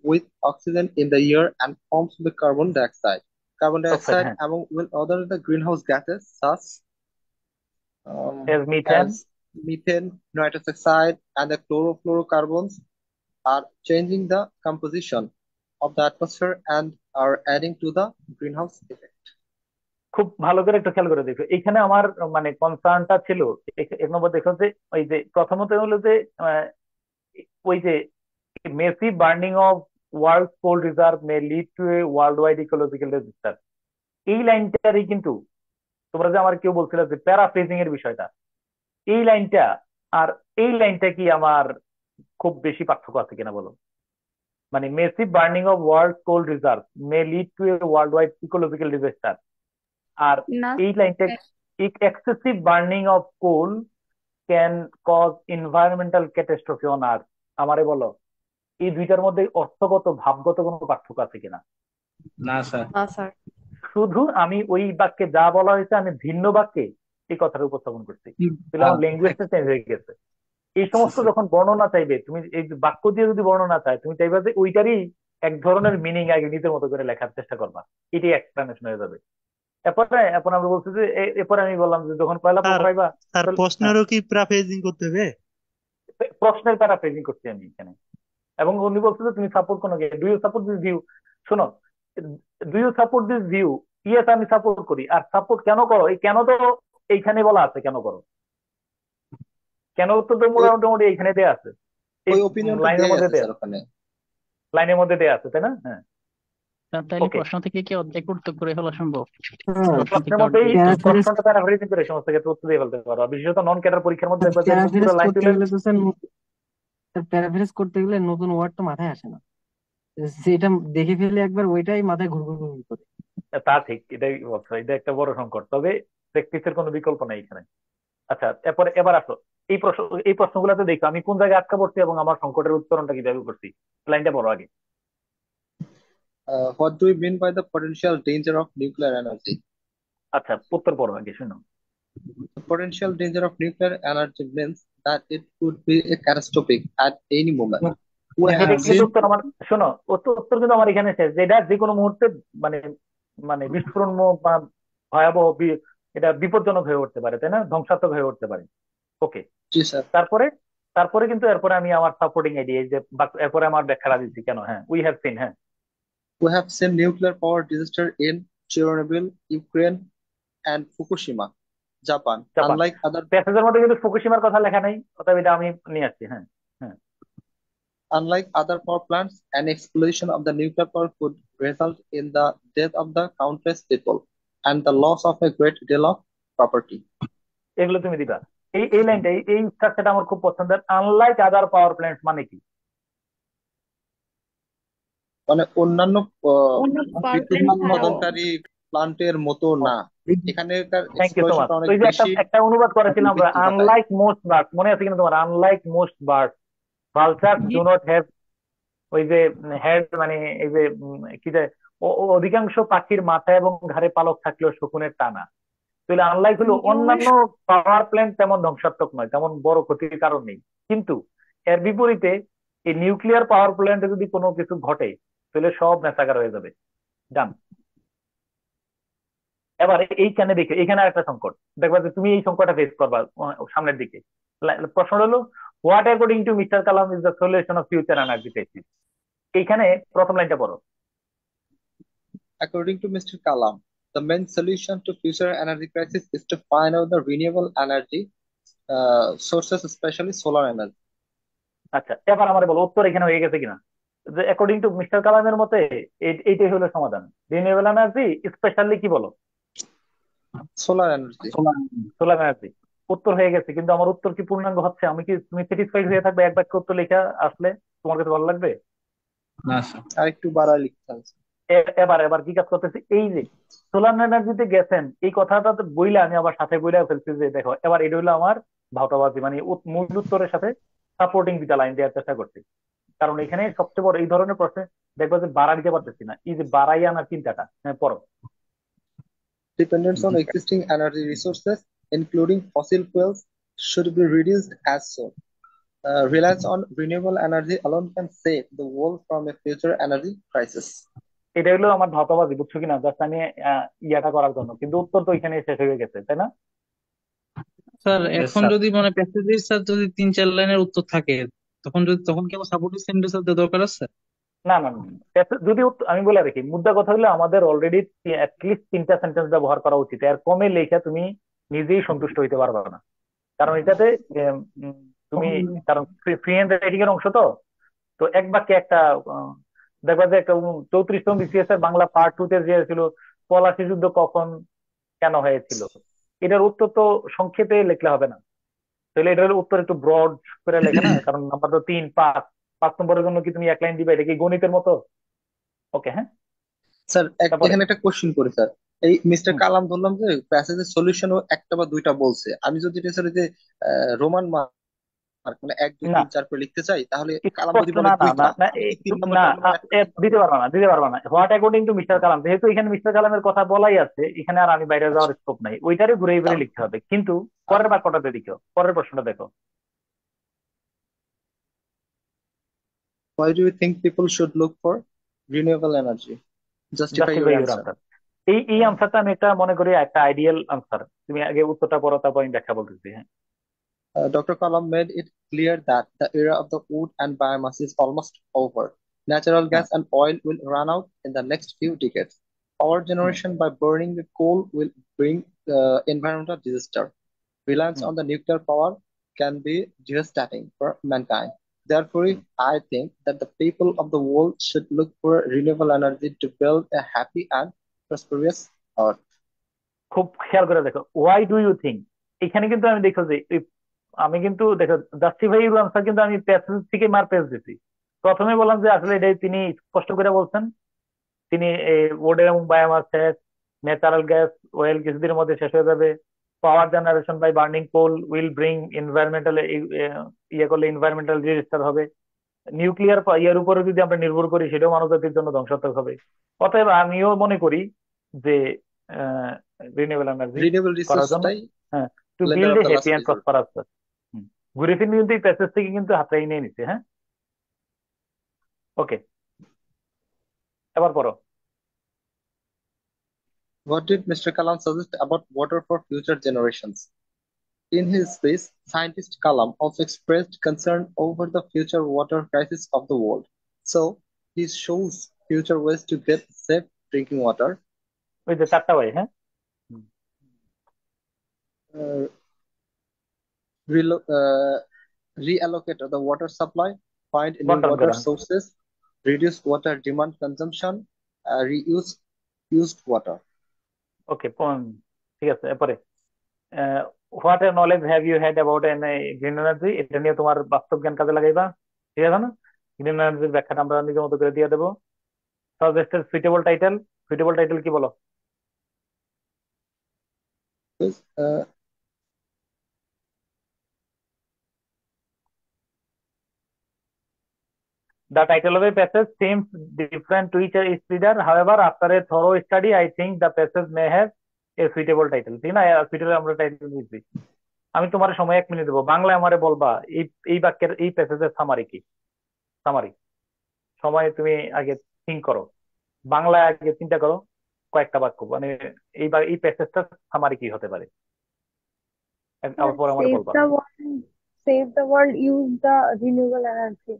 [SPEAKER 8] with oxygen in the air and forms the carbon dioxide. Carbon
[SPEAKER 1] oxide,
[SPEAKER 8] dioxide,
[SPEAKER 1] হ্যাঁ।
[SPEAKER 8] among with other the greenhouse gases such
[SPEAKER 1] as methane.
[SPEAKER 8] as methane, nitrous oxide, and the chlorofluorocarbons are changing the composition of the atmosphere and are adding to the greenhouse effect.
[SPEAKER 1] খুব ভালো করে একটু খেয়াল করে দেখো, এখানে আমার মানে কনসার্নটা ছিল এক নম্বর দেখো যে ওই যে প্রথমত হলো যে আহ, ওই যে Messi burning of world coal reserve may lead to a world wide ecological disaster, এই লাইনটারই কিন্তু তোমরা যে আমার কেউ বলছিল যে প্যারাফ্রেজিং এর বিষয়টা, এই লাইনটা আর এই লাইনটা কি আমার খুব বেশি পার্থক্য আছে কিনা বলো? মানে massive burning of world coal reserve may lead to a world wide ecological disaster, আর
[SPEAKER 12] না
[SPEAKER 1] এই লাইনটা excessive burning of coal can cause environmental catastrophe on earth, আমারে বলো এই দুইটার মধ্যে অর্থগত ভাবগত কোনো পার্থক্য আছে কিনা?
[SPEAKER 10] না স্যার।
[SPEAKER 6] না স্যার।
[SPEAKER 1] শুধু আমি ওই বাক্যে যা বলা হয়েছে আমি ভিন্ন বাক্যে এই কথাটা উপস্থাপন করছি, তাহলে আমার ল্যাঙ্গুয়েজটা চেঞ্জ হয়ে গেছে। এই সমস্ত যখন বর্ণনা চাইবে, তুমি এই যে বাক্য দিয়ে যদি বর্ণনা চাই, তুমি চাইবা যে ওইটারই এক ধরনের মিনিং আগে নিজের মতো করে লেখার চেষ্টা করবা, এটাই এক্সপ্লেনেশন হয়ে যাবে। এরপরে এখন আমরা বলছি যে এরপরে আমি বললাম যে যখন পয়লা
[SPEAKER 7] স্যার
[SPEAKER 1] পাইবা,
[SPEAKER 7] স্যার
[SPEAKER 1] হ্যাঁ,
[SPEAKER 7] প্রশ্নেরও কি প্যারাফ্রেজিং করতে হবে?
[SPEAKER 1] প্রশ্নের প্যারাফ্রেজিং করছি আমি এখানে। এবং উনি বলছে যে তুমি সাপোর্ট কোন, do you support this view? শোনো, do you support this view, yes আমি সাপোর্ট করি। আর সাপোর্ট কেন করো, এই কেন তো এইখানে বলা আছে, কেন করো, কেন উত্তর তো
[SPEAKER 8] ওই
[SPEAKER 1] মোটামুটি এইখানে দেয়া আছে, এই
[SPEAKER 8] ওই ওপিনিয়নটা
[SPEAKER 1] লাইনের
[SPEAKER 8] দেয়া
[SPEAKER 1] মধ্যে
[SPEAKER 8] আছে
[SPEAKER 1] দেয়া
[SPEAKER 8] স্যার ওখানে।
[SPEAKER 1] লাইনের মধ্যে দেয়া আছে, তাই না? হ্যাঁ,
[SPEAKER 4] স্যার তাইলে
[SPEAKER 1] ওকে।
[SPEAKER 4] প্রশ্ন থেকে কি অর্ধেক উত্তর করে ফেলা সম্ভব?
[SPEAKER 2] হ্যাঁ,
[SPEAKER 4] প্রশ্ন থেকে
[SPEAKER 1] প্রশ্নের মধ্যেই
[SPEAKER 4] অর্ধেক উত্তর।
[SPEAKER 2] প্যারাফ্রেজ
[SPEAKER 1] প্রশ্নটা প্যারাফ্রেজিং করে সমস্ত ক্ষেত্রে উত্তর দিয়ে ফেলতে পারো, আর বিশেষত নন ক্যাডার পরীক্ষার মধ্যে দেখবা যে এরকম পুরো
[SPEAKER 2] প্যারাফ্রেজ
[SPEAKER 1] লাইন
[SPEAKER 2] করতে
[SPEAKER 1] তুলে।
[SPEAKER 2] গেলে তো স্যার প্যারাফ্রেজ করতে গেলে নতুন ওয়ার্ড তো মাথায় আসে না, সেটা দেখে ফেলে একবার ওইটাই মাথায় ঘুরঘুর ঘুরঘুর করে।
[SPEAKER 1] তা ঠিক, এটাই বলছো, এটা একটা বড় সংকট, তবে প্র্যাকটিসের কোনো বিকল্প নাই এখানে। আচ্ছা, এবার আসো এই প্রশ্নগুলোতে দেখো আমি কোন জায়গায় আটকা পড়ছি এবং আমার সংকটের উত্তরণটা কিভাবে করছি। লাইনটা বড় আগে।
[SPEAKER 8] What do we mean by the potential danger of nuclear energy?
[SPEAKER 1] আচ্ছা, উত্তর বড় আগে শুনো।
[SPEAKER 8] The potential danger of nuclear energy means that it could be a catastrophic at any moment. We
[SPEAKER 1] এটা
[SPEAKER 8] have
[SPEAKER 1] কিন্তু
[SPEAKER 8] seen
[SPEAKER 1] উত্তর আমার, শোনো, উত্তর কিন্তু আমার এখানে শেষ, যে এটা যে কোনো মুহূর্তে মানে মানে বিস্ফোরণ বা ভয়াবহ এটা বিপজ্জনক হয়ে উঠতে পারে, তাই না, ধ্বংসাত্মক হয়ে উঠতে পারে। ওকে,
[SPEAKER 8] জি স্যার।
[SPEAKER 1] তারপরে তারপরে কিন্তু এরপরে আমি আমার সাপোর্টিং আইডিয়া যে এরপরে আমার ব্যাখ্যা দিচ্ছি কেন। হ্যাঁ, উই হ্যাভ সিন, হ্যাঁ
[SPEAKER 8] We have seen nuclear power disaster in Chernobyl, Ukraine, and Fukushima, Japan.
[SPEAKER 1] Japan.
[SPEAKER 8] Unlike other
[SPEAKER 1] প্যাসেজের মধ্যে কিন্তু ফুকুশিমার কথা লেখা নেই, অতএব এটা আমি নিয়ে আসছি। হ্যাঁ হ্যাঁ
[SPEAKER 8] unlike other power plants, an explosion of the nuclear power could result in the death of the countless people and the loss of a great deal of property.
[SPEAKER 1] এগুলো তুমি দিবা। এই লাইনটা, এই স্ট্রাকচারটা আমার খুব পছন্দের। আনলাইক আদার পাওয়ার প্ল্যান্ট মানে কি?
[SPEAKER 8] মানে অন্যান্য
[SPEAKER 12] অন্য পাওয়ার
[SPEAKER 8] বিদ্যুৎ
[SPEAKER 12] প্ল্যান্ট ছাড়াও
[SPEAKER 8] উৎপাদনকারী প্লান্টের মতো না, এখানেকার
[SPEAKER 1] থ্যাংক ইউ সো মাচ।
[SPEAKER 8] এক্সপ্লয়েশনটা অনেক
[SPEAKER 1] ওই যে একটা
[SPEAKER 8] বেশি
[SPEAKER 1] একটা অনুবাদ করেছিলাম আমরা,
[SPEAKER 8] বৃদ্ধি ঘটায়।
[SPEAKER 1] আনলাইক মোস্ট বার্ড, মনে আছে কিনা তোমার? Unlike most bird vulture
[SPEAKER 12] G
[SPEAKER 1] do not have, ওই যে হেড, মানে এই যে কি যে অধিকাংশ পাখির মাথা এবং ঘাড়ে পালক থাকলেও শকুনের টানা। তাহলে আনলাইক হলো অন্যান্য পাওয়ার প্ল্যান্ট তেমন ধ্বংসাত্মক নয়, তেমন বড় ক্ষতির কারণ নেই, কিন্তু এর বিপরীতে এই নিউক্লিয়ার পাওয়ার প্ল্যান্টে যদি কোনো কিছু ঘটে তাহলে সব মেসাকার হয়ে যাবে। ডান। এবার এইখানে দেখে এখানে একটা সংকট দেখবা যে তুমি এই সংকটটা ফেস করবা সামনের দিকে। প্রশ্ন হলো, what according to mister Kalam is the solution of future energy crisis? এইখানে প্রথম লাইনটা পড়ো।
[SPEAKER 8] According to Mr. Kalam, the main solution to future energy crisis is to find out the renewable energy sources, especially solar energy.
[SPEAKER 1] আচ্ছা, এবার আমার বলো উত্তর এখানে হয়ে গেছে কিনা, যে অ্যাকর্ডিং টু মিস্টার কালামের মতে এইটাই হলো সমাধান, রিনিউয়েবল এনার্জি, স্পেশালি কি বলো?
[SPEAKER 8] Solar energy.
[SPEAKER 1] Solar energy. উত্তর হয়ে গেছে, কিন্তু আমার উত্তর কি পূর্ণাঙ্গ হচ্ছে? আমি কি, তুমি স্যাটিসফাইড হয়ে থাকবে এক বাক্য উত্তর লেখা আসলে? তোমার কাছে ভালো লাগবে?
[SPEAKER 10] না স্যার।
[SPEAKER 8] আর একটু বাড়ায় লিখতে হবে।
[SPEAKER 1] এবার এবার কি কাজ করতেছি, এই যে সোলার এনার্জিতে গেছেন এই কথাটা তো বইলে আমি আবার সাথে বইলে ফেলছি যে দেখো এবার এটা হলো আমার ভাওতাবাজি, মানে মূল উত্তরের সাথে সাপোর্টিং দুটা লাইন দেওয়ার চেষ্টা করছি। কারণ এখানে সবচেয়ে বড় এই ধরনের প্রশ্নে দেখবো যে বাড়া দিতে পারতেছি না, এই যে বাড়াই আনার চিন্তাটা। হ্যাঁ পড়ো।
[SPEAKER 8] Dependence on existing energy resources, including fossil fuels, should be reduced as soon. Reliance on renewable energy alone can save the world from a future energy crisis.
[SPEAKER 1] এটা হলো আমার ভাওতাবাজি, বুঝছো কিনা? জাস্ট আমি ইয়াটা করার জন্য, কিন্তু উত্তর তো এখানে শেষ হয়ে গেছে, তাই না?
[SPEAKER 11] স্যার
[SPEAKER 10] Yes,
[SPEAKER 11] এখন
[SPEAKER 10] sir.
[SPEAKER 11] যদি মানে প্যাসেজের স্যার যদি 3-4 লাইনের উত্তর থাকে
[SPEAKER 10] তখন কি আমার সাপোর্টিভ সেন্টেন্স দরকার আছে?
[SPEAKER 1] না না না, যদি আমি বলে রাখি, মুদ্রা কথা হলে আমাদের অলরেডি অ্যাটলিস্ট 3টা সেন্টেন্স ব্যবহার করা উচিত। এর কমে লেখা তুমি নিজেই সন্তুষ্ট হইতে পারবে না, কারণ এটাতে উম, উম, তুমি, কারণ ফ্রি হ্যান্ড রাইটিং এর অংশ তো। তো এক বাক্যে একটা আহ, দেখবা যে একটা 34তম বিসিএস এর বাংলা পার্ট 2 তে যে ছিল, পলাশী যুদ্ধ কখন কেন হয়েছিল, এটার উত্তর তো সংক্ষেপে লিখলে হবে না। তাহলে এটার উত্তর একটু ব্রড করে লেখে না, কারণ নাম্বার তো 3 5, 5 নম্বরের জন্য কি তুমি এক লাইন দিবে? এটা কি গণিতের মতো? ওকে, হ্যাঁ।
[SPEAKER 8] স্যার
[SPEAKER 1] তারপরে
[SPEAKER 8] এখানে একটা কোশ্চেন করি স্যার। এই মিস্টার
[SPEAKER 1] হুম,
[SPEAKER 8] কালাম ধরলাম যে প্যাসেজের সলিউশনও একটা বা দুইটা বলছে, আমি যদি এটা স্যার যে রোমান মার্ক মানে 1 2 3 4 করে লিখতে চাই, তাহলে কালাম যদি
[SPEAKER 1] স্পষ্ট
[SPEAKER 8] বলে
[SPEAKER 1] না না না
[SPEAKER 8] 2টা,
[SPEAKER 1] না
[SPEAKER 8] আমি কি তিন
[SPEAKER 1] না,
[SPEAKER 8] নম্বরটা অন্য অ্যাড করে দিতে পারবো?
[SPEAKER 1] দিতে পারবা না, দিতে পারবা না। হোয়াট অ্যাকর্ডিং টু মিস্টার কালাম, যেহেতু এখানে মিস্টার কালামের কথা বলাই আছে, এখানে আর আমি বাইরে
[SPEAKER 8] আচ্ছা,
[SPEAKER 1] যাওয়ার স্কোপ নাই, ওইটারে ঘুরে ঘুরে
[SPEAKER 8] তাহলে
[SPEAKER 1] লিখতে হবে। কিন্তু পরের বাক্যটাতে দেখো, পরের প্রশ্নটা দেখো।
[SPEAKER 8] why do you think people should look for renewable energy? Justify your
[SPEAKER 1] justify your
[SPEAKER 8] answer.
[SPEAKER 1] Answer. এই আনসারটা আমি একটা মনে করি একটা আইডিয়াল আনসার। তুমি আগে উত্তরটা পড়ো, তারপর আমি ব্যাখ্যা বলতেছি, হ্যাঁ।
[SPEAKER 8] Dr. Kalam made it clear that the era of the wood and biomass is almost over. Natural
[SPEAKER 1] হ্যাঁ,
[SPEAKER 8] gas and oil will run out in the next few decades. Power
[SPEAKER 1] hmm,
[SPEAKER 8] generation by burning the coal will bring environmental disaster. Reliance
[SPEAKER 1] hmm,
[SPEAKER 8] on the nuclear power can be devastating for mankind. Therefore,
[SPEAKER 1] hmm.
[SPEAKER 8] I think that the people of the world should look for renewable energy to build a happy and prosperous earth.
[SPEAKER 1] খুব খেয়াল করে দেখো, Y do you think, এখানে কিন্তু আমি দেখো যে আমি কিন্তু দেখো জাস্টিফাই ইউর আনসার কিন্তু আমি প্যাসেজ থেকে মার পেজ দিছি। প্রথমে বললাম যে আসলে এটাই তিনি স্পষ্ট করে বলছেন। তিনি ওড এবং বায়োমাস শেষ, ন্যাচারাল গ্যাস ওয়েল কিছুদিনের মধ্যে শেষ হয়ে যাবে, power generation by burning coal will bring environmental, ইয়ে করলে এনভায়রনমেন্টাল ডিজাস্টার হবে, নিউক্লিয়ার ইয়ের উপরে যদি আমরা নির্ভর করি সেটাও মানবজাতির জন্য ধ্বংসাত্মক হবে। অতএব আমিও মনে করি যে রিনিউয়েবল এনার্জি
[SPEAKER 8] Renewable
[SPEAKER 1] করার
[SPEAKER 8] resource
[SPEAKER 1] জন্য,
[SPEAKER 8] টাই
[SPEAKER 1] হ্যাঁ, to
[SPEAKER 8] lender
[SPEAKER 1] build
[SPEAKER 8] of
[SPEAKER 1] a
[SPEAKER 8] the
[SPEAKER 1] happy
[SPEAKER 8] last
[SPEAKER 1] and
[SPEAKER 8] resort.
[SPEAKER 1] Prosperous. ঘুরে ফিরে কিন্তু এই প্যাসেজ থেকে কিন্তু হাতটাই নিয়ে নিচ্ছে, হ্যাঁ। ওকে, এবার পড়ো।
[SPEAKER 8] What did Mr. Kalam suggest about water for future generations? In his speech, scientist Kalam also expressed concern over the future water crisis of the world. So, he shows future ways to get safe drinking water,
[SPEAKER 1] ওই যে 4টা Y, হ্যাঁ। হুম,
[SPEAKER 8] uh, reallocate the water supply, find new
[SPEAKER 1] বন্টন
[SPEAKER 8] water
[SPEAKER 1] করা।
[SPEAKER 8] sources, reduce water demand consumption, reuse used water.
[SPEAKER 1] ওকে, ঠিক আছে। এরপরে what a knowledge have you had about an green energy, এটা নিয়ে তোমার বাস্তব জ্ঞান কাজে লাগাইবা, ঠিক আছে না? গ্রিন এনার্জির ব্যাখ্যাটা আমরা নিজের মতো করে দিয়ে দেবো। Suggested suitable title, suitable title কি বলো?
[SPEAKER 8] Yes,
[SPEAKER 1] The title of a passage seems different to each reader. However, after a thorough study, I think the passage may have a suitable title. ঠিক না? সুইটেবল আমরা title দিচ্ছি। আমি তোমার সময় 1 minute দেবো, বাংলায় আমারে বলবা এই এই বাক্যের এই প্যাসেজের সামারি কি। সামারি সময় তুমি আগে থিঙ্ক করো, বাংলায় আগে চিন্তা করো, কয়েকটা বাক্য মানে এই প্যাসেজটার সামারি কি হতে পারে, আবার পরে আমার
[SPEAKER 6] Save
[SPEAKER 1] বলবা।
[SPEAKER 6] the world, save the world, use the renewable energy.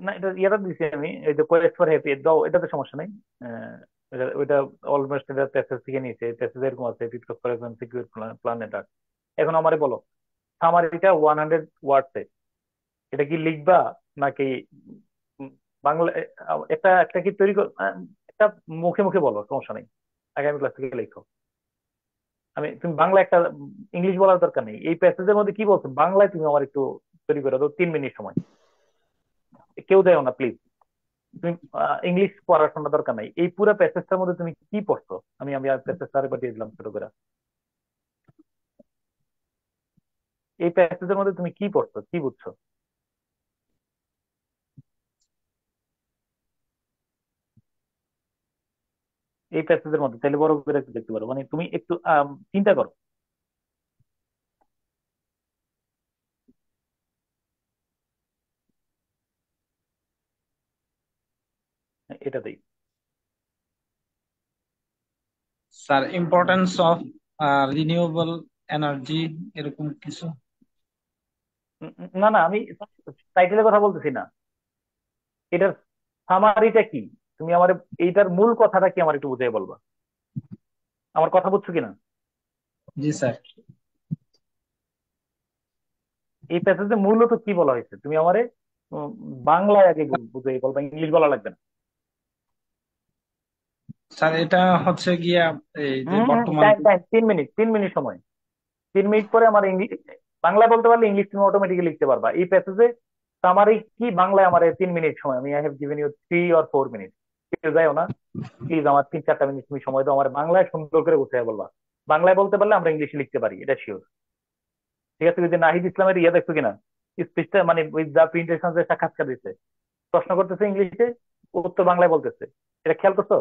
[SPEAKER 1] না, এটা ইয়েটা দিছি আমি, এই যে কোয়েস্ট ফর হ্যাপি দাও, এটাতে সমস্যা নাই। ওইটা অলমোস্ট এটা প্যাসেজ থেকে নিয়েছে, প্যাসেজ এরকম আছে, picks for example secure planet earth. এখন আমারে বলো সামারিটা 100 ওয়ার্ডসে, এটা কি লিখবা নাকি উম, বাংলা একটা একটা কি তৈরি একটা মুখে মুখে বলো, সমস্যা নেই, আগামী ক্লাস থেকে লিখো। তুমি বাংলা একটা, ইংলিশ বলার দরকার নেই। এই প্যাসেজের মধ্যে কি বলছো বাংলায় তুমি আমার একটু তৈরি করে দাও, 3 মিনিট সময়, কেউ দেয় না প্লিজ। তুমি ইংলিশ পড়াশোনা দরকার নাই, এই পুরো প্যাসেজটার মধ্যে তুমি কি পড়ছো? আমি আমি প্যাসেজটা আরেকবার দিয়ে দিলাম ছোট করে। এই প্যাসেজের মধ্যে তুমি কি পড়ছো, কি বুঝছো এই প্যাসেজের মধ্যে? তাহলে বড় করে একটু দেখতে পারো, মানে তুমি একটু চিন্তা করো। এটাতেই
[SPEAKER 10] sir importance of renewable energy এরকম কিছু।
[SPEAKER 1] না না, আমি টাইটেলের কথা বলতেছি না, এটার সামারিটা কি? তুমি আমার এইটার মূল কথাটা কি আমার একটু বুঝিয়ে বলবা? আমার কথা বুঝছো কিনা?
[SPEAKER 10] জি স্যার।
[SPEAKER 1] এই প্যাসেজে মূলত কি বলা হয়েছে তুমি আমারে উম, বাংলায় আগে বুঝিয়ে বলবা, ইংলিশ বলা লাগবে না।
[SPEAKER 10] স্যার এটা হচ্ছে গিয়া এই যে বর্তমান
[SPEAKER 1] টাইম টাইম 3 মিনিট, 3 মিনিট সময়। 3 মিনিট পরে আমার ইংলিশ, বাংলা বলতে পারলে ইংলিশ তুমি অটোমেটিক্যালি লিখতে পারবা। এই প্যাসেজে সামারি কি বাংলায় আমার 3 মিনিট সময়, আমি I have given you 3 or 4 minute. কেউ যাইও না প্লিজ, আমার 3-4টা মিনিট তুমি সময় দাও, আমার বাংলায় সুন্দর করে বুঝিয়ে বলবা। বাংলায় বলতে পারলে আমরা ইংলিশে লিখতে পারি, এটা শিওর। ঠিক আছে? ওই যে নাহিদ ইসলামের ইয়ে দেখছো কিনা, স্পিচটা, মানে ওই যা প্রিন্টেশন যে সাক্ষাৎকার দিচ্ছে, প্রশ্ন করতেছে ইংলিশে, উত্তর বাংলায় বলতেছে, এটা খেয়াল করছো?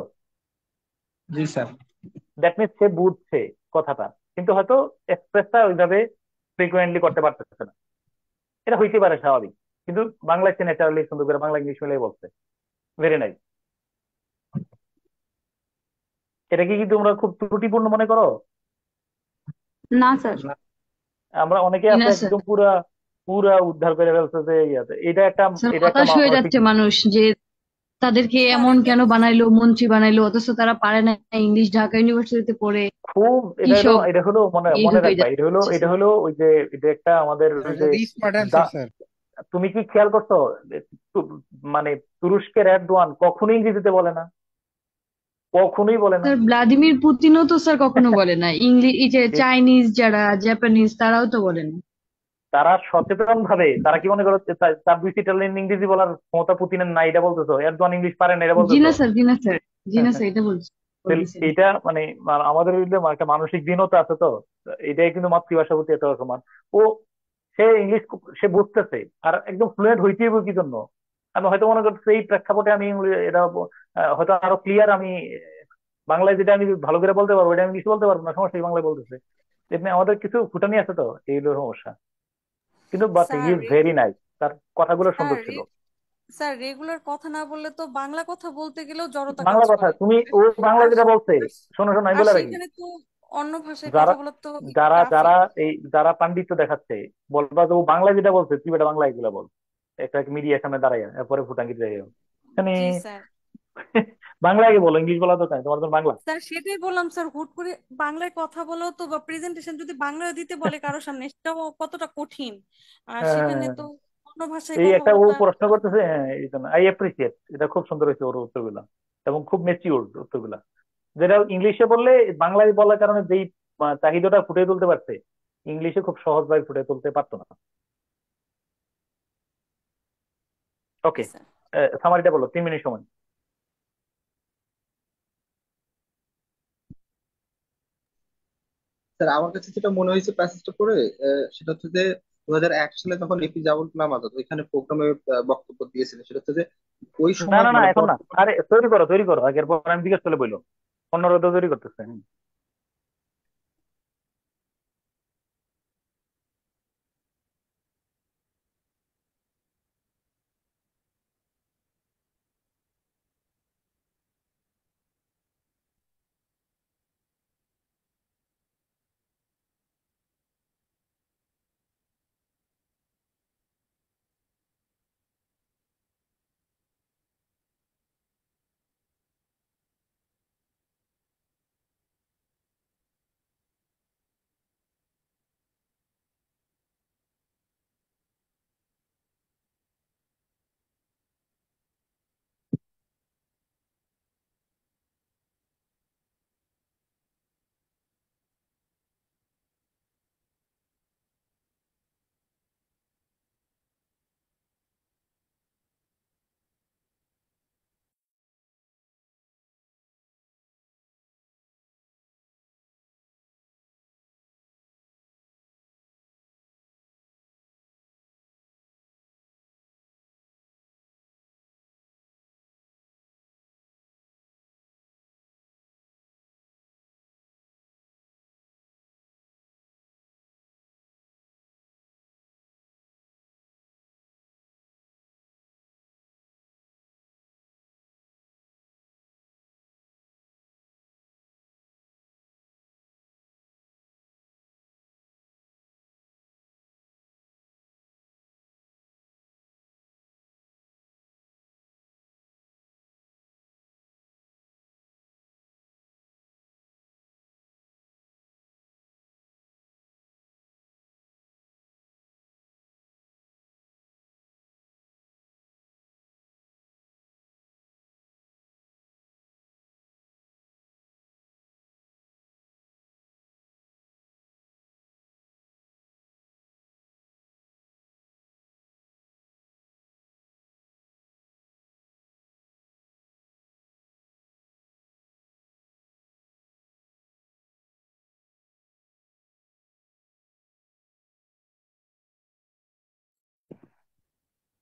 [SPEAKER 10] জি স্যার।
[SPEAKER 1] দ্যাট মিনস সে বুঝছে কথাটা, কিন্তু হয়তো এক্সপ্রেসটা ওইভাবে ফ্রিকুয়েন্টলি করতে পারতেছে না। এটা হইতে পারে, স্বাভাবিক। কিন্তু বাংলায় সে ন্যাচারালি সুন্দর করে বাংলা ইংলিশ মিলাই বলছে। Very nice. এটা কি কি তোমরা খুব ত্রুটিপূর্ণ মনে করো?
[SPEAKER 12] না স্যার।
[SPEAKER 10] না
[SPEAKER 1] আমরা অনেকে
[SPEAKER 12] জি
[SPEAKER 1] আছে
[SPEAKER 12] না স্যার।
[SPEAKER 1] একদম পুরা পুরা উদ্ধার করে ফেলছে যে ইয়াতে, এটা একটা,
[SPEAKER 12] স্যার
[SPEAKER 1] এটা একটা
[SPEAKER 12] হতাশ হয়ে
[SPEAKER 1] মানসিক।
[SPEAKER 12] যাচ্ছে মানুষ যে তাদেরকে
[SPEAKER 11] স্যার
[SPEAKER 12] এমন
[SPEAKER 11] এটা
[SPEAKER 12] কেন বানাইলো, মন্ত্রী বানাইলো, অথচ তারা পারে না ইংলিশ, ঢাকা ইউনিভার্সিটিতে পড়ে
[SPEAKER 1] খুব,
[SPEAKER 12] কি সব
[SPEAKER 1] এটা হলো মনে মনে
[SPEAKER 12] ঢুকে
[SPEAKER 1] রাখবা,
[SPEAKER 12] যাচ্ছে
[SPEAKER 1] এটা
[SPEAKER 12] স্যার।
[SPEAKER 1] হলো ওই যে, এটা একটা আমাদের ওই যে
[SPEAKER 13] স্মার্ট অ্যান্সার
[SPEAKER 1] দা-
[SPEAKER 13] স্যার।
[SPEAKER 1] তুমি কি খেয়াল করছো? তু- মানে তুরস্কের এরদোয়ান কখনো ইংরেজিতে বলে না, কখনোই বলে না।
[SPEAKER 12] স্যার ভ্লাদিমির পুতিনও তো স্যার কখনো বলে না ইংলিশ, এই যে
[SPEAKER 1] যে
[SPEAKER 12] চাইনিজ যারা জাপানিজ তারাও তো বলে না।
[SPEAKER 1] তারা সচেতন ভাবে, তারা কি মনে করো যে তার 2 সিটার ইংরেজি বলার ক্ষমতা পুতিনের নাই, এটা বলতেছো? এরদোয়ান ইংলিশ পারে না, এটা
[SPEAKER 12] জি
[SPEAKER 1] বলতেছো?
[SPEAKER 12] না স্যার, জি না স্যার, জি না স্যার, এটা বলছি
[SPEAKER 1] তাহলে
[SPEAKER 12] বলতেছি না।
[SPEAKER 1] এটা মানে আমাদের হইলে একটা মানসিক দীনতা আছে তো, এটাই কিন্তু মাতৃভাষার প্রতি এত সমান। ও, সে ইংলিশ সে বুঝতেছে, আর একদম ফ্লুয়েন্ট হইতেই হবে কি জন্য? আমি হয়তো মনে করছি এই প্রেক্ষাপটে আমি এটা হয়তো আরো ক্লিয়ার, আমি বাংলায় যেটা আমি ভালো করে বলতে পারবো, এটা আমি ইংলিশ বলতে পারবো না, সমস্যা বাংলায় বলতেছে। এমনি আমাদের কিছু ফুটানি আছে তো, এই হলো সমস্যা। কিন্তু but he
[SPEAKER 11] sir
[SPEAKER 1] is very nice, তার কথাগুলো
[SPEAKER 11] স্যার
[SPEAKER 1] সুন্দর ছিল।
[SPEAKER 11] স্যার রেগুলার কথা না বললে তো বাংলা কথা বলতে গেলেও জড়তা কাজ
[SPEAKER 1] বাংলা কথা
[SPEAKER 11] করে।
[SPEAKER 1] তুমি, ও বাংলা
[SPEAKER 11] আর
[SPEAKER 1] যেটা বলছে,
[SPEAKER 11] আর
[SPEAKER 1] শোনো শোনো আমি
[SPEAKER 11] আর
[SPEAKER 1] বলে রাখি,
[SPEAKER 11] সেখানে তো অন্য ভাষায়
[SPEAKER 1] যারা
[SPEAKER 11] কথা বলা তো একটু
[SPEAKER 1] যারা
[SPEAKER 11] টাফই।
[SPEAKER 1] যারা এই যারা পাণ্ডিত্য দেখাচ্ছে, বলবা যে ও বাংলা যেটা বলছে তুই বেটা বাংলা এগুলা বল, একটা মিডিয়ার সামনে দাঁড়ায়, এরপরে ফুটাঙ্গি যাই মানে
[SPEAKER 11] জি স্যার।
[SPEAKER 1] বাংলা আগে বলো, ইংলিশ বলা তো কেন তোমার তো বাংলা।
[SPEAKER 11] স্যার সেটাই বললাম স্যার, হুট করে বাংলায় কথা বলেও তো বা প্রেজেন্টেশন যদি বাংলায় দিতে বলে কারোর সামনে, সেটাও কতটা কঠিন। আর সেখানে
[SPEAKER 1] হ্যাঁ,
[SPEAKER 11] তো অন্য ভাষায়
[SPEAKER 1] এই
[SPEAKER 11] কথা
[SPEAKER 1] একটা ও
[SPEAKER 11] বলাটা
[SPEAKER 1] প্রশ্ন করতেছে, হ্যাঁ এই জন্য আই অ্যাপ্রিসিয়েট, এটা খুব সুন্দর হয়েছে ওর উত্তরগুলা, এবং খুব ম্যাচিউর উত্তরগুলা। যেটা ইংলিশে বললে, বাংলায় বলার কারণে যেই চাহিদাটা ফুটিয়ে তুলতে পারছে, ইংলিশে খুব সহজভাবে ফুটিয়ে তুলতে পারতো না।
[SPEAKER 11] জি
[SPEAKER 1] ওকে,
[SPEAKER 11] স্যার।
[SPEAKER 1] সামারিটা বলো, 3 মিনিট সময়।
[SPEAKER 8] স্যার আমার কাছে যেটা মনে হয়েছে প্যাসেজটা পড়ে, সেটা হচ্ছে যে 2001 সালে যখন এপিজে আবুল কালাম আজাদ ওইখানে প্রোগ্রামে বক্তব্য দিয়েছিলেন, সেটা হচ্ছে যে ওই
[SPEAKER 1] না
[SPEAKER 8] সময়
[SPEAKER 1] না না,
[SPEAKER 8] মানে
[SPEAKER 1] এখন না, আরে তৈরি করো তৈরি করো, আগের পর আমি জিজ্ঞেস করলে বললো, অন্যরা তো তৈরি করতেছে।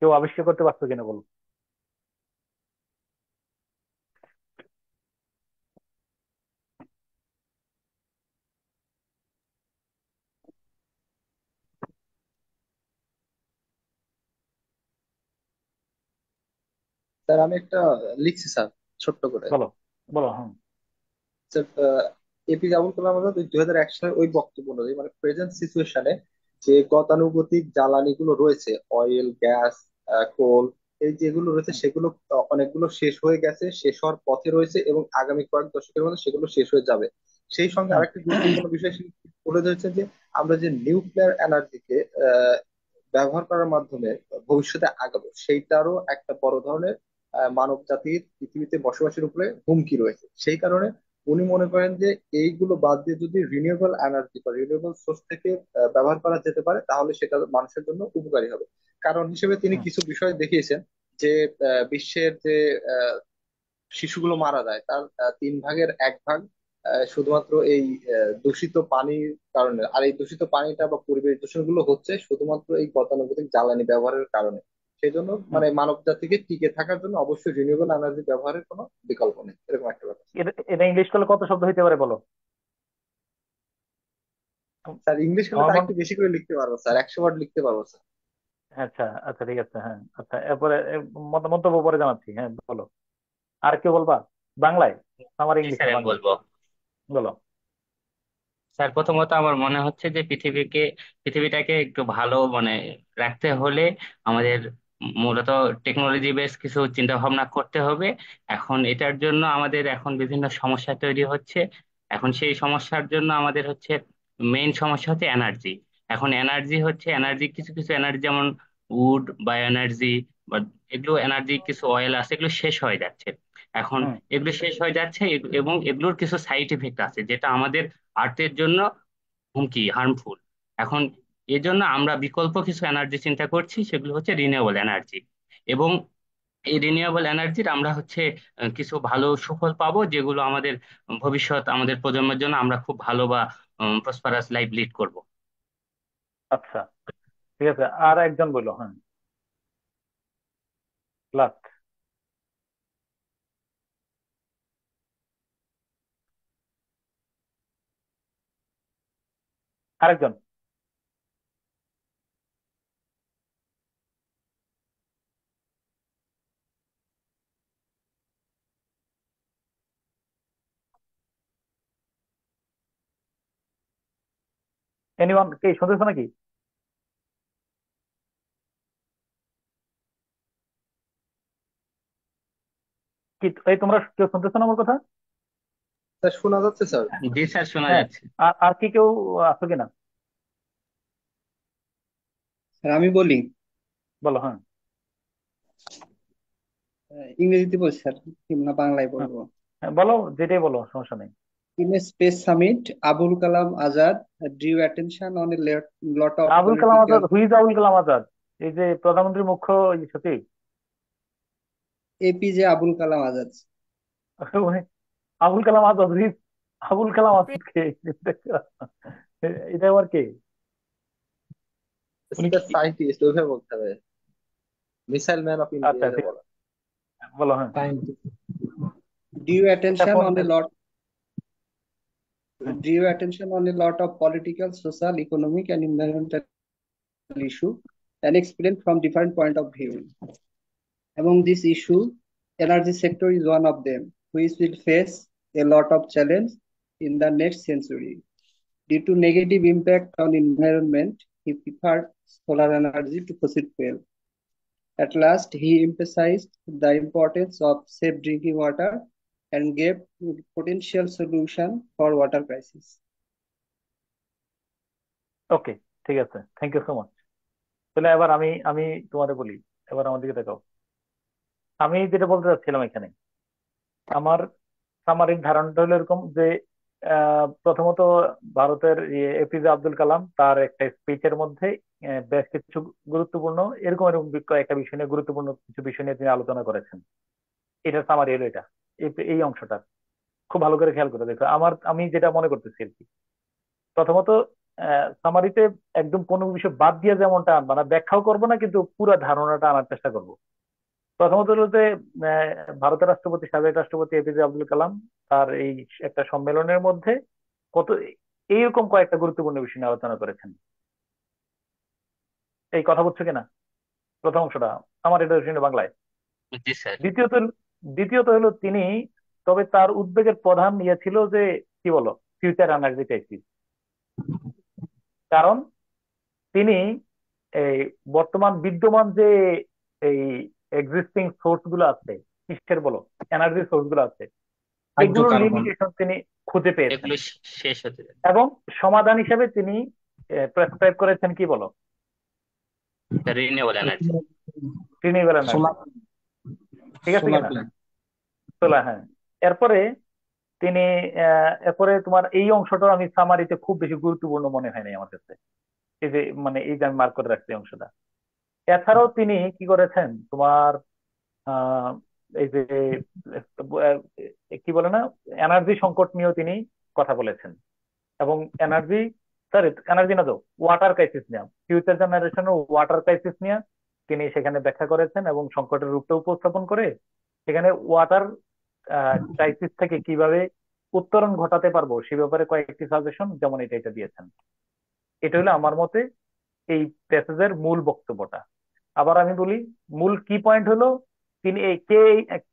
[SPEAKER 1] কেউ আবিষ্কার করতে পারছো কিনা বলো।
[SPEAKER 8] স্যার আমি একটা লিখছি স্যার, ছোট্ট করে।
[SPEAKER 1] বলো, বলো। হ্যাঁ।
[SPEAKER 8] স্যার এপিজে আবুল কালাম আজাদ 2001 সালের ওই বক্তব্য অনুযায়ী মানে প্রেজেন্ট সিচুয়েশনে যে গতানুগতিক জ্বালানিগুলো রয়েছে, অয়েল, গ্যাস, কোল, এই যেগুলো রয়েছে সেগুলো অনেকগুলো শেষ হয়ে গেছে, শেষ হওয়ার পথে রয়েছে এবং আগামী কয়েক দশকের মধ্যে সেগুলো শেষ হয়ে যাবে। সেই সঙ্গে
[SPEAKER 1] হ্যাঁ।
[SPEAKER 8] আরেকটি গুরুত্বপূর্ণ বিষয় সে বলে ধরেছেন যে আমরা যে নিউক্লিয়ার এনার্জিকে ব্যবহার করার মাধ্যমে ভবিষ্যতে আগাবো, সেইটারও একটা বড় ধরনের মানব জাতির পৃথিবীতে বসবাসের উপরে হুমকি রয়েছে। সেই কারণে উনি মনে করেন যে এইগুলো বাদ দিয়ে যদি রিনিউয়েবল এনার্জি বা রিনিউয়েবল সোর্স থেকে ব্যবহার করা যেতে পারে তাহলে সেটা মানুষের জন্য উপকারী হবে। কারণ হিসেবে তিনি
[SPEAKER 1] হুম।
[SPEAKER 8] কিছু বিষয় দেখিয়েছেন যে বিশ্বের যে আহ, শিশুগুলো মারা যায় তার 3 ভাগের 1 ভাগ শুধুমাত্র এই দূষিত পানির কারণে। আর এই দূষিত পানিটা বা পরিবেশ দূষণগুলো হচ্ছে শুধুমাত্র এই গতানুগতিক জ্বালানি ব্যবহারের কারণে। সেই জন্য
[SPEAKER 1] হুম।
[SPEAKER 8] মানে মানব জাতিকে টিকে থাকার জন্য অবশ্যই রিনিউয়েবল এনার্জি ব্যবহারের কোনো বিকল্প নেই, এরকম একটা ব্যাপার।
[SPEAKER 1] এটা এটা ইংলিশ করলে কত শব্দ হইতে পারে বলো।
[SPEAKER 8] স্যার ইংলিশ হলে
[SPEAKER 1] আমার
[SPEAKER 8] তো
[SPEAKER 1] মন
[SPEAKER 8] আরেকটু বেশি করে লিখতে পারবো স্যার, 100 ওয়ার্ড লিখতে পারবো স্যার।
[SPEAKER 1] আচ্ছা, আচ্ছা, ঠিক আছে। হ্যাঁ, আচ্ছা, এরপরে মন্তব্য পরে জানাচ্ছি। হ্যাঁ, বলো। আর কেউ বলবা বাংলায়, আমার
[SPEAKER 13] জি
[SPEAKER 1] ইংলিশে
[SPEAKER 13] স্যার, আমি
[SPEAKER 1] বাংলায়।
[SPEAKER 13] বলবো।
[SPEAKER 1] বলো।
[SPEAKER 13] স্যার প্রথমত আমার মনে হচ্ছে যে পৃথিবীটাকে একটু ভালো মানে রাখতে হলে আমাদের মূলত টেকনোলজি বেস কিছু চিন্তা ভাবনা করতে হবে। এখন এটার জন্য আমাদের এখন বিভিন্ন সমস্যা তৈরি হচ্ছে। এখন সেই সমস্যার জন্য আমাদের হচ্ছে মেইন সমস্যা হচ্ছে এনার্জি। এখন এনার্জি কিছু কিছু এনার্জি যেমন উড, বায়ো এনার্জি বা এগুলো এনার্জি, কিছু অয়েল আছে, এগুলো শেষ হয়ে যাচ্ছে এখন।
[SPEAKER 1] হুম।
[SPEAKER 13] এগুলো শেষ হয়ে যাচ্ছে এবং এগুলোর কিছু সাইড ইফেক্ট আছে যেটা আমাদের আর্থের জন্য হুমকি, হার্মফুল। এখন এজন্য আমরা বিকল্প কিছু এনার্জি চিন্তা করছি, সেগুলো হচ্ছে রিনিউয়েবল এনার্জি। এবং এই রিনিউয়েবল এনার্জির আমরা হচ্ছে কিছু ভালো সুফল পাবো, যেগুলো আমাদের ভবিষ্যৎ আমাদের প্রজন্মের জন্য আমরা খুব ভালো বা প্রসপারাস লাইফ লিড করব।
[SPEAKER 1] আচ্ছা, ঠিক আছে। আর একজন বললো। হ্যাঁ, লাস্ট। আরেকজন। এনিওয়ান, কে শুনতেছো নাকি? কি এই তোমরা কেউ শুনতেছো না আমার কথা?
[SPEAKER 8] স্যার শোনা যাচ্ছে স্যার।
[SPEAKER 13] জি স্যার, শোনা
[SPEAKER 1] হ্যাঁ।
[SPEAKER 13] যাচ্ছে।
[SPEAKER 1] আর আর কি কেউ আছো কিনা?
[SPEAKER 14] স্যার আমি বলি।
[SPEAKER 1] বলো। হ্যাঁ।
[SPEAKER 14] ইংরেজিতে বলছি স্যার, না বাংলায়
[SPEAKER 1] হ্যাঁ,
[SPEAKER 14] বলবো?
[SPEAKER 1] হ্যাঁ, বলো, যেটাই বলো, সমস্যা নেই।
[SPEAKER 14] In a space summit, Abul Kalam Azad drew attention on a lot of
[SPEAKER 1] Abul Kalam Azad,
[SPEAKER 14] political.
[SPEAKER 1] Who's Abul Kalam Azad? এই যে প্রধানমন্ত্রীর মুখ্য সচিব।
[SPEAKER 14] APJ Abul Kalam Azad.
[SPEAKER 1] উনি আবুল কালাম আজাদ, হুইজ আবুল কালাম আজাদ কে? এটা আবার কে? উনি
[SPEAKER 8] স্যার
[SPEAKER 1] কি?
[SPEAKER 8] সায়েন্টিস্ট ওইভাবে বলতে হবে, মিসাইল ম্যান অফ
[SPEAKER 1] আচ্ছা,
[SPEAKER 8] ইন্ডিয়া
[SPEAKER 1] ঠিক
[SPEAKER 8] বলা।
[SPEAKER 1] আছে, বলো। হ্যাঁ।
[SPEAKER 14] Drew
[SPEAKER 1] এটা
[SPEAKER 14] attention
[SPEAKER 1] কোন
[SPEAKER 14] on a
[SPEAKER 1] দেশ?
[SPEAKER 14] lot.
[SPEAKER 1] Hmm.
[SPEAKER 14] Drew attention on a lot of political, social, economic, and environmental issue, and explained from different point of view. Among these issues, energy sector is one of them, which will face a lot of challenge in the next century. Due to negative impact on environment, he preferred solar energy to fossil fuel. At last, he emphasized the importance of safe drinking water and gave potential solution for water crisis.
[SPEAKER 1] ওকে, ঠিক আছে, thank you so much. তাহলে এবার আমি আমি তোমাদের বলি। এবার আমার দিকে দেখাও। আমি যেটা বলতে চাচ্ছিলাম এখানে, আমার সামারিক ধারণাটা হলো এরকম যে প্রথমত ভারতের এপিজে আব্দুল কালাম তার একটা স্পিচের মধ্যে বেশ কিছু গুরুত্বপূর্ণ এরকম এরকম একটা বিষয় নিয়ে, গুরুত্বপূর্ণ কিছু বিষয় নিয়ে তিনি আলোচনা করেছেন। এটা সামারি হলো এটা, এই অংশটা খুব ভালো করে খেয়াল করে দেখো। আমি যেটা মনে করতেছি আর কি, প্রথমত সামারিতে একদম কোনো বিষয় বাদ দিয়ে যেমনটা আনবা না, ব্যাখ্যাও করবো না, কিন্তু পুরো ধারণাটা আনার চেষ্টা করব। প্রথমত হলো যে আহ, ভারতের রাষ্ট্রপতি, সাবেক রাষ্ট্রপতি এপিজে আব্দুল কালাম তার এই একটা সম্মেলনের মধ্যে কত এইরকম কয়েকটা গুরুত্বপূর্ণ বিষয় নিয়ে আলোচনা করেছেন। এই কথা বলছো কিনা? প্রথম অংশটা আমার এটা শুনে বাংলায়।
[SPEAKER 13] জি স্যার।
[SPEAKER 1] দ্বিতীয়ত দ্বিতীয়ত হলো তিনি, তবে তার উদ্বেগের প্রধান ইয়ে ছিল যে কি বলো, ফিউচার এনার্জি ক্রাইসিস। কারণ তিনি এই বর্তমান বিদ্যমান যে এই এক্সিস্টিং সোর্স গুলো আছে, কিসের বলো, এনার্জি সোর্স গুলো আছে, এগুলোর
[SPEAKER 10] হাইড্রোকার্বন।
[SPEAKER 1] লিমিটেশন তিনি খুঁজে পেয়েছেন
[SPEAKER 13] এগুলো শেষ হতে যাবে।
[SPEAKER 1] এবং সমাধান হিসেবে তিনি প্রেসক্রাইব করেছেন কি বলো,
[SPEAKER 13] renewable energy.
[SPEAKER 1] Renewable energy.
[SPEAKER 10] Solar
[SPEAKER 1] ঠিক আছে
[SPEAKER 10] সোলার
[SPEAKER 1] কিনা?
[SPEAKER 10] প্ল্যান্ট।
[SPEAKER 1] তোলা, হ্যাঁ। এরপরে তিনি এরপরে তোমার এই অংশটা আমি সামারিতে খুব বেশি গুরুত্বপূর্ণ মনে হয়নি আমার কাছে, এই যে মানে এই যে আমি মার্ক করে রাখছি এই অংশটা। এছাড়াও তিনি কি করেছেন তোমার আহ এই যে কি বলে না, এনার্জি সংকট নিয়েও তিনি কথা বলেছেন এবং এনার্জি, সরি এনার্জি না তো, ওয়াটার ক্রাইসিস নিয়ে, ফিউচার জেনারেশনের ওয়াটার ক্রাইসিস নিয়ে তিনি সেখানে ব্যাখ্যা করেছেন এবং সংকটের রূপটা উপস্থাপন করে সেখানে ওয়াটার ক্রাইসিস থেকে কিভাবে উত্তরণ ঘটাতে পারবো সে ব্যাপারে কয়েকটি সাজেশন যেমন এটা এটা দিয়েছেন। এটা হলো আমার মতে এই প্যাসেজের মূল বক্তব্যটা। আবার আমি বলি মূল কি পয়েন্ট হলো, তিনি এই কে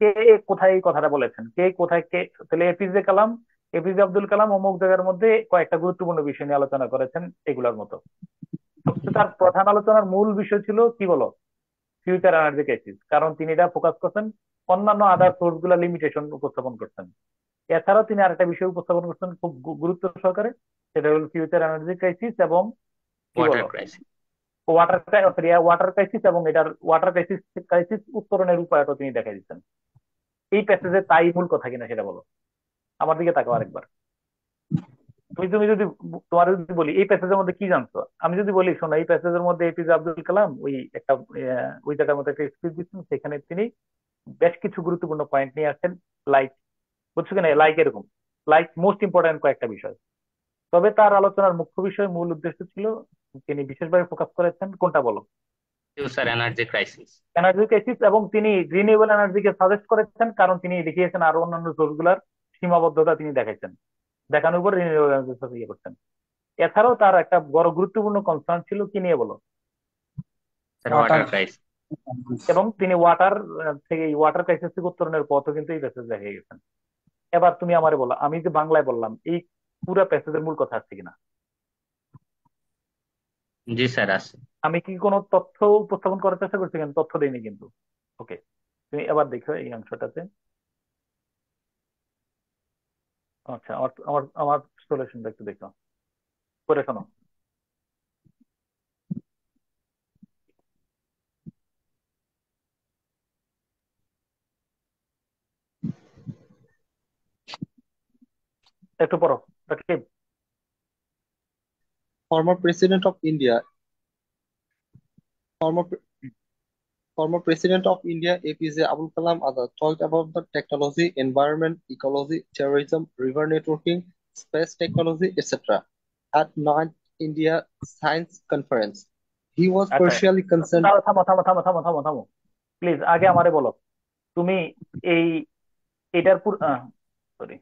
[SPEAKER 1] কে কোথায় এই কথাটা বলেছেন, কে কোথায়, কে তাহলে এপিজে কালাম, এপিজে আব্দুল কালাম অমুক জায়গার মধ্যে কয়েকটা গুরুত্বপূর্ণ বিষয় নিয়ে আলোচনা করেছেন এগুলোর মতো। সবচেয়ে তার প্রধান আলোচনার মূল বিষয় ছিল কি বলো, ফিউচার এনার্জি ক্রাইসিস, কারণ তিনি এটা ফোকাস করছেন। অন্যান্য আদার সোর্স গুলা লিমিটেশন উপস্থাপন করছেন। এছাড়াও তিনি আরেকটা বিষয় উপস্থাপন করছেন খুব গুরুত্ব সহকারে, সেটা হল ফিউচার এনার্জি ক্রাইসিস এবং কি
[SPEAKER 13] ওয়াটার
[SPEAKER 1] বলো
[SPEAKER 13] ক্রাইসিস।
[SPEAKER 1] ওয়াটার ক্রাইসিস এবং এটার ওয়াটার ক্রাইসিস ক্রাইসিস উত্তরণের উপায়টা তিনি দেখাই দিচ্ছেন। এই প্যাসেজে তাই মূল কথা কিনা সেটা বলো, আমার দিকে তাকাও আরেকবার। তুমি তুমি যদি তোমার যদি বলি এই প্যাসেজের মধ্যে কি জানতো, আমি যদি বলি শোনো এই প্যাসেজের মধ্যে এপিজে আব্দুল কালাম ওই একটা ওই জায়গার মধ্যে একটা স্পিচ দিচ্ছেন, সেখানে তিনি বেশ কিছু গুরুত্বপূর্ণ পয়েন্ট নিয়ে আসছেন, লাইক, বুঝছো কিনা, লাইক এরকম, লাইক মোস্ট ইম্পর্টেন্ট কয়েকটা বিষয়। তবে তার আলোচনার মুখ্য বিষয়, মূল উদ্দেশ্য ছিল তিনি বিশেষভাবে ফোকাস করেছেন কোনটা বলো,
[SPEAKER 13] future energy crisis.
[SPEAKER 1] Energy crisis, এবং তিনি রিনিউয়েবল এনার্জিকে সাজেস্ট করেছেন কারণ তিনি দেখিয়েছেন আরো অন্যান্য সোর্স গুলার সীমাবদ্ধতা তিনি দেখাইছেন, দেখানোর উপর রিনিউয়েবল এনার্জির সাথে ইয়ে করছেন। এছাড়াও তার একটা বড় গুরুত্বপূর্ণ কনসার্ন ছিল কি নিয়ে বলো,
[SPEAKER 10] ওয়াটার
[SPEAKER 13] ওয়াটার ক্রাইসিস।
[SPEAKER 1] এবং তিনি ওয়াটার থেকে ওয়াটার ক্রাইসিস থেকে উত্তরণের পথও কিন্তু এই প্যাসেজ দেখিয়ে গেছেন। এবার তুমি আমারে বলো, আমি যে বাংলায় বললাম এই পুরো প্যাসেজের মূল কথা আছে কিনা?
[SPEAKER 13] জি স্যার আছে।
[SPEAKER 1] আমি কি কোনো তথ্য উপস্থাপন করার চেষ্টা করছি? কিন্তু তথ্য দেইনি কিন্তু। ওকে, তুমি এবার দেখো এই অংশটাতে। আচ্ছা, আমার আমার আমার সলিউশনটা একটু দেখো, করে শোনো। একটু পড়ো Rakib.
[SPEAKER 8] Former President of India, former former President of India APJ Abdul Kalam Azad talked about the technology, environment, ecology, terrorism, river networking, space technology, etc. at Ninth India Science Conference. He was
[SPEAKER 1] আচ্ছা,
[SPEAKER 8] partially concerned.
[SPEAKER 1] থামো থামো থামো থামো থামো থামো please, আগে আমারে বলো তুমি এই এটার পুর, সরি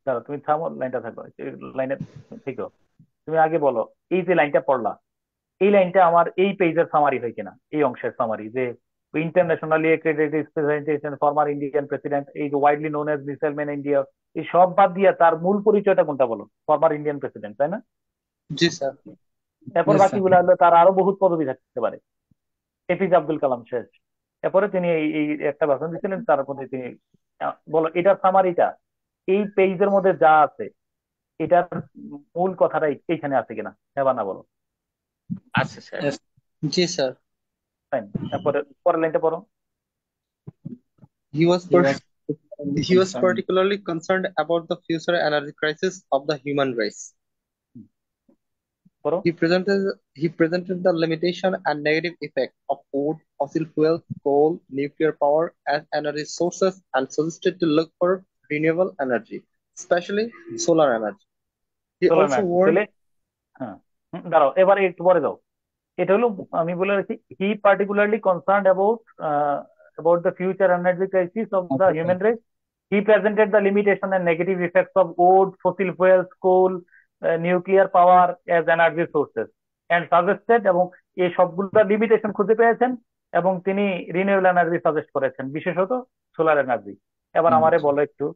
[SPEAKER 1] দাঁড়া, তুমি থামো, লাইনটা থাকো, লাইনে থেকো। তুমি আগে বলো এই যে লাইনটা পড়লা, এই লাইনটা আমার এই পেজের সামারি হয় কিনা, এই অংশের সামারি যে internationally accredited representation former Indian president, এই যে widely known as missile man India, এই সব বাদ দিয়ে তার মূল পরিচয়টা কোনটা বলো, ফরমার ইন্ডিয়ান প্রেসিডেন্ট, তাই না?
[SPEAKER 8] Yes, sir.
[SPEAKER 1] এরপর
[SPEAKER 10] Yes, sir.
[SPEAKER 1] বাকিগুলো হলো তার আরো বহুত পদবি থাকতে পারে। এপিজে আব্দুল কালাম শেষ, এরপরে তিনি এই এই একটা ভাষণ দিচ্ছিলেন, তার মধ্যে তিনি বলো এটার সামারিটা এই পেজের মধ্যে যা আছে এটার মূল কথাটা এইখানে আছে কিনা, হ্যাঁ বা না বলো।
[SPEAKER 13] আছে sir.
[SPEAKER 10] Yes.
[SPEAKER 8] Yes, sir.
[SPEAKER 1] Fine, তারপরে পরের লাইনটা পড়ো।
[SPEAKER 8] He was
[SPEAKER 10] He was
[SPEAKER 8] he was
[SPEAKER 10] concerned.
[SPEAKER 8] particularly concerned about the future energy crisis of the human race.
[SPEAKER 1] পড়ো।
[SPEAKER 8] He presented the limitation and negative effect of wood, fossil fuels, coal, nuclear power as energy sources and suggested to look for renewable energy, especially solar energy. He
[SPEAKER 1] solar
[SPEAKER 8] also
[SPEAKER 1] energy,
[SPEAKER 8] warned.
[SPEAKER 1] তাহলে হ্যাঁ, দাঁড়াও, এবার একটু পরে যাও। এটা হলো, আমি বলে রাখি, he particularly concerned about the future energy crisis of the
[SPEAKER 14] আচ্ছা sir.
[SPEAKER 1] Human race. He presented the limitation and negative effects of old fossil fuels, coal, nuclear power as energy sources and suggested, এবং এই সবগুলোর limitation খুঁজে পেয়েছেন এবং তিনি renewable energy suggest করেছেন, বিশেষত সোলার এনার্জি। এবার আমারে
[SPEAKER 14] আচ্ছা।
[SPEAKER 1] বলো একটু,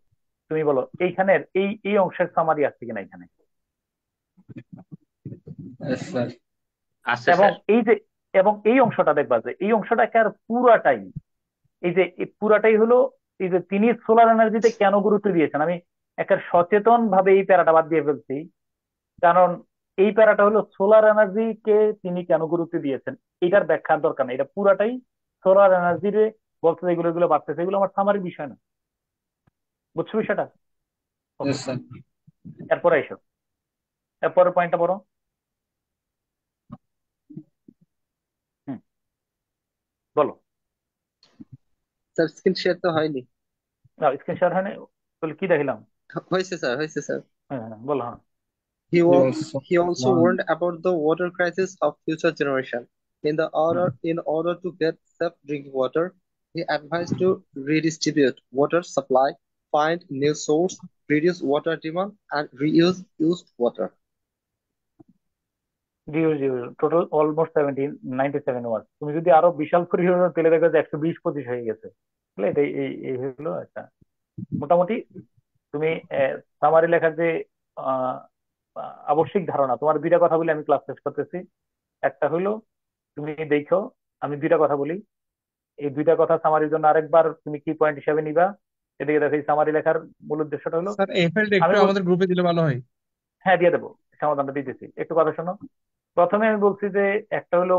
[SPEAKER 1] তুমি বলো এইখানের এই এই অংশের সামারি আছে কিনা এখানে।
[SPEAKER 14] Yes, sir.
[SPEAKER 13] আছে
[SPEAKER 1] এবং
[SPEAKER 13] স্যার।
[SPEAKER 1] এই যে, এবং এই অংশটা দেখবা যে এই অংশটা একেবারে পুরাটাই, এই যে এই পুরাটাই হলো এই যে তিনি সোলার এনার্জিতে কেন গুরুত্ব দিয়েছেন। আমি একটা সচেতন ভাবে এই প্যারাটা বাদ দিয়ে ফেলছি, কারণ এই প্যারাটা হলো সোলার এনার্জিকে তিনি কেন গুরুত্ব দিয়েছেন এটার ব্যাখ্যার দরকার নেই। এটা পুরাটাই সোলার এনার্জির বলতে এগুলো এগুলো বাড়তেছে, এগুলো আমার সামারি বিষয় না। বুঝছো বিষয়টা? ওকে,
[SPEAKER 14] Yes, স্যার।
[SPEAKER 1] এরপরে এসো, এরপরের পয়েন্টটা পড়ো। হুম, বলো।
[SPEAKER 8] স্যার স্ক্রিন শেয়ার তো হয়নি।
[SPEAKER 1] স্ক্রিন শেয়ার হয় না? বলে কি দেখিলাম?
[SPEAKER 8] হয়েছে স্যার, হয়েছে স্যার।
[SPEAKER 1] হ্যাঁ, বলো। হ্যাঁ,
[SPEAKER 8] He
[SPEAKER 14] He
[SPEAKER 8] wa-
[SPEAKER 14] also
[SPEAKER 8] he also
[SPEAKER 14] warned.
[SPEAKER 8] warned about the water crisis of future generation. In order to get safe drinking water, he advised to redistribute water supply, find new source, reduce water demand, and reuse used water.
[SPEAKER 1] Total almost 97 word. তুমি যদি আরো বিশাল পরিমাণ তেলে দেখো যে 120-25 হয়ে গেছে। তাহলে এটাই এই এই হলো একটা মোটামুটি তুমি সামারি লেখার যে আহ, আবশ্যিক ধারণা। তোমার দুইটা কথা বলে আমি ক্লাস শেষ করতেছি। একটা হলো তুমি দেখো, আমি দুইটা কথা বলি, এই দুইটা কথা সামারির জন্য আরেকবার তুমি কি পয়েন্ট হিসাবে নিবা। এদিকে দেখো, এই সামারি লেখার মূল উদ্দেশ্যটা হলো,
[SPEAKER 9] স্যার এই ফাইলটা
[SPEAKER 1] আমি
[SPEAKER 9] একটু আমাদের গ্রুপে দিলে ভালো হয়।
[SPEAKER 1] হ্যাঁ দিয়ে দেবো, সমাধানটা দিতেছি, একটু কথা শোনো। প্রথমে আমি বলছি যে একটা হলো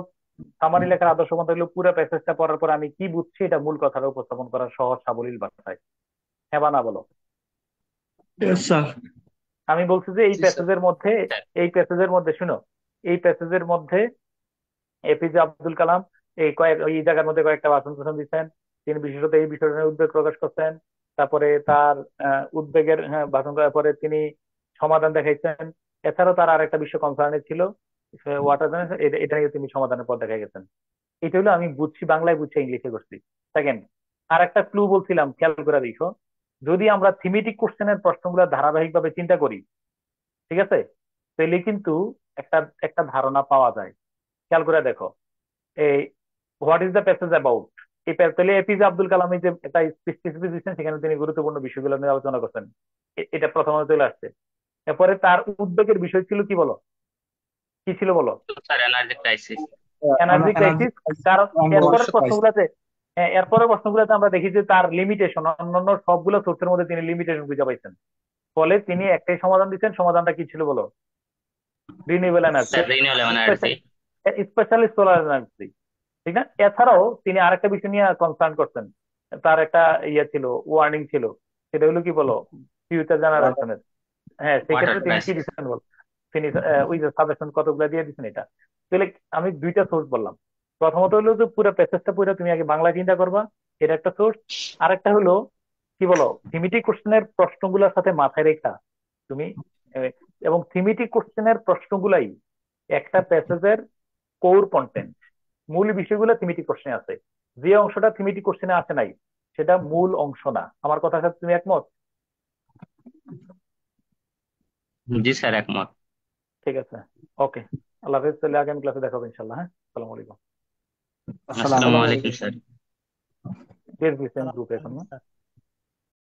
[SPEAKER 1] সামারি লেখার আদর্শ মত হলো পুরো প্যাসেজটা পড়ার পর আমি কি বুঝছি এটা মূল কথাটা উপস্থাপন করার সহজ সাবলীল ভাষায়। হ্যাঁ বা না বলো?
[SPEAKER 14] Yes, sir.
[SPEAKER 1] আমি বলছি যে এই
[SPEAKER 8] জি স্যার।
[SPEAKER 1] প্যাসেজের মধ্যে, এই প্যাসেজের মধ্যে শুনো, এই প্যাসেজের মধ্যে এপিজে আব্দুল কালাম এই জায়গার মধ্যে কয়েকটা ভাষণ টাষণ দিচ্ছেন। তিনি বিশেষত এই বিষয়টা নিয়ে উদ্বেগ প্রকাশ করছেন। তারপরে তার উদ্বেগের ভাষণ করার পরে তিনি সমাধান দেখাইছেন। এছাড়াও তার আরেকটা বিষয় কনসার্নের ছিল ওয়াটার, এটা এটা নিয়ে তিনি সমাধানের পথ দেখা গেছেন। এটা হলো আমি বুঝছি, বাংলায় বুঝছি, ইংলিশে করছি। সেকেন্ড, আর একটা ক্লু বলছিলাম, খেয়াল করে দেখো, যদি আমরা থিমেটিক কোশ্চেনের প্রশ্নগুলো ধারাবাহিকভাবে চিন্তা করি, ঠিক আছে, তাহলে কিন্তু একটা একটা ধারণা পাওয়া যায়। খেয়াল করে দেখো, এই what is the passage about, তাহলে এপিজে আব্দুল কালাম যে একটা স্পিচ দিচ্ছেন, সেখানে তিনি গুরুত্বপূর্ণ বিষয়গুলো নিয়ে আলোচনা করছেন। এটা প্রথমত চলে আসছে। এরপরে তার উদ্বেগের বিষয় ছিল কি, বলো কি ছিল বলো?
[SPEAKER 13] Sir energy crisis.
[SPEAKER 1] Energy
[SPEAKER 14] energy
[SPEAKER 1] crisis. কারণ এরপরের
[SPEAKER 8] ভবিষ্যৎ
[SPEAKER 1] প্রশ্নগুলোতে, হ্যাঁ এরপরের প্রশ্নগুলোতে আমরা দেখি যে তার লিমিটেশন, অন্যান্য সবগুলো সোর্সের মধ্যে তিনি লিমিটেশন খুঁজে পাইছেন। ফলে তিনি একটাই সমাধান দিচ্ছেন। সমাধানটা কি ছিল বলো? Renewable energy,
[SPEAKER 13] sir renewable energy.
[SPEAKER 1] Specially solar energy, ঠিক না? এছাড়াও তিনি আরেকটা বিষয় নিয়ে কনসার্ন করছেন, তার একটা ইয়ে ছিল, ওয়ার্নিং ছিল, সেটা হলো কি বলো, ফিউচার জেনারেশনের। হ্যাঁ,
[SPEAKER 13] ওয়াটার
[SPEAKER 1] সেক্ষেত্রে তিনি কি
[SPEAKER 13] ক্রাইসিস।
[SPEAKER 1] দিচ্ছেন বল, তিনি ওই যে সাজেশন কতগুলো দিয়ে দিচ্ছেন এটা। তাহলে আমি দুইটা সোর্স বললাম। প্রথমত হলো যে পুরো প্যাসেজটা পুরো তুমি আগে বাংলা চিন্তা করবা, এটা একটা সোর্স। আরেকটা হলো কি বলো, থিমেটিক কোশ্চেনের প্রশ্নগুলোর সাথে মাথায় রেখা তুমি আহ, এবং থিমেটিক কোশ্চেনের প্রশ্নগুলাই একটা প্যাসেজের কোর কন্টেন্ট, মূল বিষয়গুলো থিমেটিক কোশ্চেনে আছে। যে অংশটা থিমেটিক কোশ্চেনে আসে নাই সেটা মূল অংশ না। আমার কথার সাথে তুমি একমত?
[SPEAKER 13] জি স্যার একমত।
[SPEAKER 1] ঠিক আছে, ওকে, আল্লাহ হাফেজ। তাহলে আগামী ক্লাসে দেখা হবে ইনশাল্লাহ। হ্যাঁ, আসসালামু আলাইকুম।
[SPEAKER 14] আসসালামু
[SPEAKER 13] আসসালামু
[SPEAKER 14] আলাইকুম।
[SPEAKER 13] আলাইকুম স্যার।
[SPEAKER 1] শেষ দিচ্ছেন গ্রুপে এখন না?